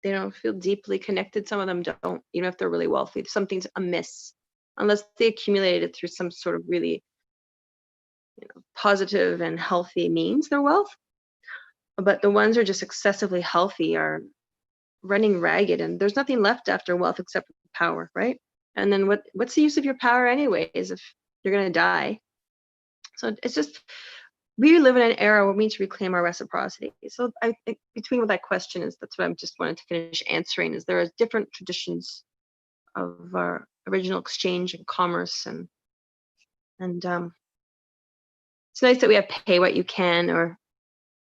They don't feel deeply connected. Some of them don't, even if they're really wealthy. Something's amiss, unless they accumulated it through some sort of really positive and healthy means, their wealth. But the ones who are just excessively healthy are running ragged, and there's nothing left after wealth except power, right? And then what's the use of your power anyways you're going to die. So it's just, we live in an era where we need to reclaim our reciprocity. So I think between what that question is, that's what I'm just wanting to finish answering, is there are different traditions of our original exchange and commerce, and it's nice that we have pay what you can, or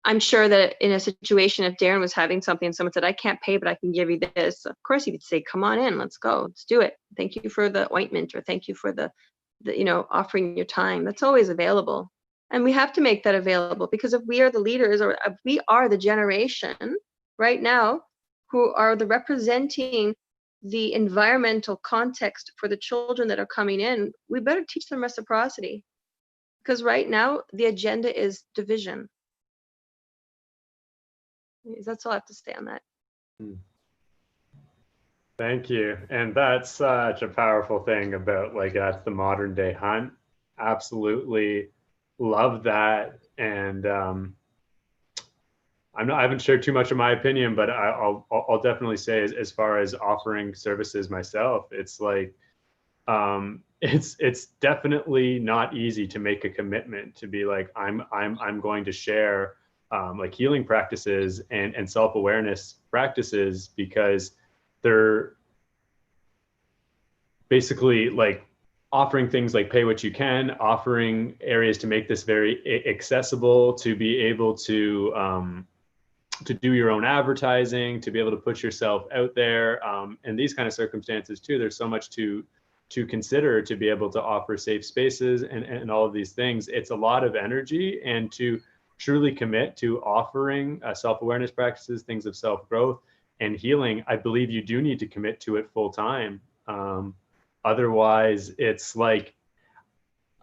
I'm sure that in a situation, if Darren was having something and someone said, I can't pay, but I can give you this, of course he would say, come on in, let's go, let's do it. Thank you for the ointment, or thank you for the offering your time. That's always available. And we have to make that available, because if we are the leaders, or if we are the generation right now who are the representing the environmental context for the children that are coming in, we better teach them reciprocity. Because right now the agenda is division. That's all I have to say on that. Thank you. And that's such a powerful thing about, like, that's the modern day hunt. Absolutely love that. And I haven't shared too much of my opinion, but I'll definitely say, as far as offering services myself, it's like, it's definitely not easy to make a commitment to be like, I'm going to share like healing practices and self-awareness practices, because they're basically like offering things like pay what you can, offering areas to make this very accessible, to be able to do your own advertising, to be able to put yourself out there. In these kind of circumstances too, there's so much to consider, to be able to offer safe spaces and all of these things. It's a lot of energy, and to truly commit to offering self-awareness practices, things of self-growth and healing, I believe you do need to commit to it full time. Otherwise, it's like,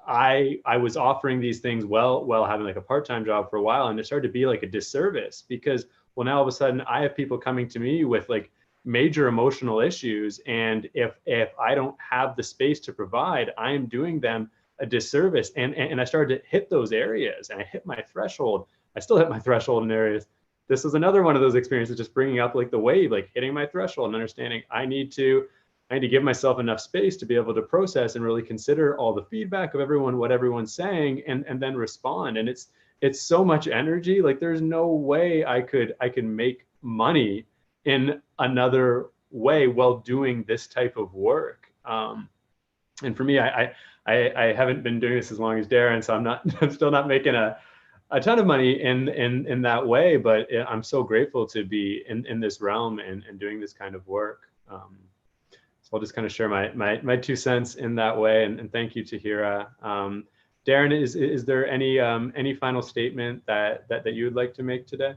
I was offering these things while having like a part-time job for a while, and it started to be like a disservice, because, well, now all of a sudden I have people coming to me with like major emotional issues, and if I don't have the space to provide, I am doing them a disservice. And I started to hit those areas, and I hit my threshold. I still hit my threshold in areas. This was another one of those experiences, just bringing up like the wave, like hitting my threshold and understanding I need to give myself enough space to be able to process and really consider all the feedback of everyone, what everyone's saying, and then respond. And it's so much energy. Like, there's no way I could make money in another way while doing this type of work. And for me, I haven't been doing this as long as Darren, so I'm still not making a ton of money in that way, but I'm so grateful to be in this realm and doing this kind of work. So I'll just kind of share my 2 cents in that way, and thank you, Tahira. Darren, is there any final statement that you would like to make today?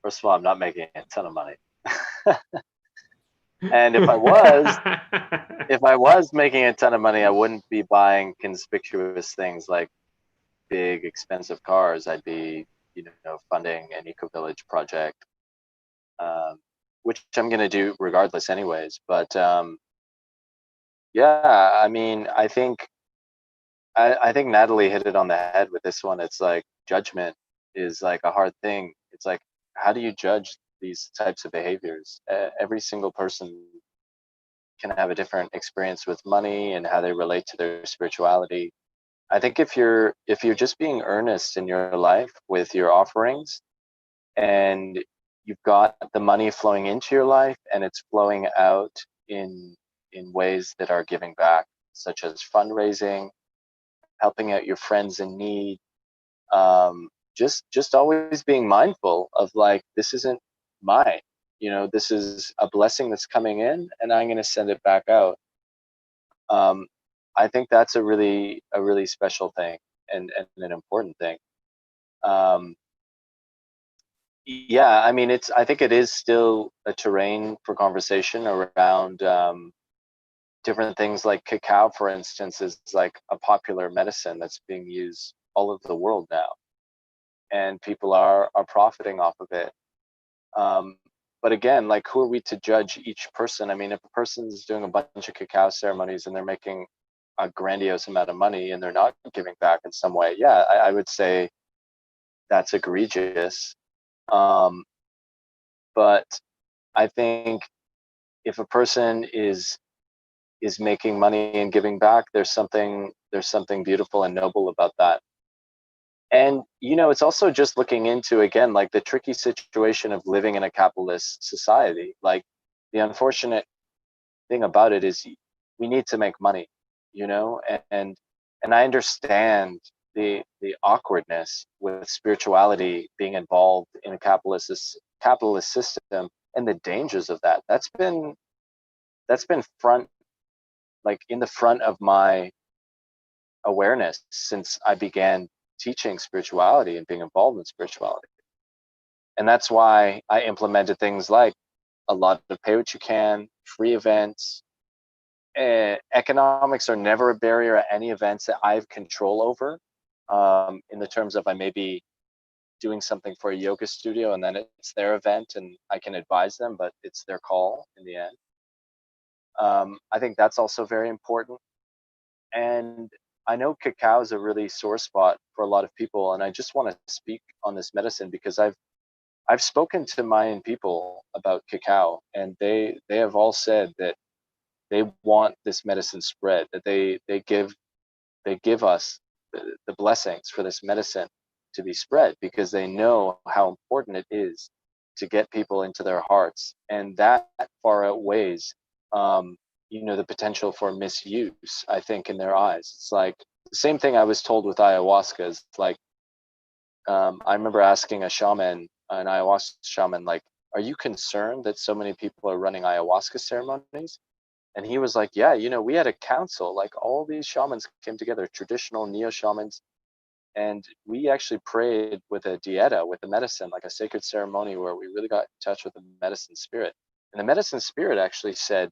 First of all, I'm not making a ton of money. And if I was making a ton of money, I wouldn't be buying conspicuous things like big, expensive cars. I'd be, funding an eco-village project, which I'm going to do regardless anyways. But yeah, I mean, I think Natalie hit it on the head with this one. It's like, judgment is like a hard thing. It's like, how do you judge these types of behaviors? Every single person can have a different experience with money and how they relate to their spirituality. I think if you're just being earnest in your life with your offerings, and you've got the money flowing into your life and it's flowing out in ways that are giving back, such as fundraising, helping out your friends in need, just always being mindful of like, this isn't mine, this is a blessing that's coming in, and I'm going to send it back out. I think that's a really special thing and an important thing. Yeah, I mean, I think it is still a terrain for conversation around different things. Like cacao, for instance, is like a popular medicine that's being used all over the world now, and people are profiting off of it. But again, like, who are we to judge each person? I mean, if a person's doing a bunch of cacao ceremonies and they're making a grandiose amount of money and they're not giving back in some way, yeah, I would say that's egregious. But I think if a person is making money and giving back, there's something beautiful and noble about that. And it's also just looking into, again, like the tricky situation of living in a capitalist society. Like the unfortunate thing about it is we need to make money, and I understand the awkwardness with spirituality being involved in a capitalist system and the dangers of that. That's been in the front of my awareness since I began teaching spirituality and being involved in spirituality. And that's why I implemented things like a lot of pay what you can, free events. Economics are never a barrier at any events that I have control over, in the terms of I may be doing something for a yoga studio and then it's their event and I can advise them, but it's their call in the end. I think that's also very important. And I know cacao is a really sore spot for a lot of people, and I just want to speak on this medicine because I've spoken to Mayan people about cacao, and they have all said that they want this medicine spread, that they give us the blessings for this medicine to be spread because they know how important it is to get people into their hearts, and that far outweighs the potential for misuse, I think, in their eyes. It's like the same thing I was told with ayahuasca. Is like I remember asking an ayahuasca shaman, like, are you concerned that so many people are running ayahuasca ceremonies? And he was like, yeah, we had a council, like all these shamans came together, traditional neo shamans, and we actually prayed with a dieta, with a medicine, like a sacred ceremony where we really got in touch with the medicine spirit. And the medicine spirit actually said,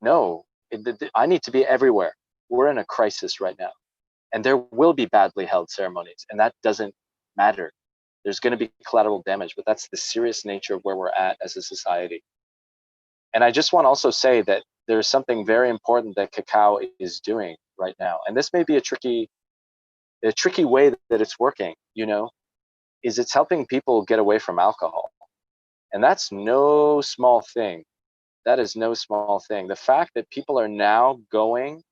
no, I need to be everywhere. We're in a crisis right now. And there will be badly held ceremonies, and that doesn't matter. There's going to be collateral damage, but that's the serious nature of where we're at as a society. And I just want to also say that there's something very important that cacao is doing right now. And this may be a tricky way that it's working, is it's helping people get away from alcohol. And that's no small thing. That is no small thing. The fact that people are now going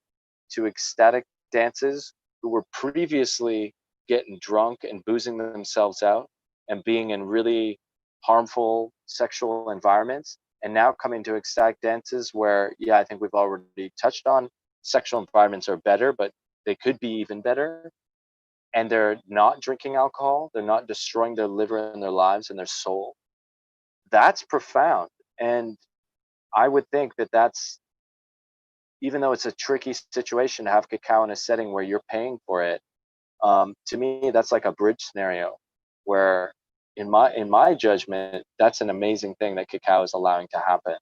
to ecstatic dances who were previously getting drunk and boozing themselves out and being in really harmful sexual environments, and now coming to ecstatic dances where, I think we've already touched on, sexual environments are better, but they could be even better. And they're not drinking alcohol. They're not destroying their liver and their lives and their soul. That's profound. And I would think that that's, even though it's a tricky situation to have cacao in a setting where you're paying for it, to me, that's like a bridge scenario where, in my judgment, that's an amazing thing that cacao is allowing to happen.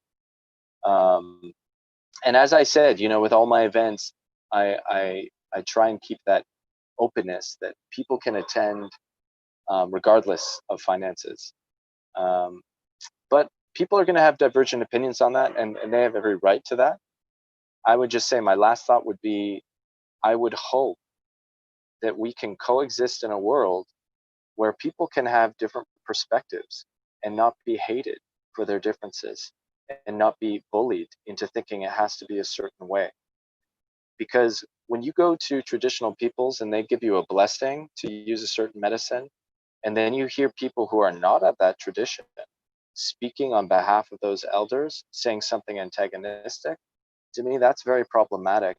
And as I said, with all my events, I try and keep that openness that people can attend regardless of finances. But people are going to have divergent opinions on that, and they have every right to that. I would just say my last thought would be, I would hope that we can coexist in a world where people can have different perspectives and not be hated for their differences and not be bullied into thinking it has to be a certain way. Because when you go to traditional peoples and they give you a blessing to use a certain medicine, and then you hear people who are not of that tradition speaking on behalf of those elders, saying something antagonistic, to me, that's very problematic.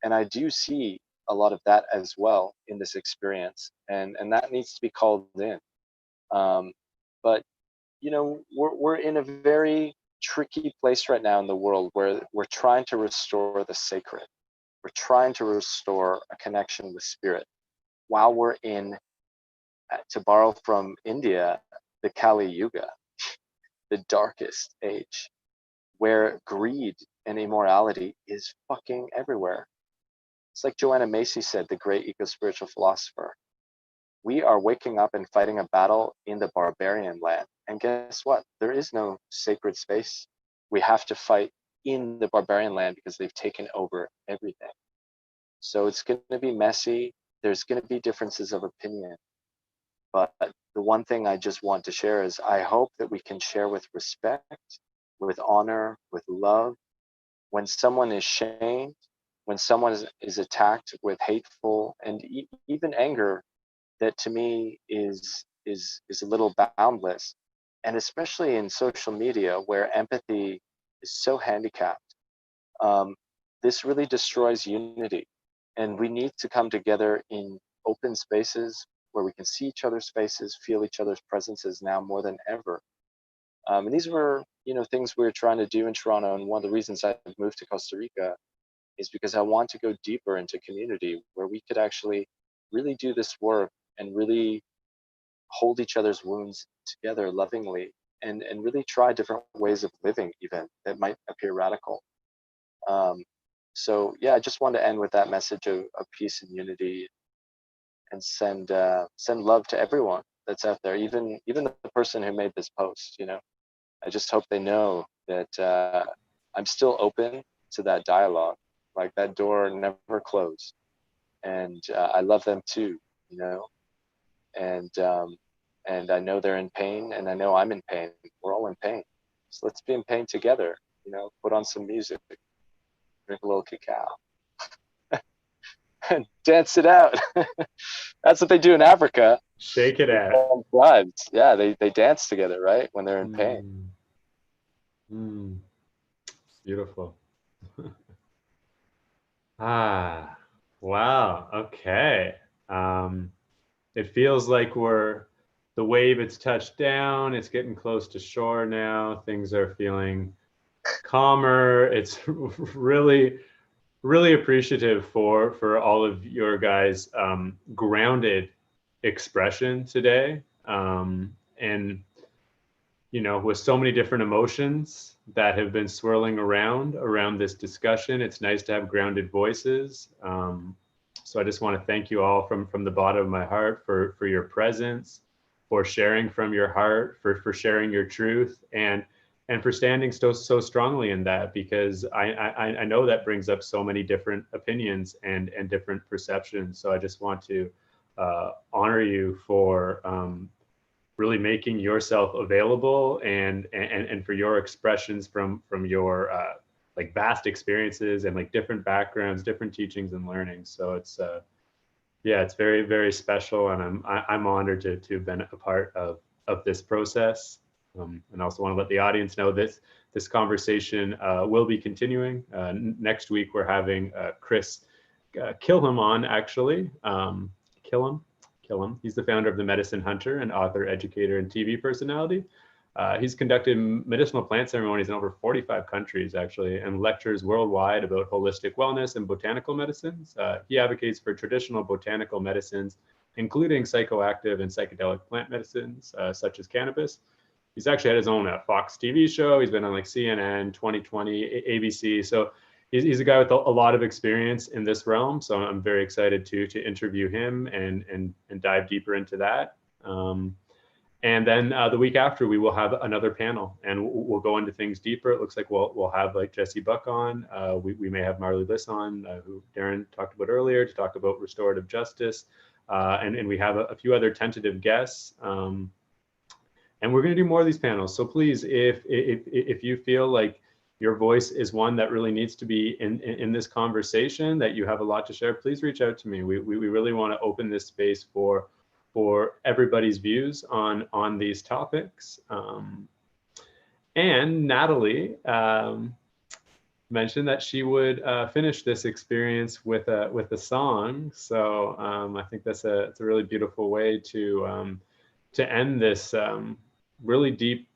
And I do see a lot of that as well in this experience, and that needs to be called in. But we're in a very tricky place right now in the world where we're trying to restore the sacred. We're trying to restore a connection with spirit while we're in, to borrow from India, the Kali Yuga, the darkest age, where greed and immorality is fucking everywhere. It's like Joanna Macy said, the great eco-spiritual philosopher. We are waking up and fighting a battle in the barbarian land. And guess what? There is no sacred space. We have to fight in the barbarian land because they've taken over everything. So it's going to be messy. There's going to be differences of opinion. But the one thing I just want to share is I hope that we can share with respect, with honor, with love. When someone is shamed, when someone is attacked with hateful and even anger, that to me is a little boundless. And especially in social media where empathy is so handicapped, this really destroys unity. And we need to come together in open spaces where we can see each other's faces, feel each other's presences now more than ever. And these were, things we were trying to do in Toronto. And one of the reasons I moved to Costa Rica is because I want to go deeper into community where we could actually really do this work and really hold each other's wounds together lovingly and really try different ways of living even that might appear radical. So yeah, I just want to end with that message of peace and unity, and send love to everyone that's out there, even the person who made this post. I just hope they know that I'm still open to that dialogue. Like, that door never closed, and I love them too. And I know they're in pain, and I know I'm in pain. We're all in pain, so let's be in pain together. Put on some music, drink a little cacao, and dance it out. That's what they do in Africa. Shake it out. Tribes, yeah, they dance together, right, when they're in pain. Beautiful. Wow. Okay. It feels like the wave it's touched down. It's getting close to shore now. Things are feeling calmer. It's really, really appreciative for all of your guys' grounded expression today. And with so many different emotions that have been swirling around this discussion, it's nice to have grounded voices. So I just want to thank you all from the bottom of my heart for your presence, for sharing from your heart, for sharing your truth, and for standing so strongly in that, because I know that brings up so many different opinions and different perceptions. So I just want to honor you for really making yourself available and for your expressions from your like vast experiences and like different backgrounds, different teachings and learnings. So it's yeah, it's very, very special, and I'm honored to have been a part of this process. And also want to let the audience know this conversation will be continuing. Next week we're having Chris Kilham on, actually. Kilham. He's the founder of The Medicine Hunter and author, educator, and TV personality. He's conducted medicinal plant ceremonies in over 45 countries, actually, and lectures worldwide about holistic wellness and botanical medicines. He advocates for traditional botanical medicines, including psychoactive and psychedelic plant medicines, such as cannabis. He's actually had his own Fox TV show. He's been on like CNN, 2020, ABC. So he's a guy with a lot of experience in this realm. So I'm very excited to interview him and dive deeper into that. And then the week after, we will have another panel, and we'll go into things deeper. It looks like we'll have like Jesse Buck on. We may have Marley Liss on, who Darren talked about earlier, to talk about restorative justice. And we have a few other tentative guests. And we're going to do more of these panels. So please, if you feel like your voice is one that really needs to be in this conversation, that you have a lot to share, please reach out to me. We really want to open this space for everybody's views on these topics. And Natalie mentioned that she would finish this experience with a song. So I think it's a really beautiful way to end this really deep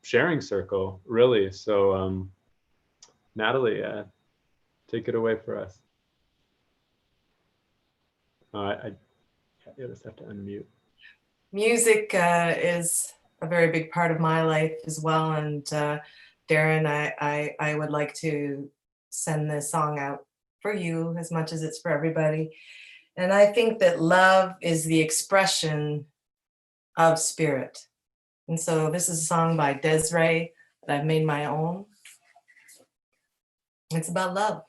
sharing circle, really. So Natalie, take it away for us. I just have to unmute. Music is a very big part of my life as well. And Darren, I would like to send this song out for you as much as it's for everybody. And I think that love is the expression of spirit. And so this is a song by Desiree that I've made my own. It's about love.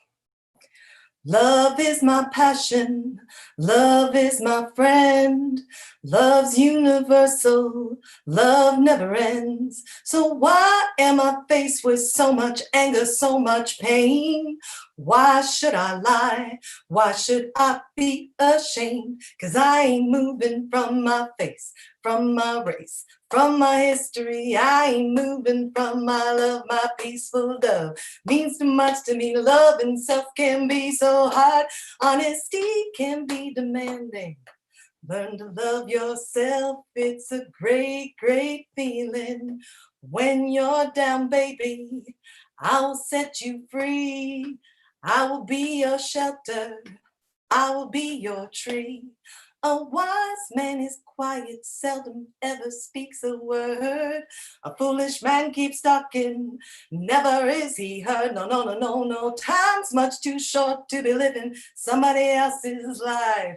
Love is my passion, love is my friend, love's universal, love never ends. So why am I faced with so much anger, so much pain? Why should I lie? Why should I be ashamed? 'Cause I ain't moving from my face, from my race, from my history. I ain't moving from my love, my peaceful love. Means too much to me. Love and self can be so hard. Honesty can be demanding. Learn to love yourself. It's a great, great feeling. When you're down, baby, I'll set you free. I will be your shelter. I will be your tree. A wise man is quiet, seldom ever speaks a word. A foolish man keeps talking, never is he heard. No, no, no, no, no. Time's much too short to be living somebody else's life.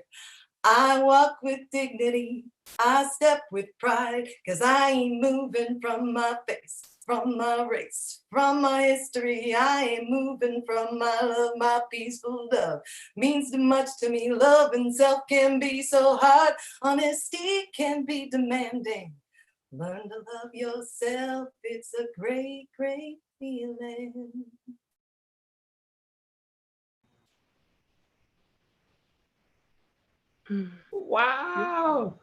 I walk with dignity, I step with pride, 'cause I ain't moving from my face, from my race, from my history. I ain't moving from my love, my peaceful love. Means too much to me. Love and self can be so hard. Honesty can be demanding. Learn to love yourself. It's a great, great feeling. Wow.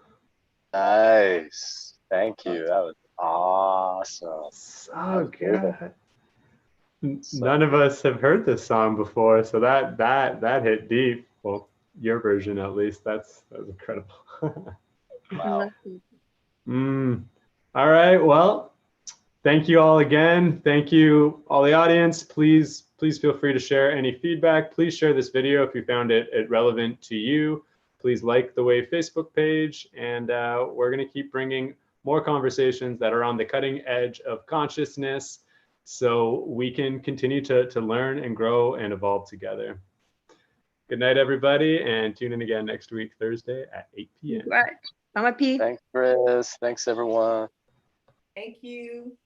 Nice. Thank you. That was awesome. So beautiful. good. None of us have heard this song before, so that hit deep. Well, your version at least. That's incredible. Wow. All right. Well, thank you all again. Thank you, all the audience. Please feel free to share any feedback. Please share this video if you found it relevant to you. Please like the Wave Facebook page, and we're going to keep bringing more conversations that are on the cutting edge of consciousness so we can continue to learn and grow and evolve together. Good night, everybody, and tune in again next week, Thursday at 8 p.m. Right. Mama P. Thanks, Chris. Thanks, everyone. Thank you.